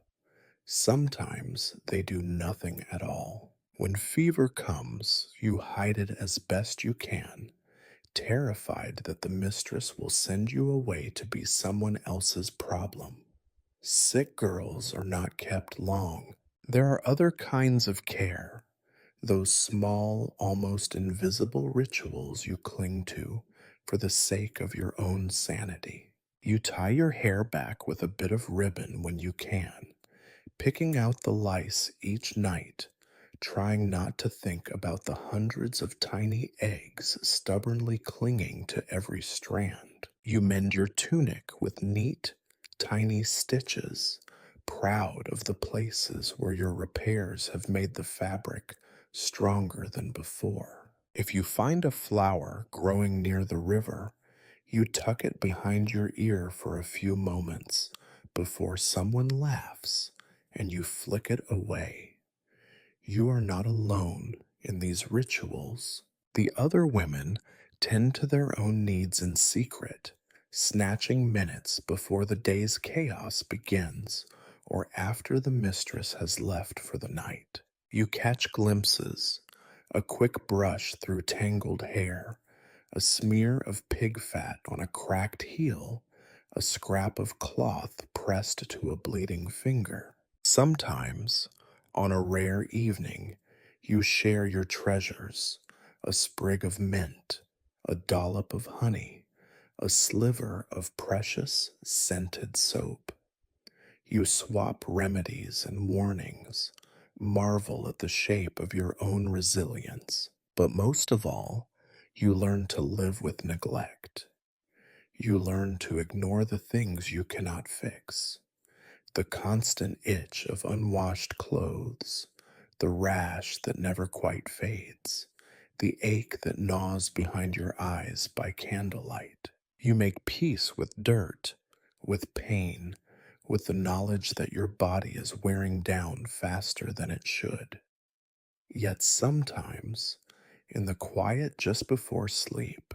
sometimes they do nothing at all. When fever comes, you hide it as best you can, terrified that the mistress will send you away to be someone else's problem. Sick girls are not kept long. There are other kinds of care, those small, almost invisible rituals you cling to for the sake of your own sanity. You tie your hair back with a bit of ribbon when you can, picking out the lice each night, trying not to think about the hundreds of tiny eggs stubbornly clinging to every strand. You mend your tunic with neat, tiny stitches, proud of the places where your repairs have made the fabric stronger than before. If you find a flower growing near the river, you tuck it behind your ear for a few moments before someone laughs and you flick it away. You are not alone in these rituals. The other women tend to their own needs in secret, snatching minutes before the day's chaos begins or after the mistress has left for the night. You catch glimpses, a quick brush through tangled hair, a smear of pig fat on a cracked heel, a scrap of cloth pressed to a bleeding finger. Sometimes, on a rare evening, you share your treasures: a sprig of mint, a dollop of honey, a sliver of precious scented soap. You swap remedies and warnings, marvel at the shape of your own resilience. But most of all, you learn to live with neglect. You learn to ignore the things you cannot fix: the constant itch of unwashed clothes, the rash that never quite fades, the ache that gnaws behind your eyes by candlelight. You make peace with dirt, with pain, with the knowledge that your body is wearing down faster than it should. Yet sometimes, in the quiet just before sleep,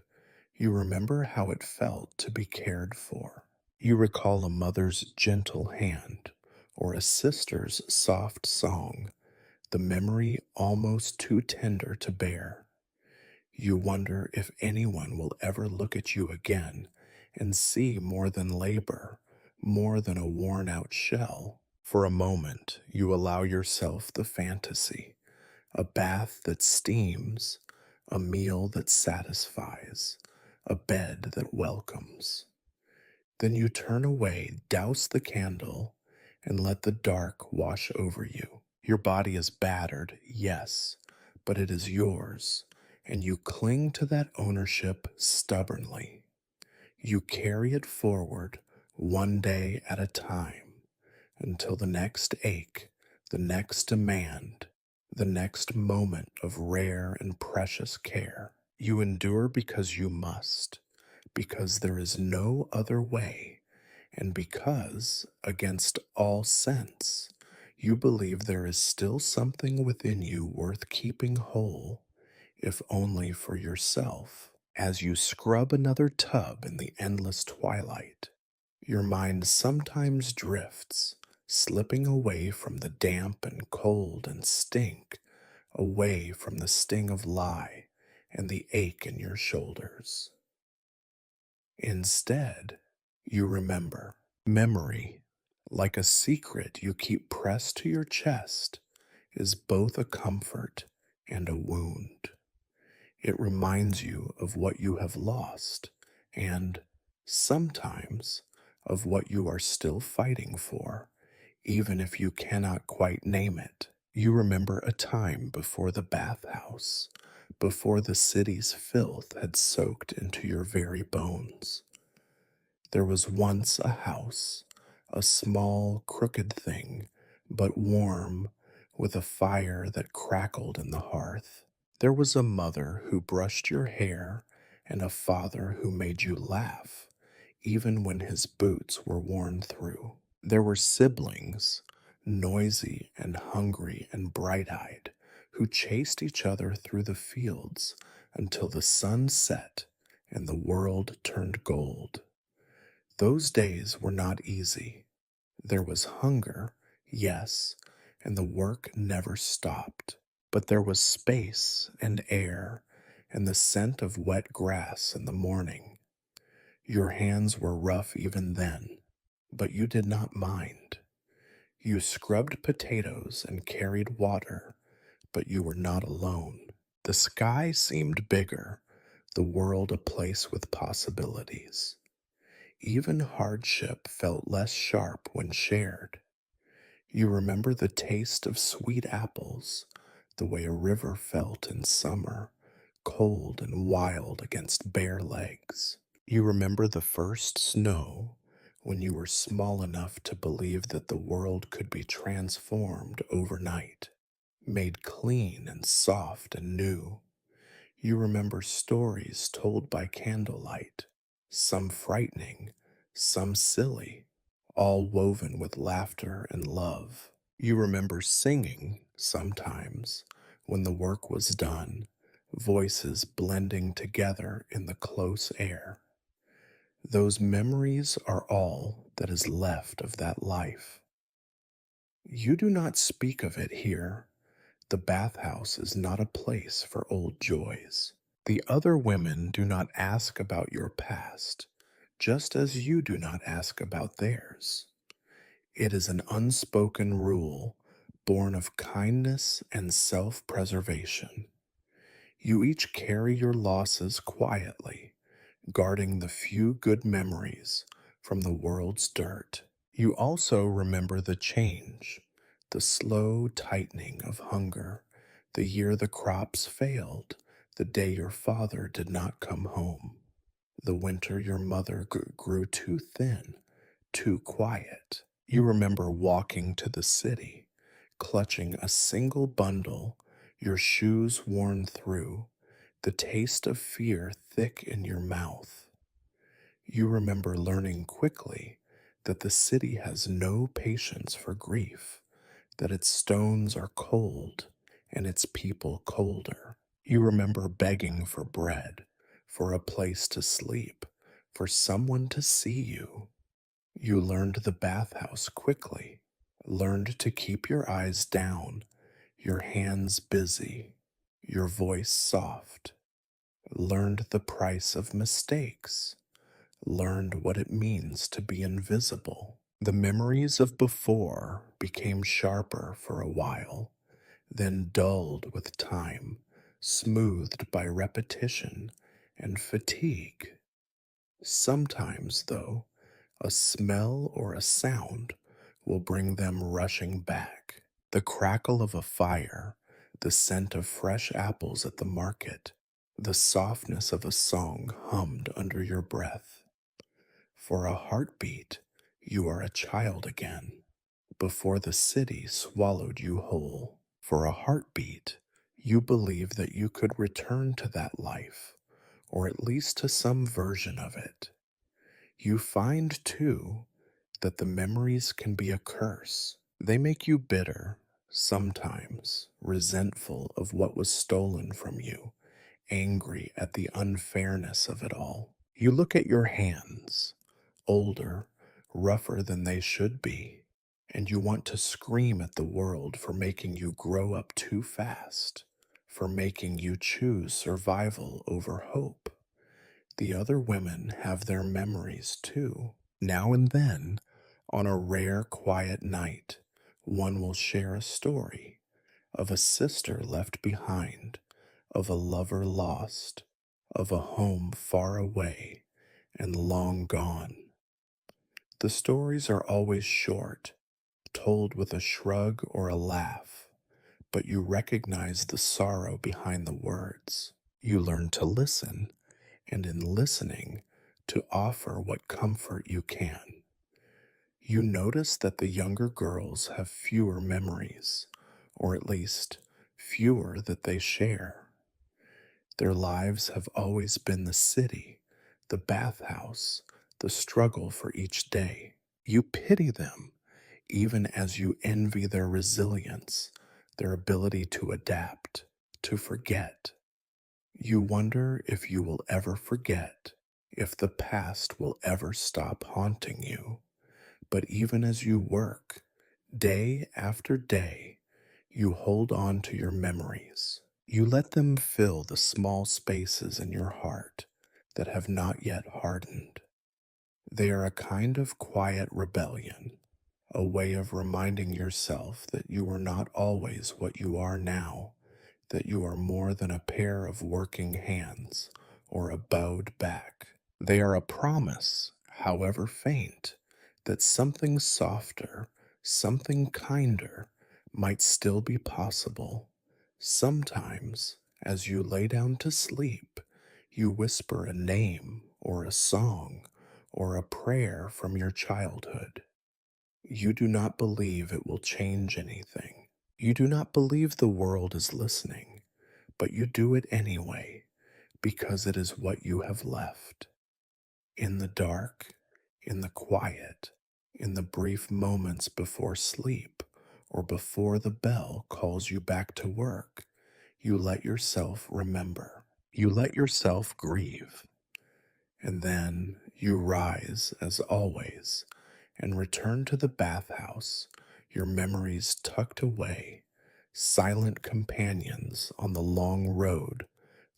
you remember how it felt to be cared for. You recall a mother's gentle hand or a sister's soft song, the memory almost too tender to bear. You wonder if anyone will ever look at you again and see more than labor, more than a worn out shell. For a moment, you allow yourself the fantasy, a bath that steams, a meal that satisfies, a bed that welcomes. Then you turn away, douse the candle, and let the dark wash over you. Your body is battered, yes, but it is yours, and you cling to that ownership stubbornly. You carry it forward one day at a time until the next ache, the next demand, the next moment of rare and precious care. You endure because you must, because there is no other way, and because, against all sense, you believe there is still something within you worth keeping whole, if only for yourself. As you scrub another tub in the endless twilight, your mind sometimes drifts, slipping away from the damp and cold and stink, away from the sting of lie and the ache in your shoulders. Instead, you remember. Memory, like a secret you keep pressed to your chest, is both a comfort and a wound. It reminds you of what you have lost and, sometimes, of what you are still fighting for, even if you cannot quite name it. You remember a time before the bathhouse, before the city's filth had soaked into your very bones. There was once a house, a small, crooked thing, but warm, with a fire that crackled in the hearth. There was a mother who brushed your hair and a father who made you laugh, even when his boots were worn through. There were siblings, noisy and hungry and bright eyed, who chased each other through the fields until the sun set and the world turned gold. Those days were not easy. There was hunger, yes, and the work never stopped. But there was space and air and the scent of wet grass in the morning. Your hands were rough even then, but you did not mind. You scrubbed potatoes and carried water, but you were not alone. The sky seemed bigger, the world a place with possibilities. Even hardship felt less sharp when shared. You remember the taste of sweet apples, the way a river felt in summer, cold and wild against bare legs. You remember the first snow, when you were small enough to believe that the world could be transformed overnight, made clean and soft and new. You remember stories told by candlelight, some frightening, some silly, all woven with laughter and love. You remember singing, sometimes, when the work was done, voices blending together in the close air. Those memories are all that is left of that life. You do not speak of it here. The bathhouse is not a place for old joys. The other women do not ask about your past, just as you do not ask about theirs. It is an unspoken rule born of kindness and self preservation. You each carry your losses quietly, guarding the few good memories from the world's dirt. You also remember the change, the slow tightening of hunger, the year the crops failed, the day your father did not come home, the winter your mother grew too thin, too quiet. You remember walking to the city, clutching a single bundle, your shoes worn through, the taste of fear thick in your mouth. You remember learning quickly that the city has no patience for grief, that its stones are cold and its people colder. You remember begging for bread, for a place to sleep, for someone to see you. You learned the bathhouse quickly, learned to keep your eyes down, your hands busy, your voice soft, learned the price of mistakes, learned what it means to be invisible. The memories of before became sharper for a while, then dulled with time, smoothed by repetition and fatigue. Sometimes, though, a smell or a sound will bring them rushing back. The crackle of a fire, the scent of fresh apples at the market, the softness of a song hummed under your breath. For a heartbeat, you are a child again, before the city swallowed you whole. For a heartbeat, you believe that you could return to that life, or at least to some version of it. You find, too, that the memories can be a curse. They make you bitter, sometimes resentful of what was stolen from you, angry at the unfairness of it all. You look at your hands, older, rougher than they should be, and you want to scream at the world for making you grow up too fast, for making you choose survival over hope. The other women have their memories too. Now and then, on a rare quiet night, one will share a story of a sister left behind, of a lover lost, of a home far away and long gone. The stories are always short, told with a shrug or a laugh, but you recognize the sorrow behind the words. You learn to listen, and in listening, to offer what comfort you can. You notice that the younger girls have fewer memories, or at least fewer that they share. Their lives have always been the city, the bathhouse, the struggle for each day. You pity them, even as you envy their resilience, their ability to adapt, to forget. You wonder if you will ever forget, if the past will ever stop haunting you. But even as you work, day after day, you hold on to your memories. You let them fill the small spaces in your heart that have not yet hardened. They are a kind of quiet rebellion, a way of reminding yourself that you are not always what you are now, that you are more than a pair of working hands or a bowed back. They are a promise, however faint, that something softer, something kinder, might still be possible. Sometimes, as you lay down to sleep, you whisper a name or a song or a prayer from your childhood. You do not believe it will change anything. You do not believe the world is listening, but you do it anyway because it is what you have left. In the dark, in the quiet, in the brief moments before sleep or before the bell calls you back to work, you let yourself remember. You let yourself grieve. And then you rise, as always, and return to the bathhouse, your memories tucked away, silent companions on the long road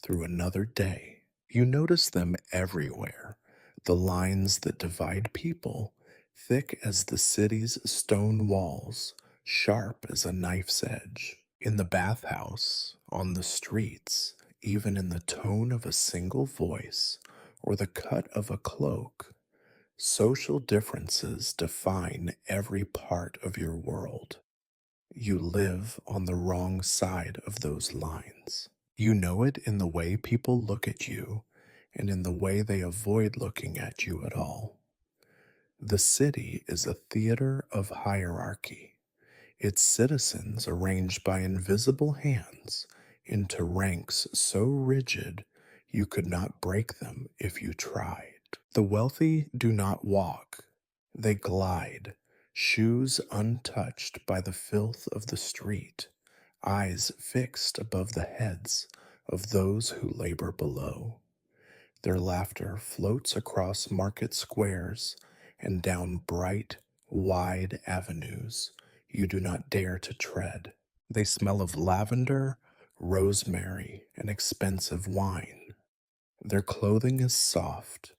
through another day. You notice them everywhere, the lines that divide people, thick as the city's stone walls, sharp as a knife's edge. In the bathhouse, on the streets, even in the tone of a single voice or the cut of a cloak, social differences define every part of your world. You live on the wrong side of those lines. You know it in the way people look at you and in the way they avoid looking at you at all. The city is a theater of hierarchy, its citizens arranged by invisible hands into ranks so rigid you could not break them if you tried. The wealthy do not walk, They glide, shoes untouched by the filth of the street, eyes fixed above the heads of those who labor below. Their laughter floats across market squares and down bright, wide avenues you do not dare to tread. They smell of lavender, rosemary, and expensive wine. Their clothing is soft,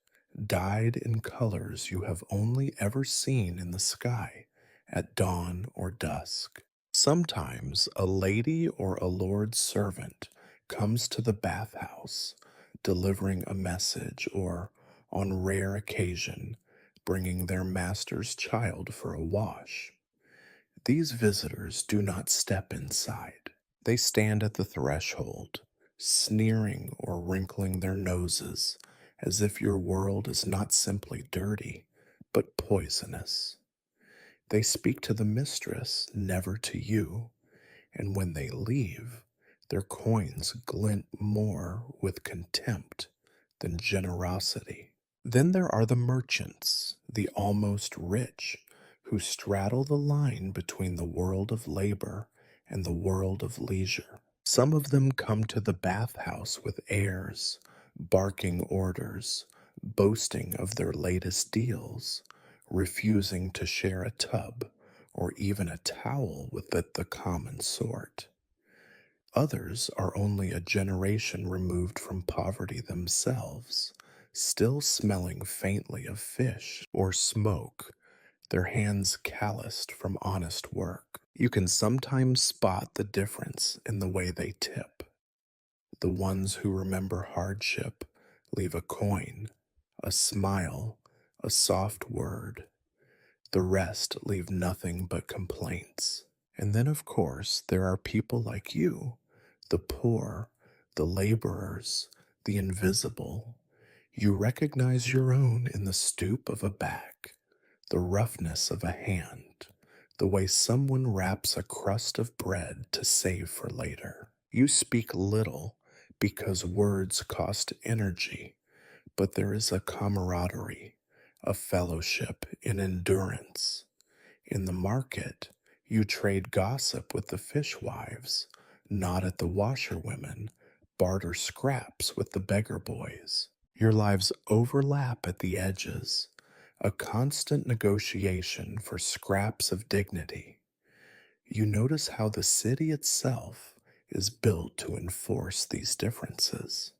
dyed in colors you have only ever seen in the sky at dawn or dusk. Sometimes a lady or a lord's servant comes to the bathhouse, delivering a message or, on rare occasion, bringing their master's child for a wash. These visitors do not step inside. They stand at the threshold, sneering or wrinkling their noses as if your world is not simply dirty, but poisonous. They speak to the mistress, never to you, and when they leave, their coins glint more with contempt than generosity. Then there are the merchants, the almost rich, who straddle the line between the world of labor and the world of leisure. Some of them come to the bathhouse with airs, barking orders, boasting of their latest deals, refusing to share a tub or even a towel with the common sort. Others are only a generation removed from poverty themselves, still smelling faintly of fish or smoke, their hands calloused from honest work. You can sometimes spot the difference in the way they tip. The ones who remember hardship leave a coin, a smile, a soft word. The rest leave nothing but complaints. And then, of course, there are people like you, the poor, the laborers, the invisible. You recognize your own in the stoop of a back, the roughness of a hand, the way someone wraps a crust of bread to save for later. You speak little because words cost energy, but there is a camaraderie, a fellowship in endurance. In the market, you trade gossip with the fishwives, nod at the washerwomen, barter scraps with the beggar boys. Your lives overlap at the edges, a constant negotiation for scraps of dignity. You notice how the city itself is built to enforce these differences.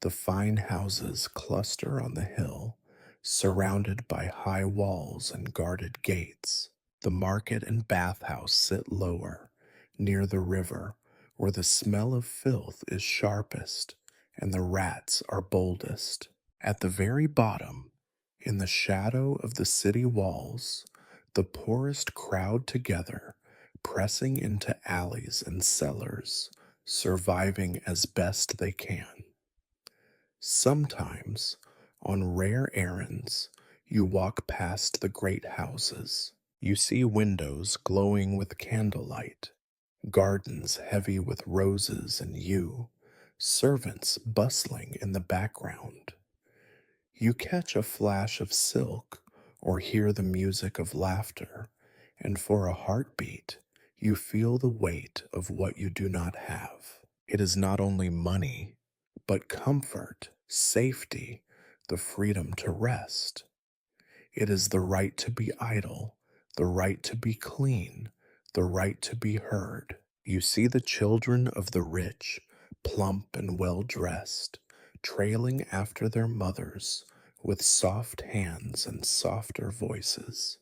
The fine houses cluster on the hill, surrounded by high walls and guarded gates. The market and bathhouse sit lower, near the river, where the smell of filth is sharpest and the rats are boldest. At the very bottom, in the shadow of the city walls, the poorest crowd together, pressing into alleys and cellars, surviving as best they can. Sometimes, on rare errands, you walk past the great houses. You see windows glowing with candlelight, gardens heavy with roses and yew, servants bustling in the background. You catch a flash of silk or hear the music of laughter, and for a heartbeat, you feel the weight of what you do not have. It is not only money, but comfort, safety, the freedom to rest. It is the right to be idle, the right to be clean, the right to be heard. You see the children of the rich, plump and well dressed, trailing after their mothers with soft hands and softer voices.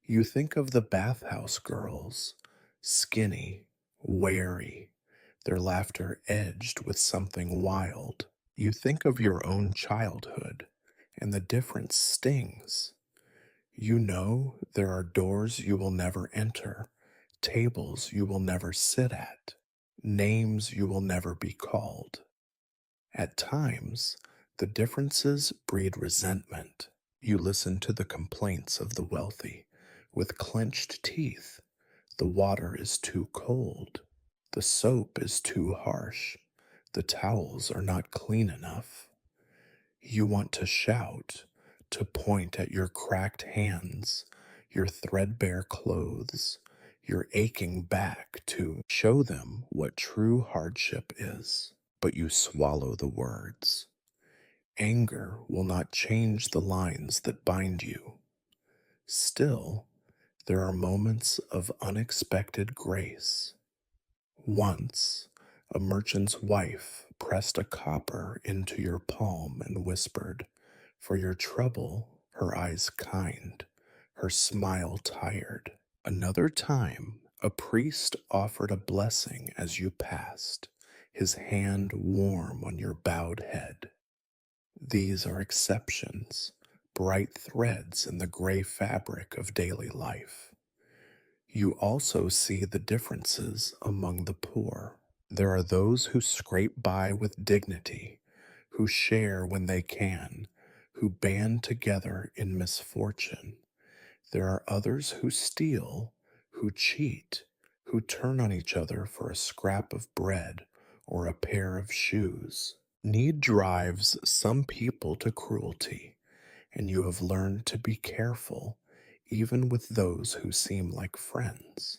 You think of the bathhouse girls, skinny, wary, their laughter edged with something wild. You think of your own childhood, and the difference stings. You know there are doors you will never enter, tables you will never sit at, names you will never be called. At times, the differences breed resentment. You listen to the complaints of the wealthy with clenched teeth. The water is too cold. The soap is too harsh. The towels are not clean enough. You want to shout, to point at your cracked hands, your threadbare clothes, your aching back to show them what true hardship is. But you swallow the words. Anger will not change the lines that bind you. Still, there are moments of unexpected grace. Once, a merchant's wife pressed a copper into your palm and whispered, "For your trouble, her eyes kind, her smile tired." Another time, a priest offered a blessing as you passed, his hand warm on your bowed head. These are exceptions, bright threads in the gray fabric of daily life. You also see the differences among the poor. There are those who scrape by with dignity, who share when they can, who band together in misfortune. There are others who steal, who cheat, who turn on each other for a scrap of bread or a pair of shoes. Need drives some people to cruelty, and you have learned to be careful even with those who seem like friends.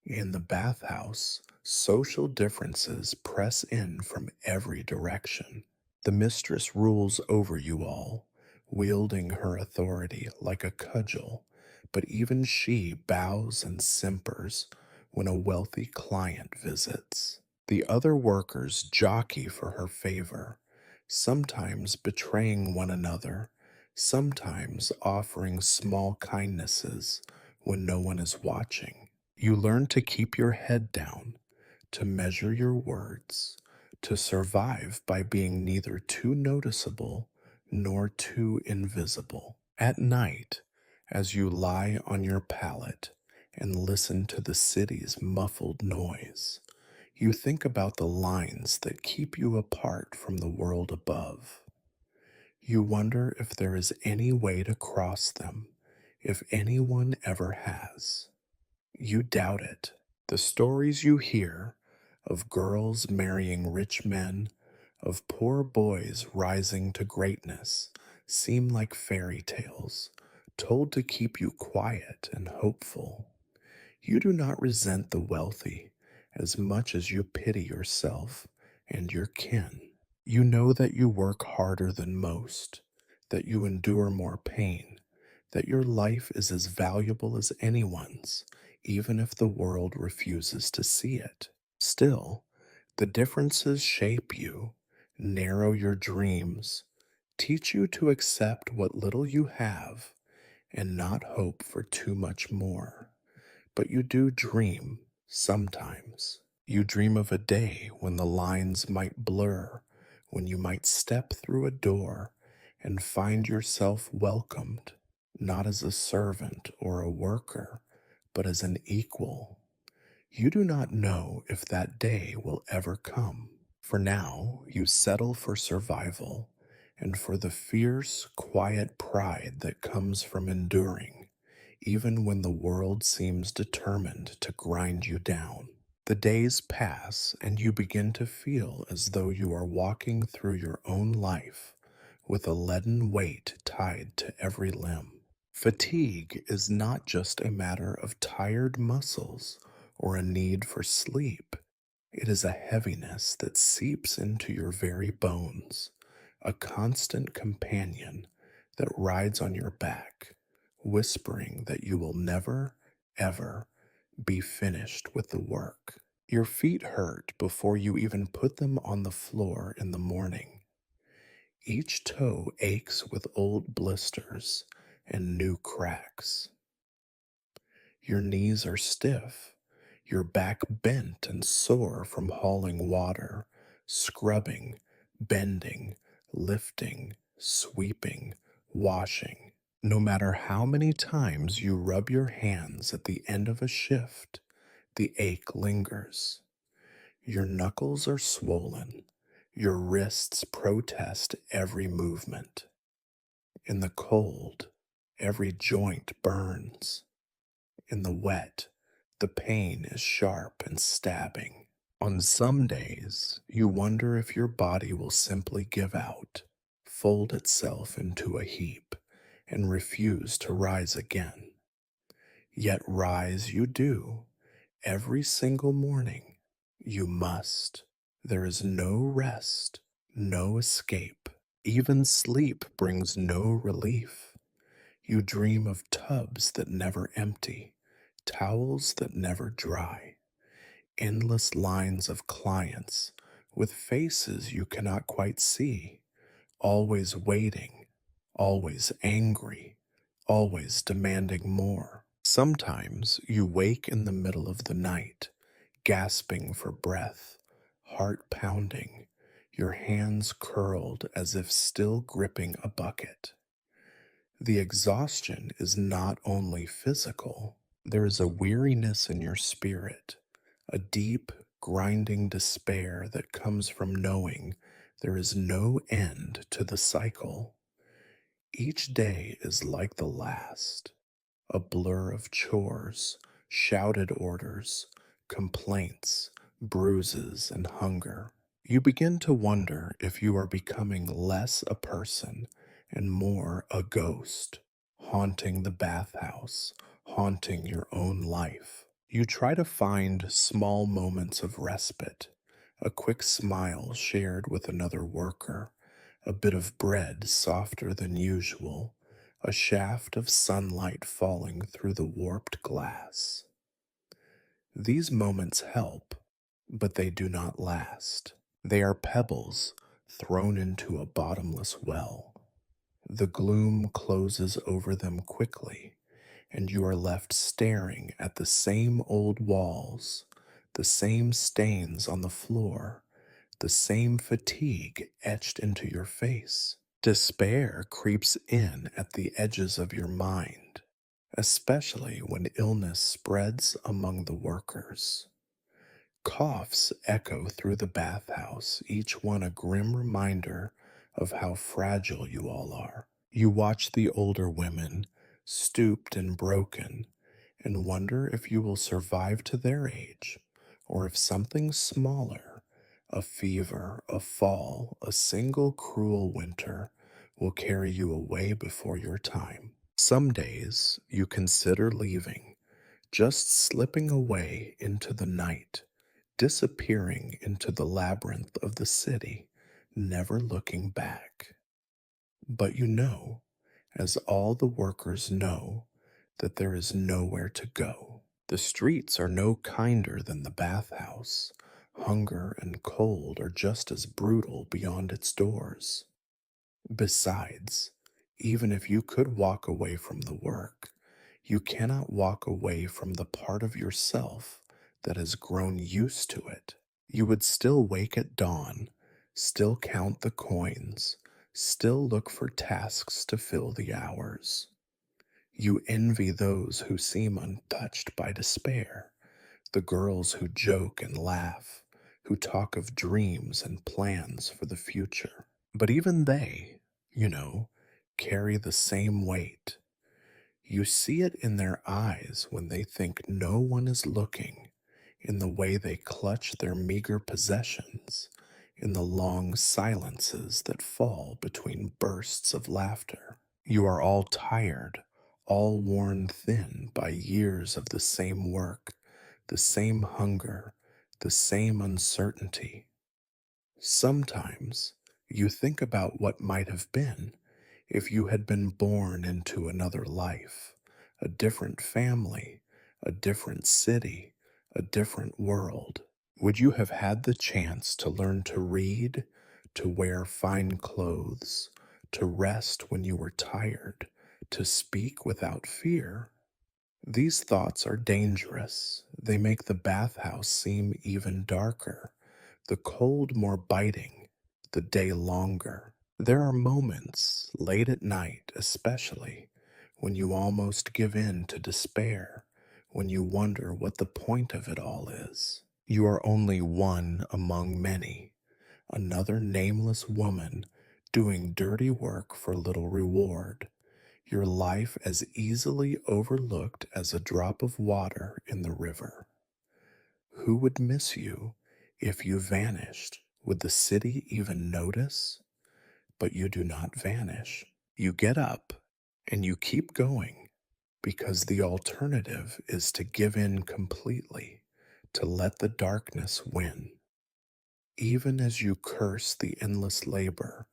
In the bathhouse, social differences press in from every direction. The mistress rules over you all, wielding her authority like a cudgel, but even she bows and simpers when a wealthy client visits. The other workers jockey for her favor, sometimes betraying one another, sometimes offering small kindnesses when no one is watching. You learn to keep your head down, to measure your words, to survive by being neither too noticeable nor too invisible. At night, as you lie on your pallet and listen to the city's muffled noise, you think about the lines that keep you apart from the world above. You wonder if there is any way to cross them, if anyone ever has. You doubt it. The stories you hear of girls marrying rich men, of poor boys rising to greatness, seem like fairy tales, told to keep you quiet and hopeful. You do not resent the wealthy as much as you pity yourself and your kin. You know that you work harder than most, that you endure more pain, that your life is as valuable as anyone's, even if the world refuses to see it. Still, the differences shape you, narrow your dreams, teach you to accept what little you have, and not hope for too much more. But you do dream sometimes. You dream of a day when the lines might blur, when you might step through a door and find yourself welcomed, not as a servant or a worker, but as an equal. You do not know if that day will ever come. For now, you settle for survival and for the fierce, quiet pride that comes from enduring, even when the world seems determined to grind you down. The days pass, and you begin to feel as though you are walking through your own life with a leaden weight tied to every limb. Fatigue is not just a matter of tired muscles or a need for sleep. It is a heaviness that seeps into your very bones, a constant companion that rides on your back, whispering that you will never, ever be finished with the work. Your feet hurt before you even put them on the floor in the morning. Each toe aches with old blisters and new cracks. Your knees are stiff, your back bent and sore from hauling water, scrubbing, bending, lifting, sweeping, washing. No matter how many times you rub your hands at the end of a shift, the ache lingers. Your knuckles are swollen, your wrists protest every movement. In the cold, every joint burns. In the wet, the pain is sharp and stabbing. On some days, you wonder if your body will simply give out, fold itself into a heap and refuse to rise again. Yet rise you do every single morning. You must. There is no rest, no escape. Even sleep brings no relief. You dream of tubs that never empty, towels that never dry, endless lines of clients with faces you cannot quite see, always waiting, always angry, always demanding more. Sometimes you wake in the middle of the night, gasping for breath, heart pounding, your hands curled as if still gripping a bucket. The exhaustion is not only physical, there is a weariness in your spirit, a deep, grinding despair that comes from knowing there is no end to the cycle. Each day is like the last, a blur of chores, shouted orders, complaints, bruises, and hunger. You begin to wonder if you are becoming less a person and more a ghost, haunting the bathhouse, haunting your own life. You try to find small moments of respite, a quick smile shared with another worker, a bit of bread softer than usual, a shaft of sunlight falling through the warped glass. These moments help, but they do not last. They are pebbles thrown into a bottomless well. The gloom closes over them quickly, and you are left staring at the same old walls, the same stains on the floor, the same fatigue etched into your face. Despair creeps in at the edges of your mind, especially when illness spreads among the workers. Coughs echo through the bathhouse, each one a grim reminder of how fragile you all are. You watch the older women, stooped and broken, and wonder if you will survive to their age, or if something smaller, a fever, a fall, a single cruel winter, will carry you away before your time. Some days you consider leaving, just slipping away into the night, disappearing into the labyrinth of the city, never looking back. But you know, as all the workers know, that there is nowhere to go. The streets are no kinder than the bathhouse. Hunger and cold are just as brutal beyond its doors. Besides, even if you could walk away from the work, you cannot walk away from the part of yourself that has grown used to it. You would still wake at dawn, still count the coins, still look for tasks to fill the hours. You envy those who seem untouched by despair, the girls who joke and laugh, who talk of dreams and plans for the future. But even they, you know, carry the same weight. You see it in their eyes when they think no one is looking, in the way they clutch their meager possessions, in the long silences that fall between bursts of laughter. You are all tired, all worn thin by years of the same work, the same hunger, the same uncertainty. Sometimes you think about what might have been if you had been born into another life, a different family, a different city, a different world. Would you have had the chance to learn to read, to wear fine clothes, to rest when you were tired, to speak without fear? These thoughts are dangerous. They make the bathhouse seem even darker, the cold more biting, the day longer. There are moments, late at night especially, when you almost give in to despair, when you wonder what the point of it all is. You are only one among many, another nameless woman doing dirty work for little reward, your life as easily overlooked as a drop of water in the river. Who would miss you if you vanished? Would the city even notice? but you do not vanish. You get up and you keep going because the alternative is to give in completely, to let the darkness win. Even as you curse the endless labor,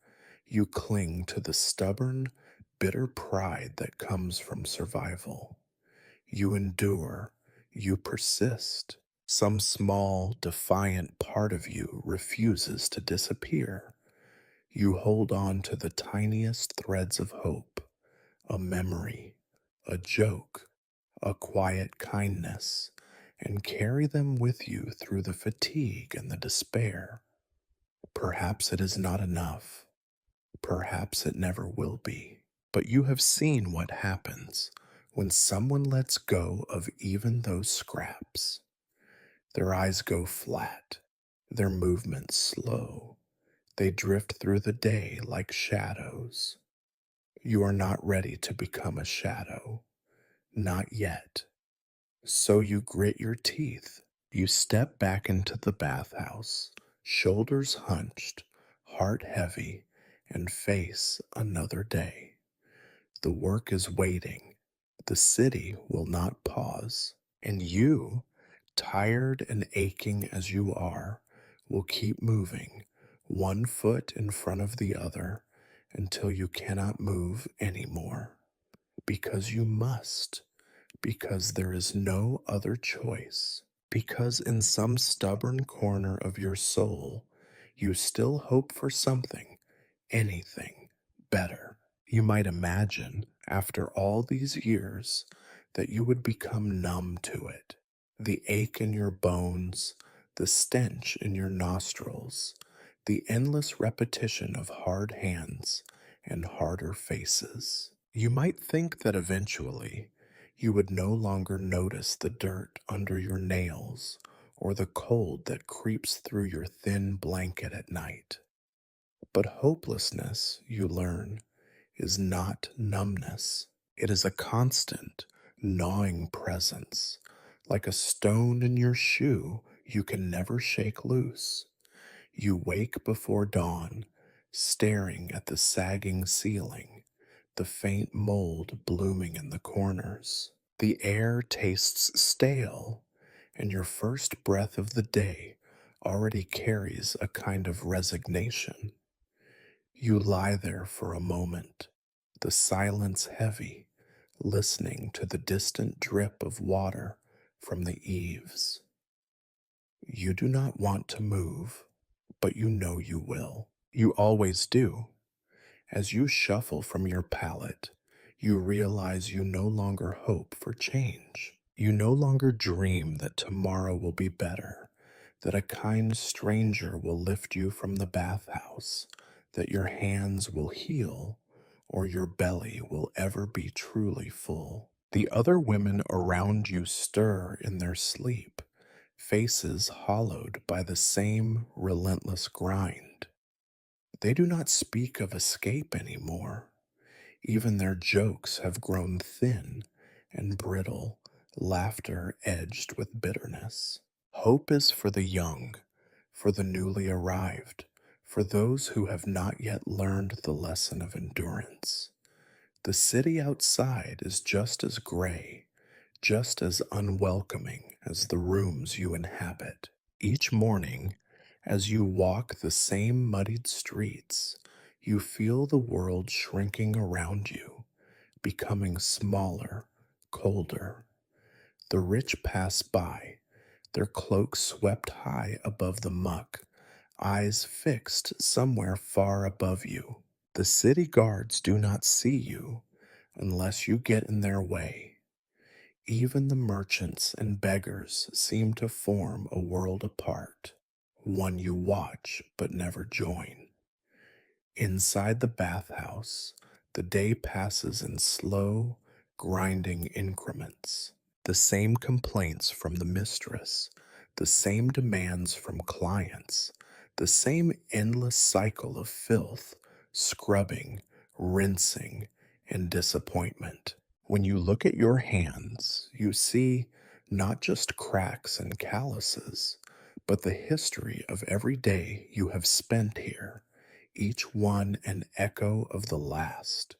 you cling to the stubborn, bitter pride that comes from survival. You endure, you persist. Some small, defiant part of you refuses to disappear. You hold on to the tiniest threads of hope, a memory, a joke, a quiet kindness, and carry them with you through the fatigue and the despair. Perhaps it is not enough. Perhaps it never will be. But you have seen what happens when someone lets go of even those scraps. Their eyes go flat, their movements slow. They drift through the day like shadows. You are not ready to become a shadow. Not yet. So you grit your teeth. You step back into the bathhouse, shoulders hunched, heart heavy, and face another day. The work is waiting. The city will not pause. And you, tired and aching as you are, will keep moving, one foot in front of the other, until you cannot move anymore. Because you must. Because there is no other choice. Because in some stubborn corner of your soul, you still hope for something, anything better. You might imagine, after all these years, that you would become numb to it. The ache in your bones, the stench in your nostrils, the endless repetition of hard hands and harder faces. You might think that eventually you would no longer notice the dirt under your nails or the cold that creeps through your thin blanket at night. But hopelessness, you learn, is not numbness. It is a constant, gnawing presence, like a stone in your shoe you can never shake loose. You wake before dawn, staring at the sagging ceiling, the faint mold blooming in the corners. The air tastes stale, and your first breath of the day already carries a kind of resignation. You lie there for a moment, the silence heavy, listening to the distant drip of water from the eaves. You do not want to move, but you know you will. You always do. As you shuffle from your pallet, you realize you no longer hope for change. You no longer dream that tomorrow will be better, that a kind stranger will lift you from the bathhouse, that your hands will heal, or your belly will ever be truly full. The other women around you stir in their sleep, faces hollowed by the same relentless grind. They do not speak of escape anymore. Even their jokes have grown thin and brittle, laughter edged with bitterness. Hope is for the young, for the newly arrived, for those who have not yet learned the lesson of endurance. The city outside is just as gray, just as unwelcoming as the rooms you inhabit. Each morning, as you walk the same muddied streets, you feel the world shrinking around you, becoming smaller, colder. The rich pass by, their cloaks swept high above the muck, eyes fixed somewhere far above you. The city guards do not see you unless you get in their way. Even the merchants and beggars seem to form a world apart, one you watch but never join. Inside the bathhouse, the day passes in slow, grinding increments. The same complaints from the mistress, the same demands from clients, the same endless cycle of filth, scrubbing, rinsing, and disappointment. When you look at your hands, you see not just cracks and calluses, but the history of every day you have spent here, each one an echo of the last,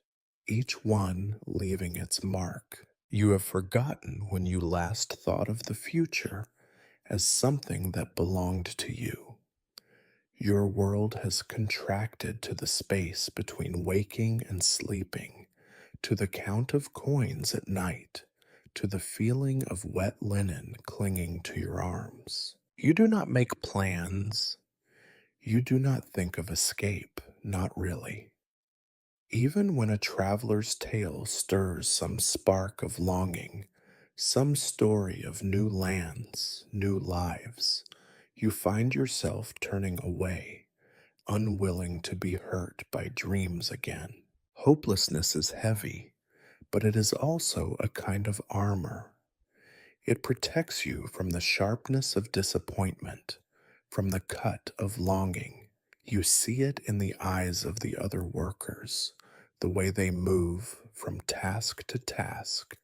each one leaving its mark. You have forgotten when you last thought of the future as something that belonged to you. Your world has contracted to the space between waking and sleeping, to the count of coins at night, to the feeling of wet linen clinging to your arms. You do not make plans. You do not think of escape, not really. Even when a traveler's tale stirs some spark of longing, some story of new lands, new lives, you find yourself turning away, unwilling to be hurt by dreams again. Hopelessness is heavy, but it is also a kind of armor. It protects you from the sharpness of disappointment, from the cut of longing. You see it in the eyes of the other workers, the way they move from task to task,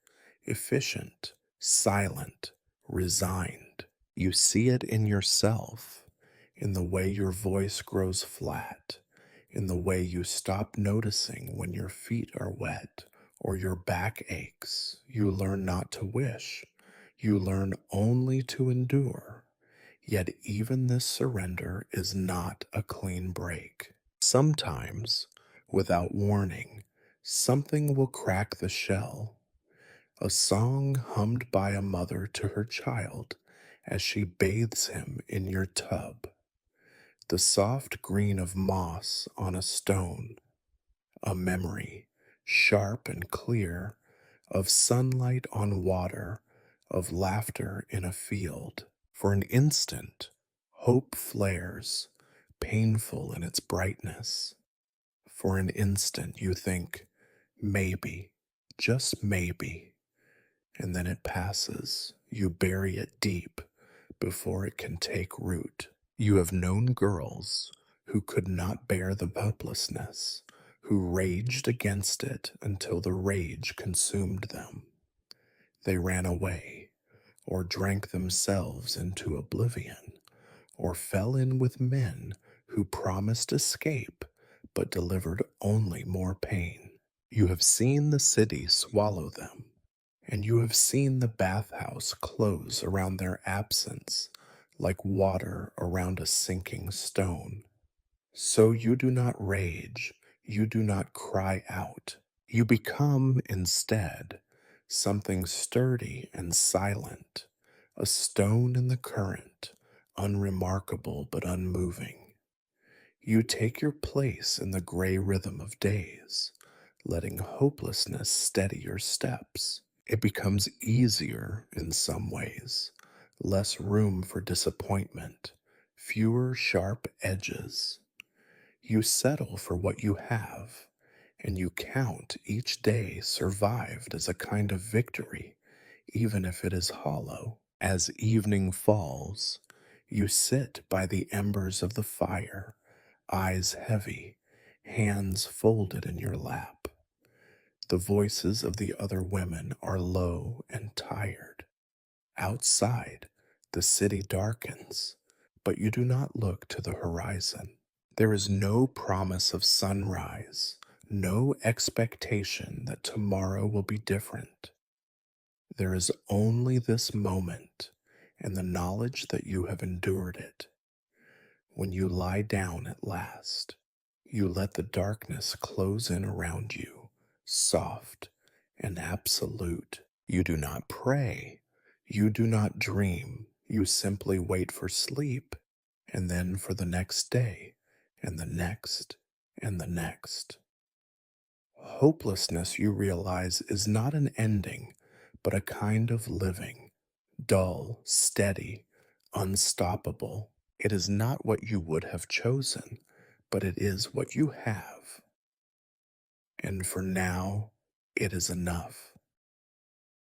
efficient, silent, resigned. You see it in yourself, in the way your voice grows flat, in the way you stop noticing when your feet are wet or your back aches. You learn not to wish. You learn only to endure. Yet even this surrender is not a clean break. Sometimes, without warning, something will crack the shell. A song hummed by a mother to her child as she bathes him in your tub. The soft green of moss on a stone. A memory, sharp and clear, of sunlight on water, of laughter in a field. For an instant, hope flares, painful in its brightness. For an instant, you think, maybe, just maybe, and then it passes. You bury it deep before it can take root. You have known girls who could not bear the hopelessness, who raged against it until the rage consumed them. They ran away, or drank themselves into oblivion, or fell in with men who promised escape but delivered only more pain. You have seen the city swallow them, and you have seen the bathhouse close around their absence like water around a sinking stone. So you do not rage, you do not cry out. You become, instead, something sturdy and silent, a stone in the current, unremarkable but unmoving. You take your place in the gray rhythm of days, letting hopelessness steady your steps. It becomes easier in some ways, less room for disappointment, fewer sharp edges. You settle for what you have, and you count each day survived as a kind of victory, even if it is hollow. As evening falls, you sit by the embers of the fire, eyes heavy, hands folded in your lap. The voices of the other women are low and tired. Outside, the city darkens, but you do not look to the horizon. There is no promise of sunrise, no expectation that tomorrow will be different. There is only this moment and the knowledge that you have endured it. When you lie down at last, you let the darkness close in around you, soft and absolute. You do not pray. You do not dream. You simply wait for sleep, and then for the next day, and the next, and the next. Hopelessness, you realize, is not an ending, but a kind of living, dull, steady, unstoppable. It is not what you would have chosen, but it is what you have. And for now, it is enough.